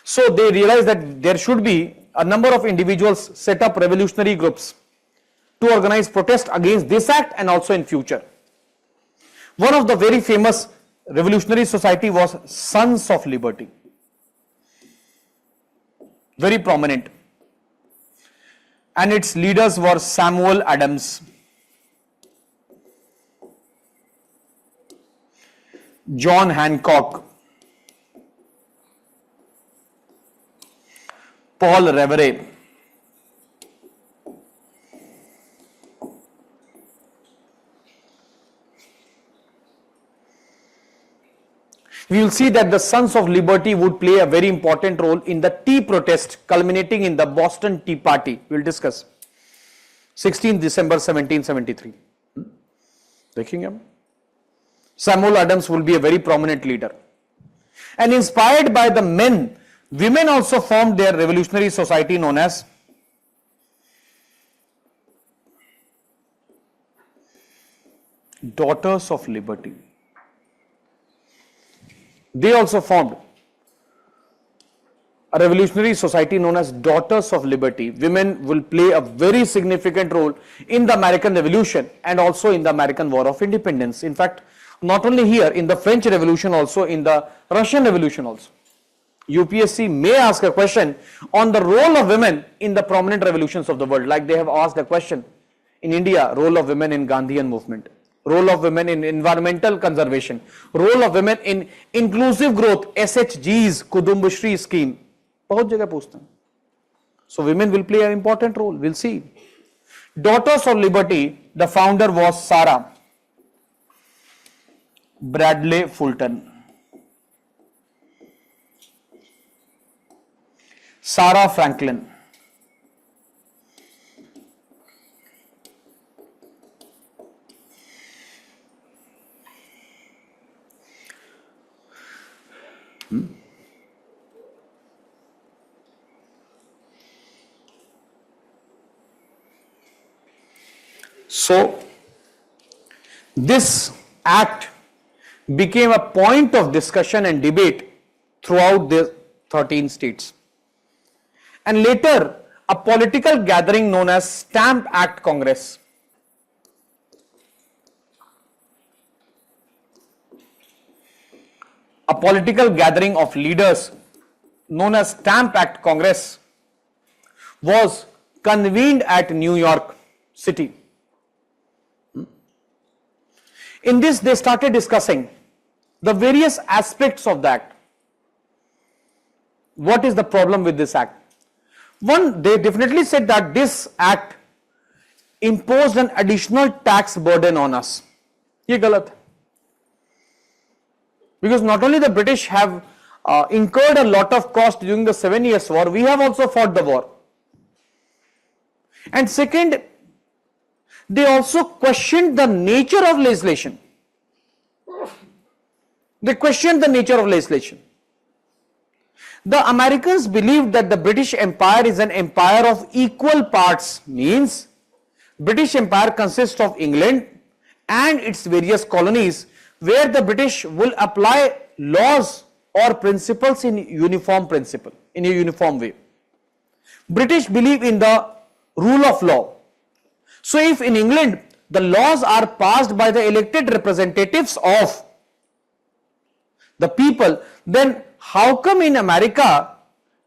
So they realized that there should be a number of individuals set up revolutionary groups to organize protest against this act and also in future. One of the very famous revolutionary society was Sons of Liberty. Very prominent. And its leaders were Samuel Adams, John Hancock, Paul Revere. We will see that the Sons of Liberty would play a very important role in the tea protest culminating in the Boston Tea Party. We will discuss. 16th December 1773. Dekhinge? Samuel Adams will be a very prominent leader. And inspired by the men, women also formed their revolutionary society known as Daughters of Liberty. They also formed a revolutionary society known as Daughters of Liberty. Women will play a very significant role in the American Revolution and also in the American War of Independence. In fact, not only here, in the French Revolution also, in the Russian Revolution also. UPSC may ask a question on the role of women in the prominent revolutions of the world, like they have asked a question In India, role of women in Gandhian movement, role of women in environmental conservation, role of women in inclusive growth, SHGs, Kudumbashri scheme. बहुत जगह पूछते हैं. So women will play an important role. We'll see. Daughters of Liberty, the founder was Sarah Bradley Fulton. Sarah Franklin. So, this act became a point of discussion and debate throughout the 13 states. And later, a political gathering known as Stamp Act Congress. A political gathering of leaders known as Stamp Act Congress was convened at New York City. In this, they started discussing the various aspects of the act. What is the problem with this act? One, they definitely said that this act imposed an additional tax burden on us. ये गलत है. Because not only the British have incurred a lot of cost during the 7 Years' War, we have also fought the war. And second, they also questioned the nature of legislation. They questioned the nature of legislation. The Americans believed that the British Empire is an empire of equal parts, means British Empire consists of England and its various colonies, where the British will apply laws or principles in a uniform way. British believe in the rule of law. So if in England the laws are passed by the elected representatives of the people, then how come in America,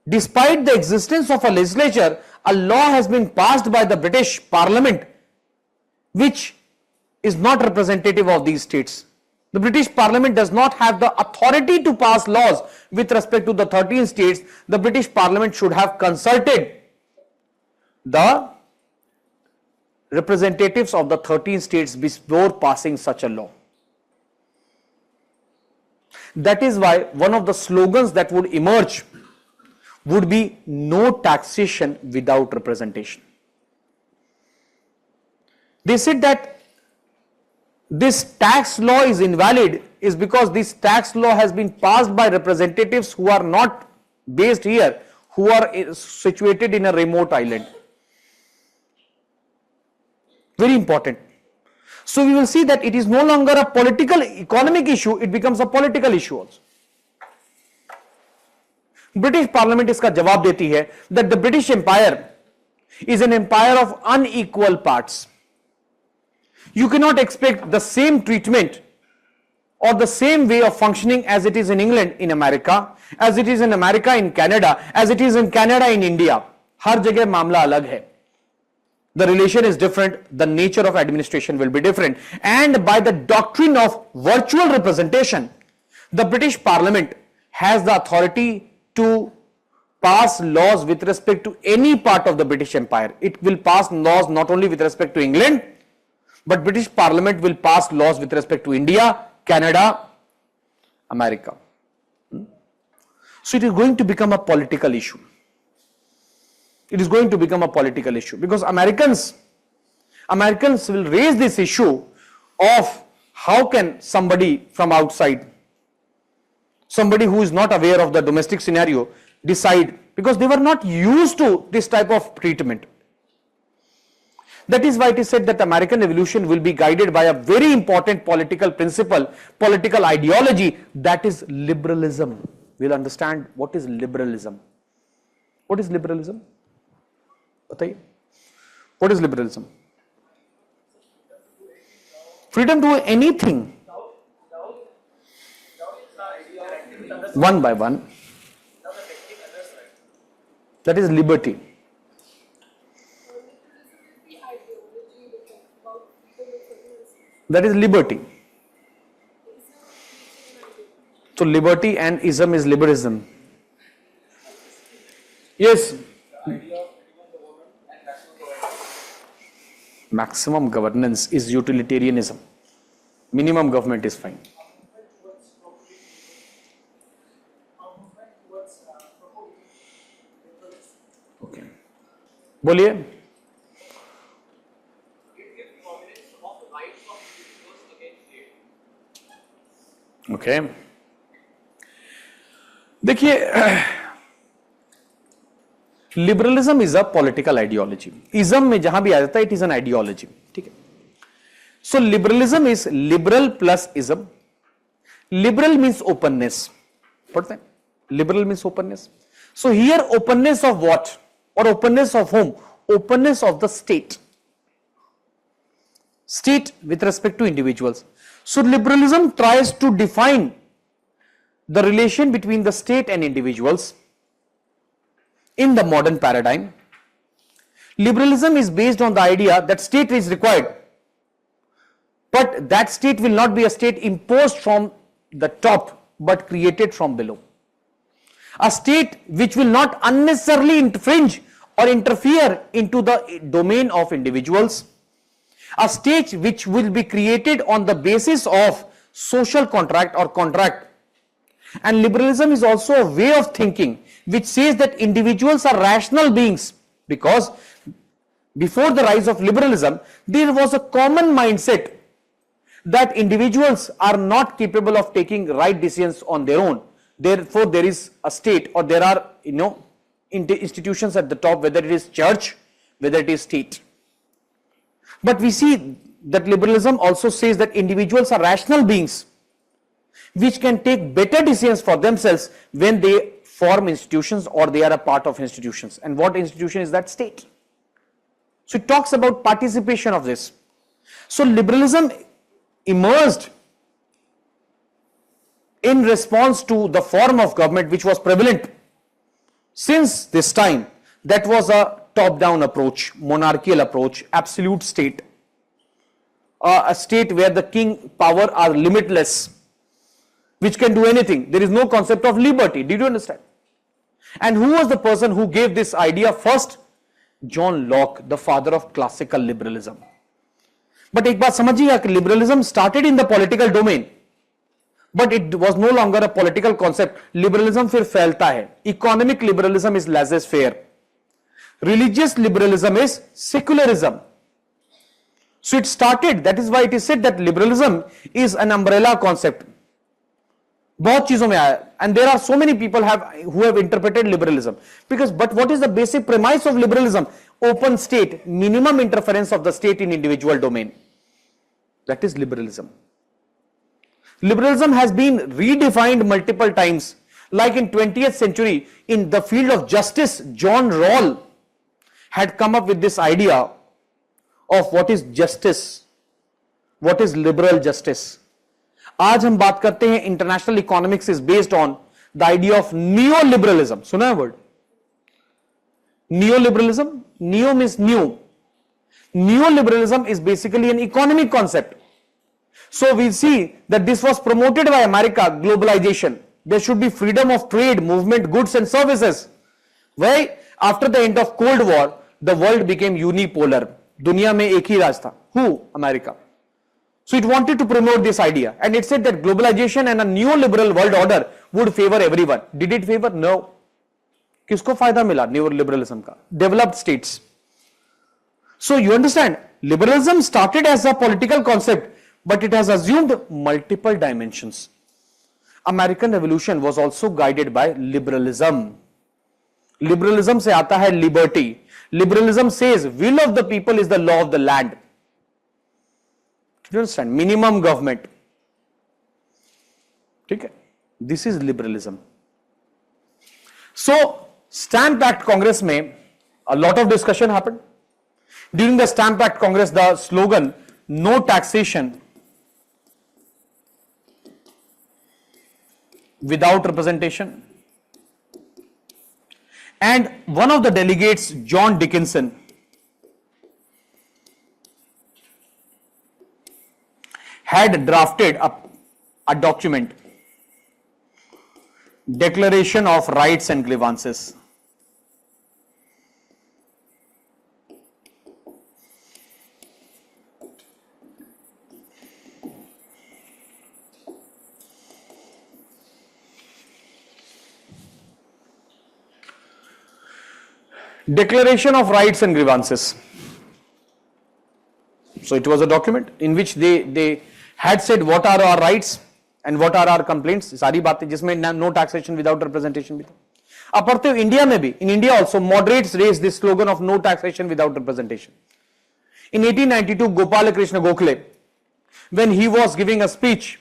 despite the existence of a legislature, a law has been passed by the British Parliament which is not representative of these states? The British Parliament does not have the authority to pass laws with respect to the 13 states. The British Parliament should have consulted the representatives of the 13 states before passing such a law. That is why one of the slogans that would emerge would be no taxation without representation. They said that this tax law is invalid is because this tax law has been passed by representatives who are not based here, who are situated in a remote island. Very important. So we will see that it is no longer a political economic issue, it becomes a political issue also. British Parliament इसका जवाब देती है that the British Empire is an empire of unequal parts. You cannot expect the same treatment or the same way of functioning as it is in England in America, as it is in America in Canada, as it is in Canada in India. हर जगह मामला अलग है. The relation is different, the nature of administration will be different. And by the doctrine of virtual representation, the British Parliament has the authority to pass laws with respect to any part of the British Empire. It will pass laws not only with respect to England, but British Parliament will pass laws with respect to India, Canada, America. So it is going to become a political issue. It is going to become a political issue because Americans will raise this issue of how can somebody from outside, somebody who is not aware of the domestic scenario, decide, because they were not used to this type of treatment. That is why it is said that American evolution will be guided by a very important political principle, political ideology, that is liberalism. We'll understand what is liberalism. What is liberalism? बताइए, what is liberalism? Freedom to do anything, one by one. That is liberty. The ideology which That is liberty. So liberty and ism is liberalism. Yes. Maximum governance is utilitarianism. Minimum government is fine. Okay. बोलिए. Okay. देखिए, liberalism is a political ideology. Ism में जहां भी आ जाता है it is an ideology. ठीक है. So liberalism is liberal plus ism. Liberal means openness. पढ़ते हैं. Liberal means openness. So here openness of what और openness of whom? Openness of the state. State with respect to individuals. So liberalism tries to define the relation between the state and individuals in the modern paradigm. Liberalism is based on the idea that state is required, but that state will not be a state imposed from the top but created from below. A state which will not unnecessarily infringe or interfere into the domain of individuals. A state which will be created on the basis of social contract or contract. And liberalism is also a way of thinking which says that individuals are rational beings, because before the rise of liberalism there was a common mindset that individuals are not capable of taking right decisions on their own. Therefore there is a state, or there are institutions at the top, whether it is church, whether it is state. But we see that liberalism also says that individuals are rational beings which can take better decisions for themselves when they form institutions or they are a part of institutions. And what institution is that? State. So it talks about participation of this. So liberalism emerged in response to the form of government which was prevalent since this time. That was a top-down approach, monarchical approach, absolute state, a state where the king power are limitless, which can do anything. There is no concept of liberty. Did you understand? And who was the person who gave this idea first? John Locke, the father of classical liberalism. But एक बात समझिएगा कि liberalism started in the political domain, but it was no longer a political concept. Liberalism फिर फैलता है. Economic liberalism is laissez-faire. Religious liberalism is secularism. So it started, that is why it is said that liberalism is an umbrella concept. बहुत चीजों में आया, and there are so many people who have interpreted liberalism. But what is the basic premise of liberalism? Open state, minimum interference of the state in individual domain. That is liberalism. Liberalism has been redefined multiple times. Like in 20th century, in the field of justice, John Rawls had come up with this idea of what is justice, what is liberal justice. आज हम बात करते हैं international economics is based on the idea of neoliberalism. सुना है word neoliberalism? Neo means new. Neoliberalism is basically an economic concept. So we see that this was promoted by America, globalization. There should be freedom of trade, movement, goods and services. Why? After the end of Cold War, the world became unipolar. दुनिया में एक ही राज था. Who? America. So it wanted to promote this idea, and it said that globalization and a neoliberal world order would favor everyone. Did it favor? No. किसको फायदा मिला neoliberalism का? Developed states. So you understand, liberalism started as a political concept, but it has assumed multiple dimensions. American Revolution was also guided by liberalism. Liberalism से आता है liberty. Liberalism says will of the people is the law of the land. Do you understand? Minimum government. ठीक है? This is liberalism. So Stamp Act Congress में a lot of discussion happened. During the Stamp Act Congress, the slogan "No taxation without representation," and one of the delegates, John Dickinson, had drafted a document, Declaration of Rights and Grievances. Declaration of Rights and Grievances. So it was a document in which they had said what are our rights and what are our complaints. सारी बातें जिसमें no taxation without representation भी था. अब पढ़ते हो India में भी, in India also moderates raised this slogan of no taxation without representation. In 1892, Gopala Krishna Gokhale, when he was giving a speech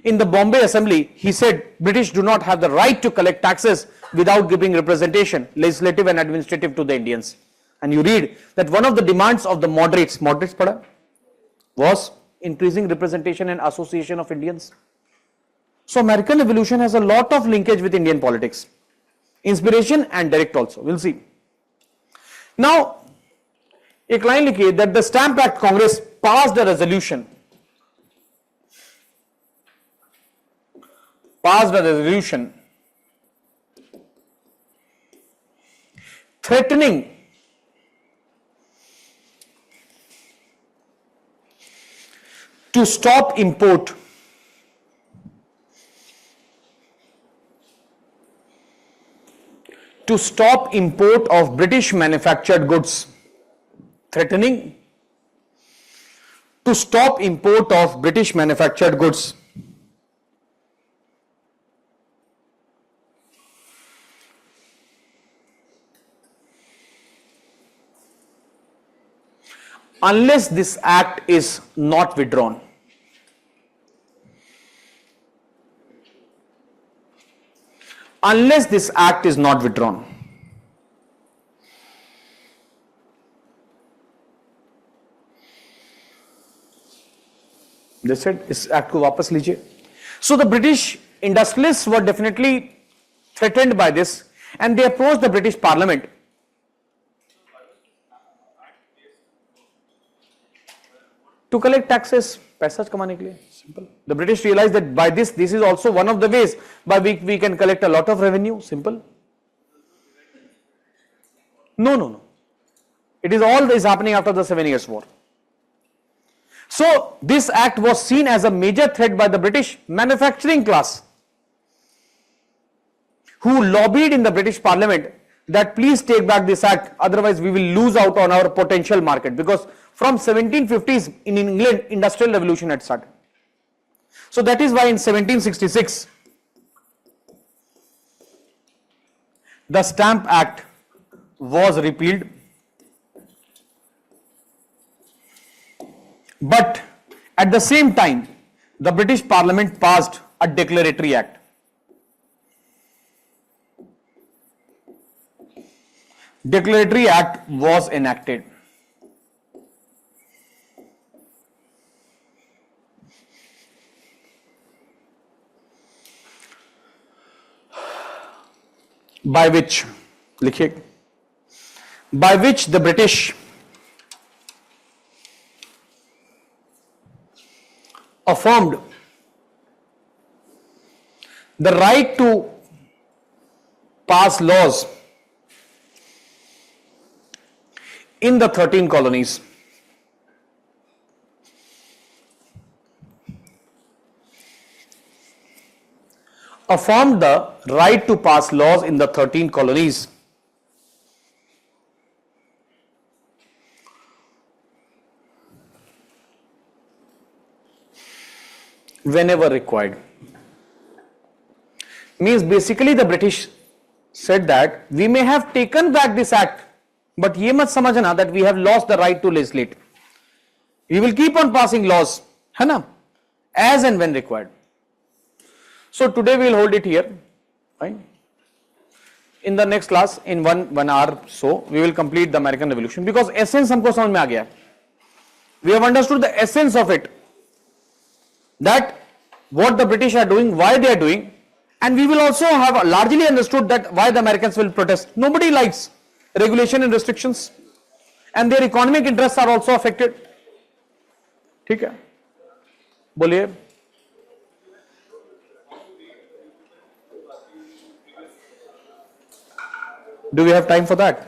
in the Bombay Assembly, he said British do not have the right to collect taxes without giving representation, legislative and administrative, to the Indians. And you read that one of the demands of the moderates padha, was increasing representation and association of Indians. So American Revolution has a lot of linkage with Indian politics, inspiration and direct also. We'll see. Now, एक line लिखिए that the Stamp Act Congress passed a resolution threatening to stop import of British manufactured goods. Threatening to stop import of British manufactured goods. Unless this act is not withdrawn. Unless this act is not withdrawn. They said, इस act को वापस लीजिए. So the British industrialists were definitely threatened by this, and they approached the British Parliament. To collect taxes, पैसा कमाने के लिए. Simple. The British realized that by this is also one of the ways by which we can collect a lot of revenue. Simple. No. It is all this happening after the 7 Years' War. So this act was seen as a major threat by the British manufacturing class, who lobbied in the British Parliament that please take back this act, otherwise we will lose out on our potential market, because from 1750s in England, industrial revolution had started. So that is why in 1766 the Stamp Act was repealed, but at the same time the British Parliament passed a Declaratory Act. Declaratory Act was enacted. By which the British affirmed the right to pass laws in the 13 colonies. Affirmed the right to pass laws in the 13 colonies. Whenever required. Means basically the British said that we may have taken back this act, but ये मत समझना that we have lost the right to legislate. We will keep on passing laws, है ना, as and when required. So today we will hold it here. Fine. In the next class, in one hour so, we will complete the American Revolution, because essence हमको समझ में आ गया. We have understood the essence of it, that what the British are doing, why they are doing, and we will also have largely understood that why the Americans will protest. Nobody likes regulation and restrictions, and their economic interests are also affected. ठीक है? बोलिए. Do we have time for that?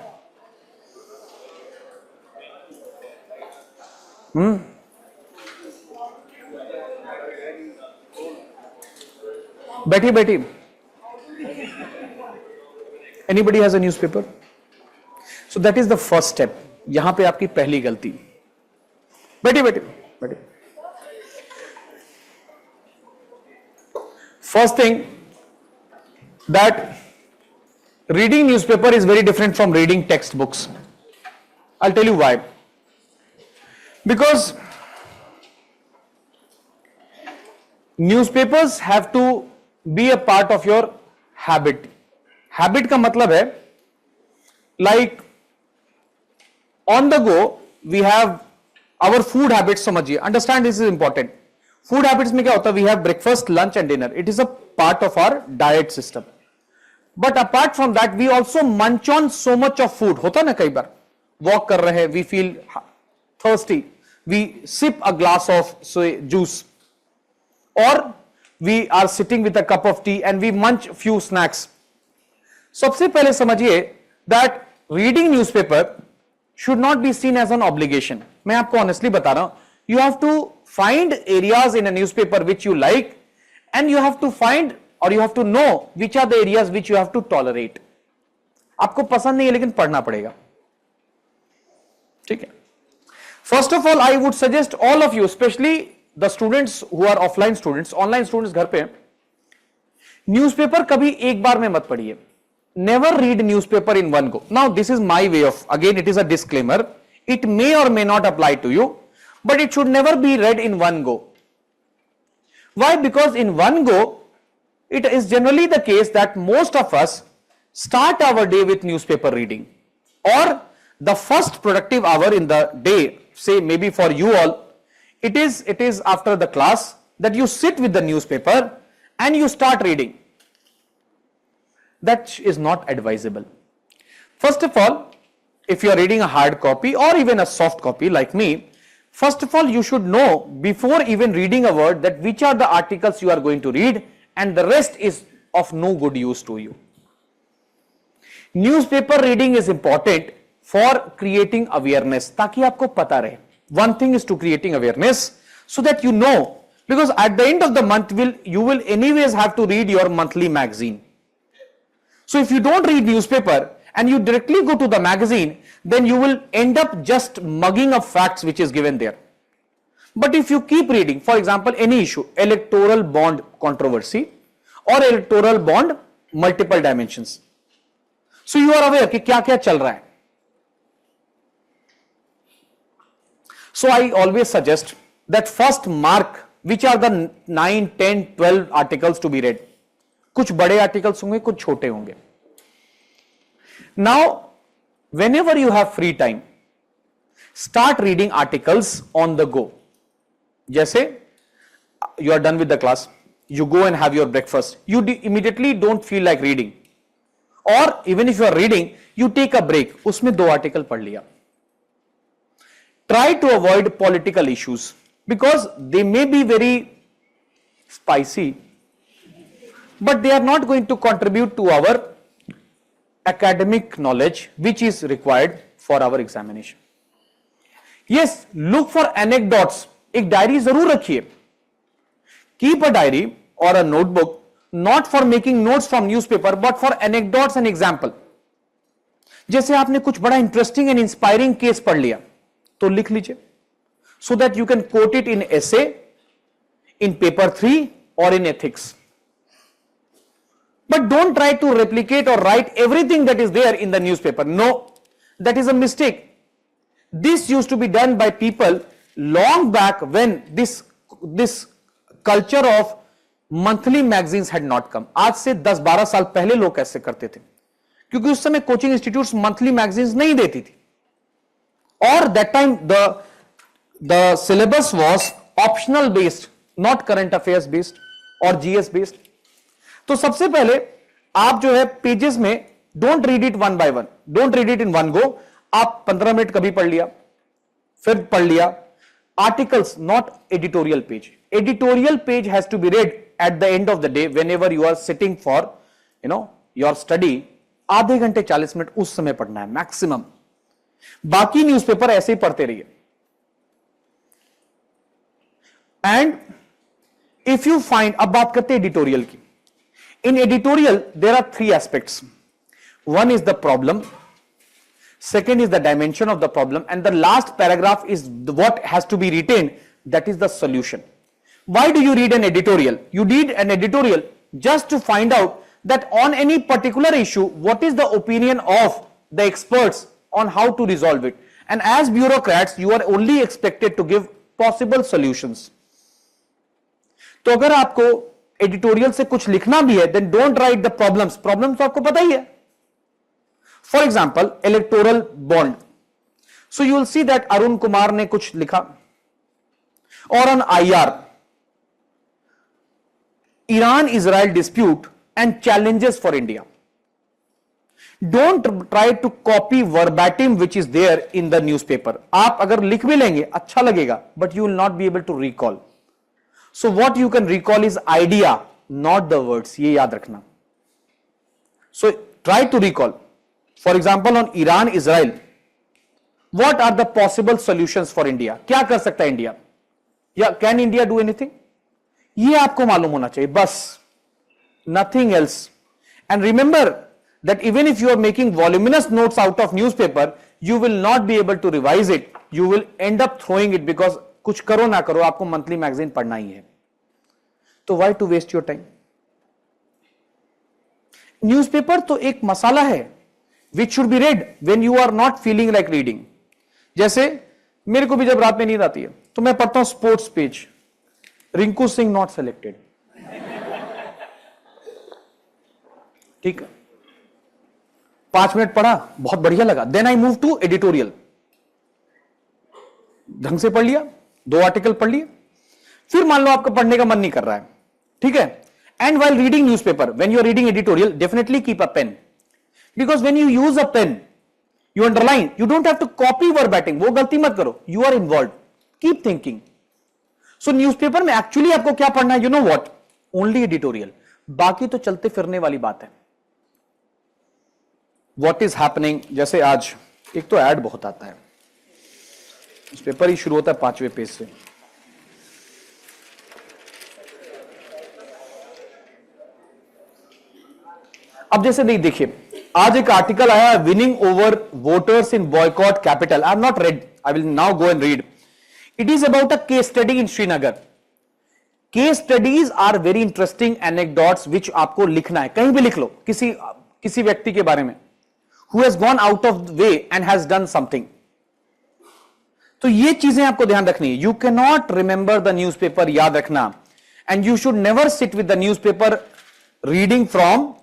बैठी बैठी. Anybody has a newspaper? So that is the first step. यहां पे आपकी पहली गलती. बैठी बैठी बैठी. First thing, that reading newspaper is very different from reading textbooks. I'll tell you why. Because newspapers have to be a part of your habit. Habit का मतलब है like on the go we have our food habits. समझिए, understand this is important. Food habits में क्या होता है? We have breakfast, lunch and dinner. It is a part of our diet system. But apart from that, we also munch on so much of food. होता ना कई बार walk कर रहे हैं, we feel thirsty, we sip a glass of juice, or we are sitting with a cup of tea and we munch few snacks. सबसे पहले समझिए that reading newspaper should not be seen as an obligation. मैं आपको honestly बता रहा हूं. You have to find areas in a newspaper which you like, and you have to find or you have to know which are the areas which you have to tolerate. आपको पसंद नहीं है लेकिन पढ़ना पड़ेगा. ठीक है. First of all, I would suggest all of you, especially the students who are offline students, online students घर पे, न्यूज़पेपर कभी एक बार में मत पढ़िए. Never read newspaper in one go. Now this is my way of, again it is a disclaimer, it may or may not apply to you, but it should never be read in one go. Why? Because in one go, it is generally the case that most of us start our day with newspaper reading, or the first productive hour in the day, say maybe for you all, it is after the class that you sit with the newspaper and you start reading. That is not advisable. First of all, if you are reading a hard copy or even a soft copy like me, first of all you should know before even reading a word that which are the articles you are going to read, and the rest is of no good use to you. Newspaper reading is important for creating awareness, ताकि आपको पता रहे. One thing is to creating awareness so that you know, because at the end of the month you will anyways have to read your monthly magazine. So if you don't read newspaper and you directly go to the magazine, then you will end up just mugging up facts which is given there. But if you keep reading, for example, any issue, electoral bond controversy or electoral bond multiple dimensions, so you are aware कि क्या क्या चल रहा है. So I always suggest that first mark which are the 9, 10, 12 articles to be read. कुछ बड़े articles होंगे, कुछ छोटे होंगे. Now, whenever you have free time, start reading articles on the go. जैसे you are done with the class, you go and have your breakfast, you immediately don't feel like reading, or even if you are reading, you take a break, उसमें 2 article पढ़ लिया. Try to avoid political issues because they may be very spicy, but they are not going to contribute to our academic knowledge which is required for our examination. Yes, look for anecdotes. एक diary जरूर रखिए. Keep a diary or a notebook not for making notes from newspaper but for anecdotes and example. जैसे आपने कुछ बड़ा interesting and inspiring case पढ़ लिया तो लिख लीजिए, so that you can quote it in essay, in paper 3 or in ethics. But don't try to replicate or write everything that is there in the newspaper. No, that is a mistake. This used to be done by people long back when this culture of monthly magazines had not come. आज से 10-12 साल पहले लोग ऐसे करते थे, क्योंकि उस समय कोचिंग इंस्टीट्यूट्स मंथली मैगजीन्स नहीं देती थी. Or that time the syllabus was optional based, not current affairs based or GS based. तो सबसे पहले आप जो है पेजेस में don't read it one by one, don't read it in one go. आप 15 मिनट कभी पढ़ लिया, फिर पढ़ लिया. Articles, not editorial page. editorial page has to be read at the end of the day whenever you are sitting for your study. आधे घंटे 40 minute उस समय पढ़ना है मैक्सिमम, बाकी न्यूज़पेपर ऐसे ही पढ़ते रहिए. एंड इफ यू फाइंड, अब बात करते हैं एडिटोरियल की. In editorial there are 3 aspects. One is the problem, second is the dimension of the problem, and the last paragraph is what has to be retained, that is the solution. Why do you read an editorial? You read an editorial just to find out that on any particular issue, what is the opinion of the experts on how to resolve it. And as bureaucrats, you are only expected to give possible solutions. तो अगर आपको editorial से कुछ लिखना भी है, then don't write the problems. Problems तो आपको पता ही है. For example, electoral bond. So you will see that Arun Kumar ने कुछ लिखा. Or on IR, Iran-Israel dispute and challenges for India. Don't try to copy verbatim which is there in the newspaper. आप अगर लिख भी लेंगे अच्छा लगेगा, but you will not be able to recall. So what you can recall is idea, not the words. ये याद रखना. So try to recall. For example, on Iran-Israel, what are the possible solutions for India? क्या कर सकता है India? या can India do anything? ये आपको मालूम होना चाहिए बस, nothing else. And remember that even if you are making voluminous notes out of newspaper, you will not be able to revise it. You will end up throwing it because कुछ करो ना करो आपको मंथली मैगजीन पढ़ना ही है. तो why to waste your time? Newspaper तो एक मसाला है which should be read when you are not feeling like reading. जैसे मेरे को भी जब रात में नींद आती है तो मैं पढ़ता हूं sports page, Rinku Singh not selected. ठीक है, 5 मिनट पढ़ा, बहुत बढ़िया लगा. Then I move to editorial, ढंग से पढ़ लिया, 2 आर्टिकल पढ़ लिए. फिर मान लो आपका पढ़ने का मन नहीं कर रहा है, ठीक है. And while reading newspaper, when you are reading editorial, definitely keep a pen. Because when you use a pen, you underline, you don't have to copy verbatim. वो गलती मत करो. You are involved. Keep thinking. So newspaper में actually आपको क्या पढ़ना है? You know what? Only editorial. बाकी तो चलते फिरने वाली बात है. What is happening? जैसे आज एक तो ऐड बहुत आता है. न्यूज़पेपर ही शुरू होता है 5वें पेज से. अब जैसे नहीं, देखिए आज एक आर्टिकल आया, winning over voters in boycott capital. I have not read, I will now go and read. It is about a case study in Srinagar. Case studies are very interesting anecdotes which आपको लिखना है, कहीं भी लिख लो, किसी व्यक्ति के बारे में who has gone out of the way and has done something. तो ये चीजें आपको ध्यान रखनी है. You can not remember the newspaper, याद रखना. And you should never sit with the newspaper reading from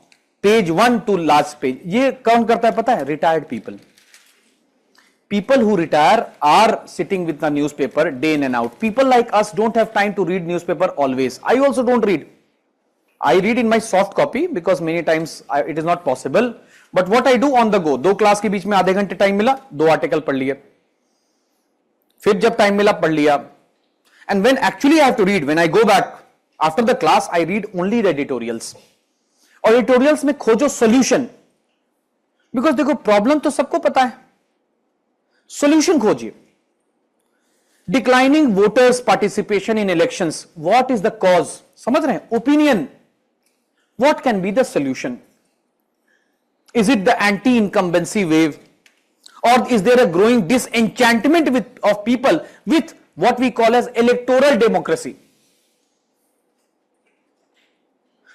page 1 to last page. ये कौन करता है पता है? Retired people. People who retire are sitting with the newspaper day in and out. People like us don't have time to read newspaper always. I also don't read. I read in my soft copy because many times it is not possible. But what I do on the go, 2 class के बीच में आधे घंटे time मिला, 2 article पढ़ लिए, फिर जब time मिला पढ़ लिया. And when actually I have to read, when I go back after the class, I read only the editorials. और एडिटोरियल्स में खोजो सॉल्यूशन, बिकॉज देखो प्रॉब्लम तो सबको पता है, सॉल्यूशन खोजिए. Declining voters participation in elections, what is the cause? समझ रहे हैं? Opinion, what can be the solution? Is it the anti incumbency wave, और is there a growing disenchantment with of people with what we call as electoral democracy?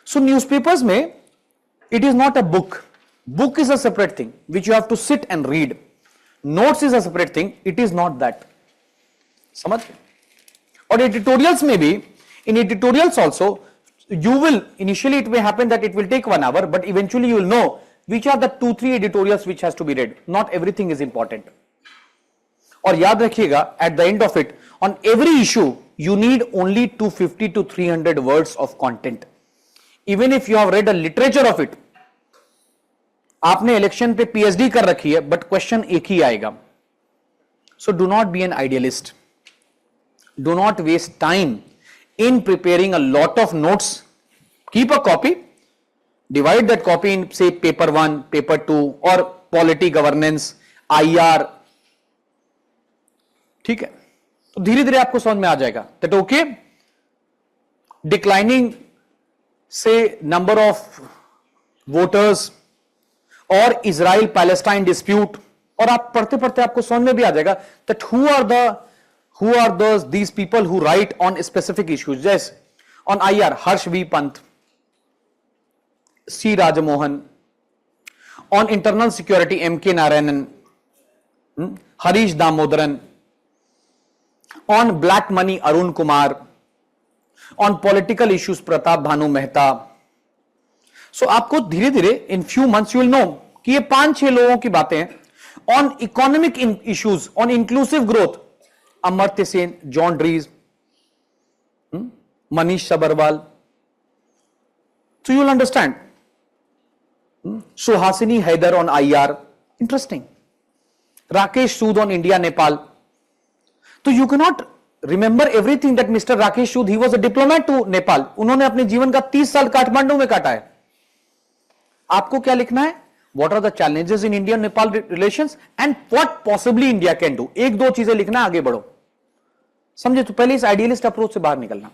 So newspapers में it is not a book. Book is a separate thing which you have to sit and read. Notes is a separate thing. It is not that. समझ? और editorials में भी, in editorials also, you will, initially it may happen that it will take 1 hour, but eventually you will know which are the 2-3 editorials which has to be read. Not everything is important. और याद रखिएगा, at the end of it, on every issue, you need only 250 to 300 words of content. Even if you have read a literature of it, आपने election पे PhD कर रखी है, but question एक ही आएगा. So do not be an idealist, do not waste time in preparing a lot of notes. Keep a copy, divide that copy in say paper 1, paper 2 or polity governance, IR. ठीक है, तो धीरे धीरे आपको समझ में आ जाएगा that okay, declining say number of voters और Israel Palestine dispute, और आप पढ़ते पढ़ते आपको समझ में भी आ जाएगा that who are those these people who write on specific issues. जैसे on IR Harsh V Pant, C Rajamohan, on internal security MK Narayanan, Harish Damodaran, on black money Arun Kumar, on political issues Pratap Bhanu Mehta. So आपको धीरे धीरे in few months you will know कि ये 5-6 लोगों की बातें हैं. On economic issues, on inclusive growth, Amartya Sen, John Dries, Manish Sabarwal. So you will understand. Suhasini Haider on IR, interesting. Rakesh Sood on India Nepal. So you cannot remember everything that Mr. Rakesh Sood, he was a diplomat to Nepal. उन्होंने अपने जीवन का 30 साल काठमांडू में काटा है. आपको क्या लिखना है? What are the challenges in India-Nepal relations and what possibly India can do? एक दो चीजें लिखना, आगे बढ़ो. समझे? तो पहले इस आइडियलिस्ट अप्रोच से बाहर निकलना.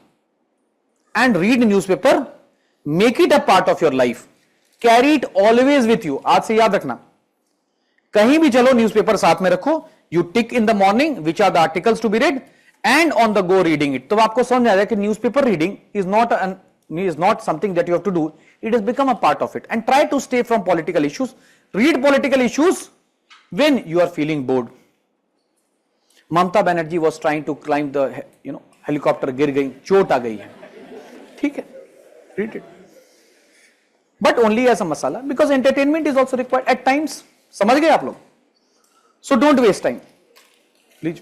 And read newspaper, make it a part of your life. Carry it always with you. आज से याद रखना, कहीं भी चलो न्यूज़पेपर साथ में रखो. You tick in the morning which are the articles to be read and on the go reading it. तो आपको समझ आ जाएगा कि newspaper reading is not something that you have to do. It has become a part of it. And try to stay from political issues. Read political issues when you are feeling bored. Mamata Banerjee was trying to climb the helicopter, गिर गई, चोट आ गई है. ठीक है, read it. But only as a masala, because entertainment is also required at times. समझ गए आप लोग? So don't waste time. Please.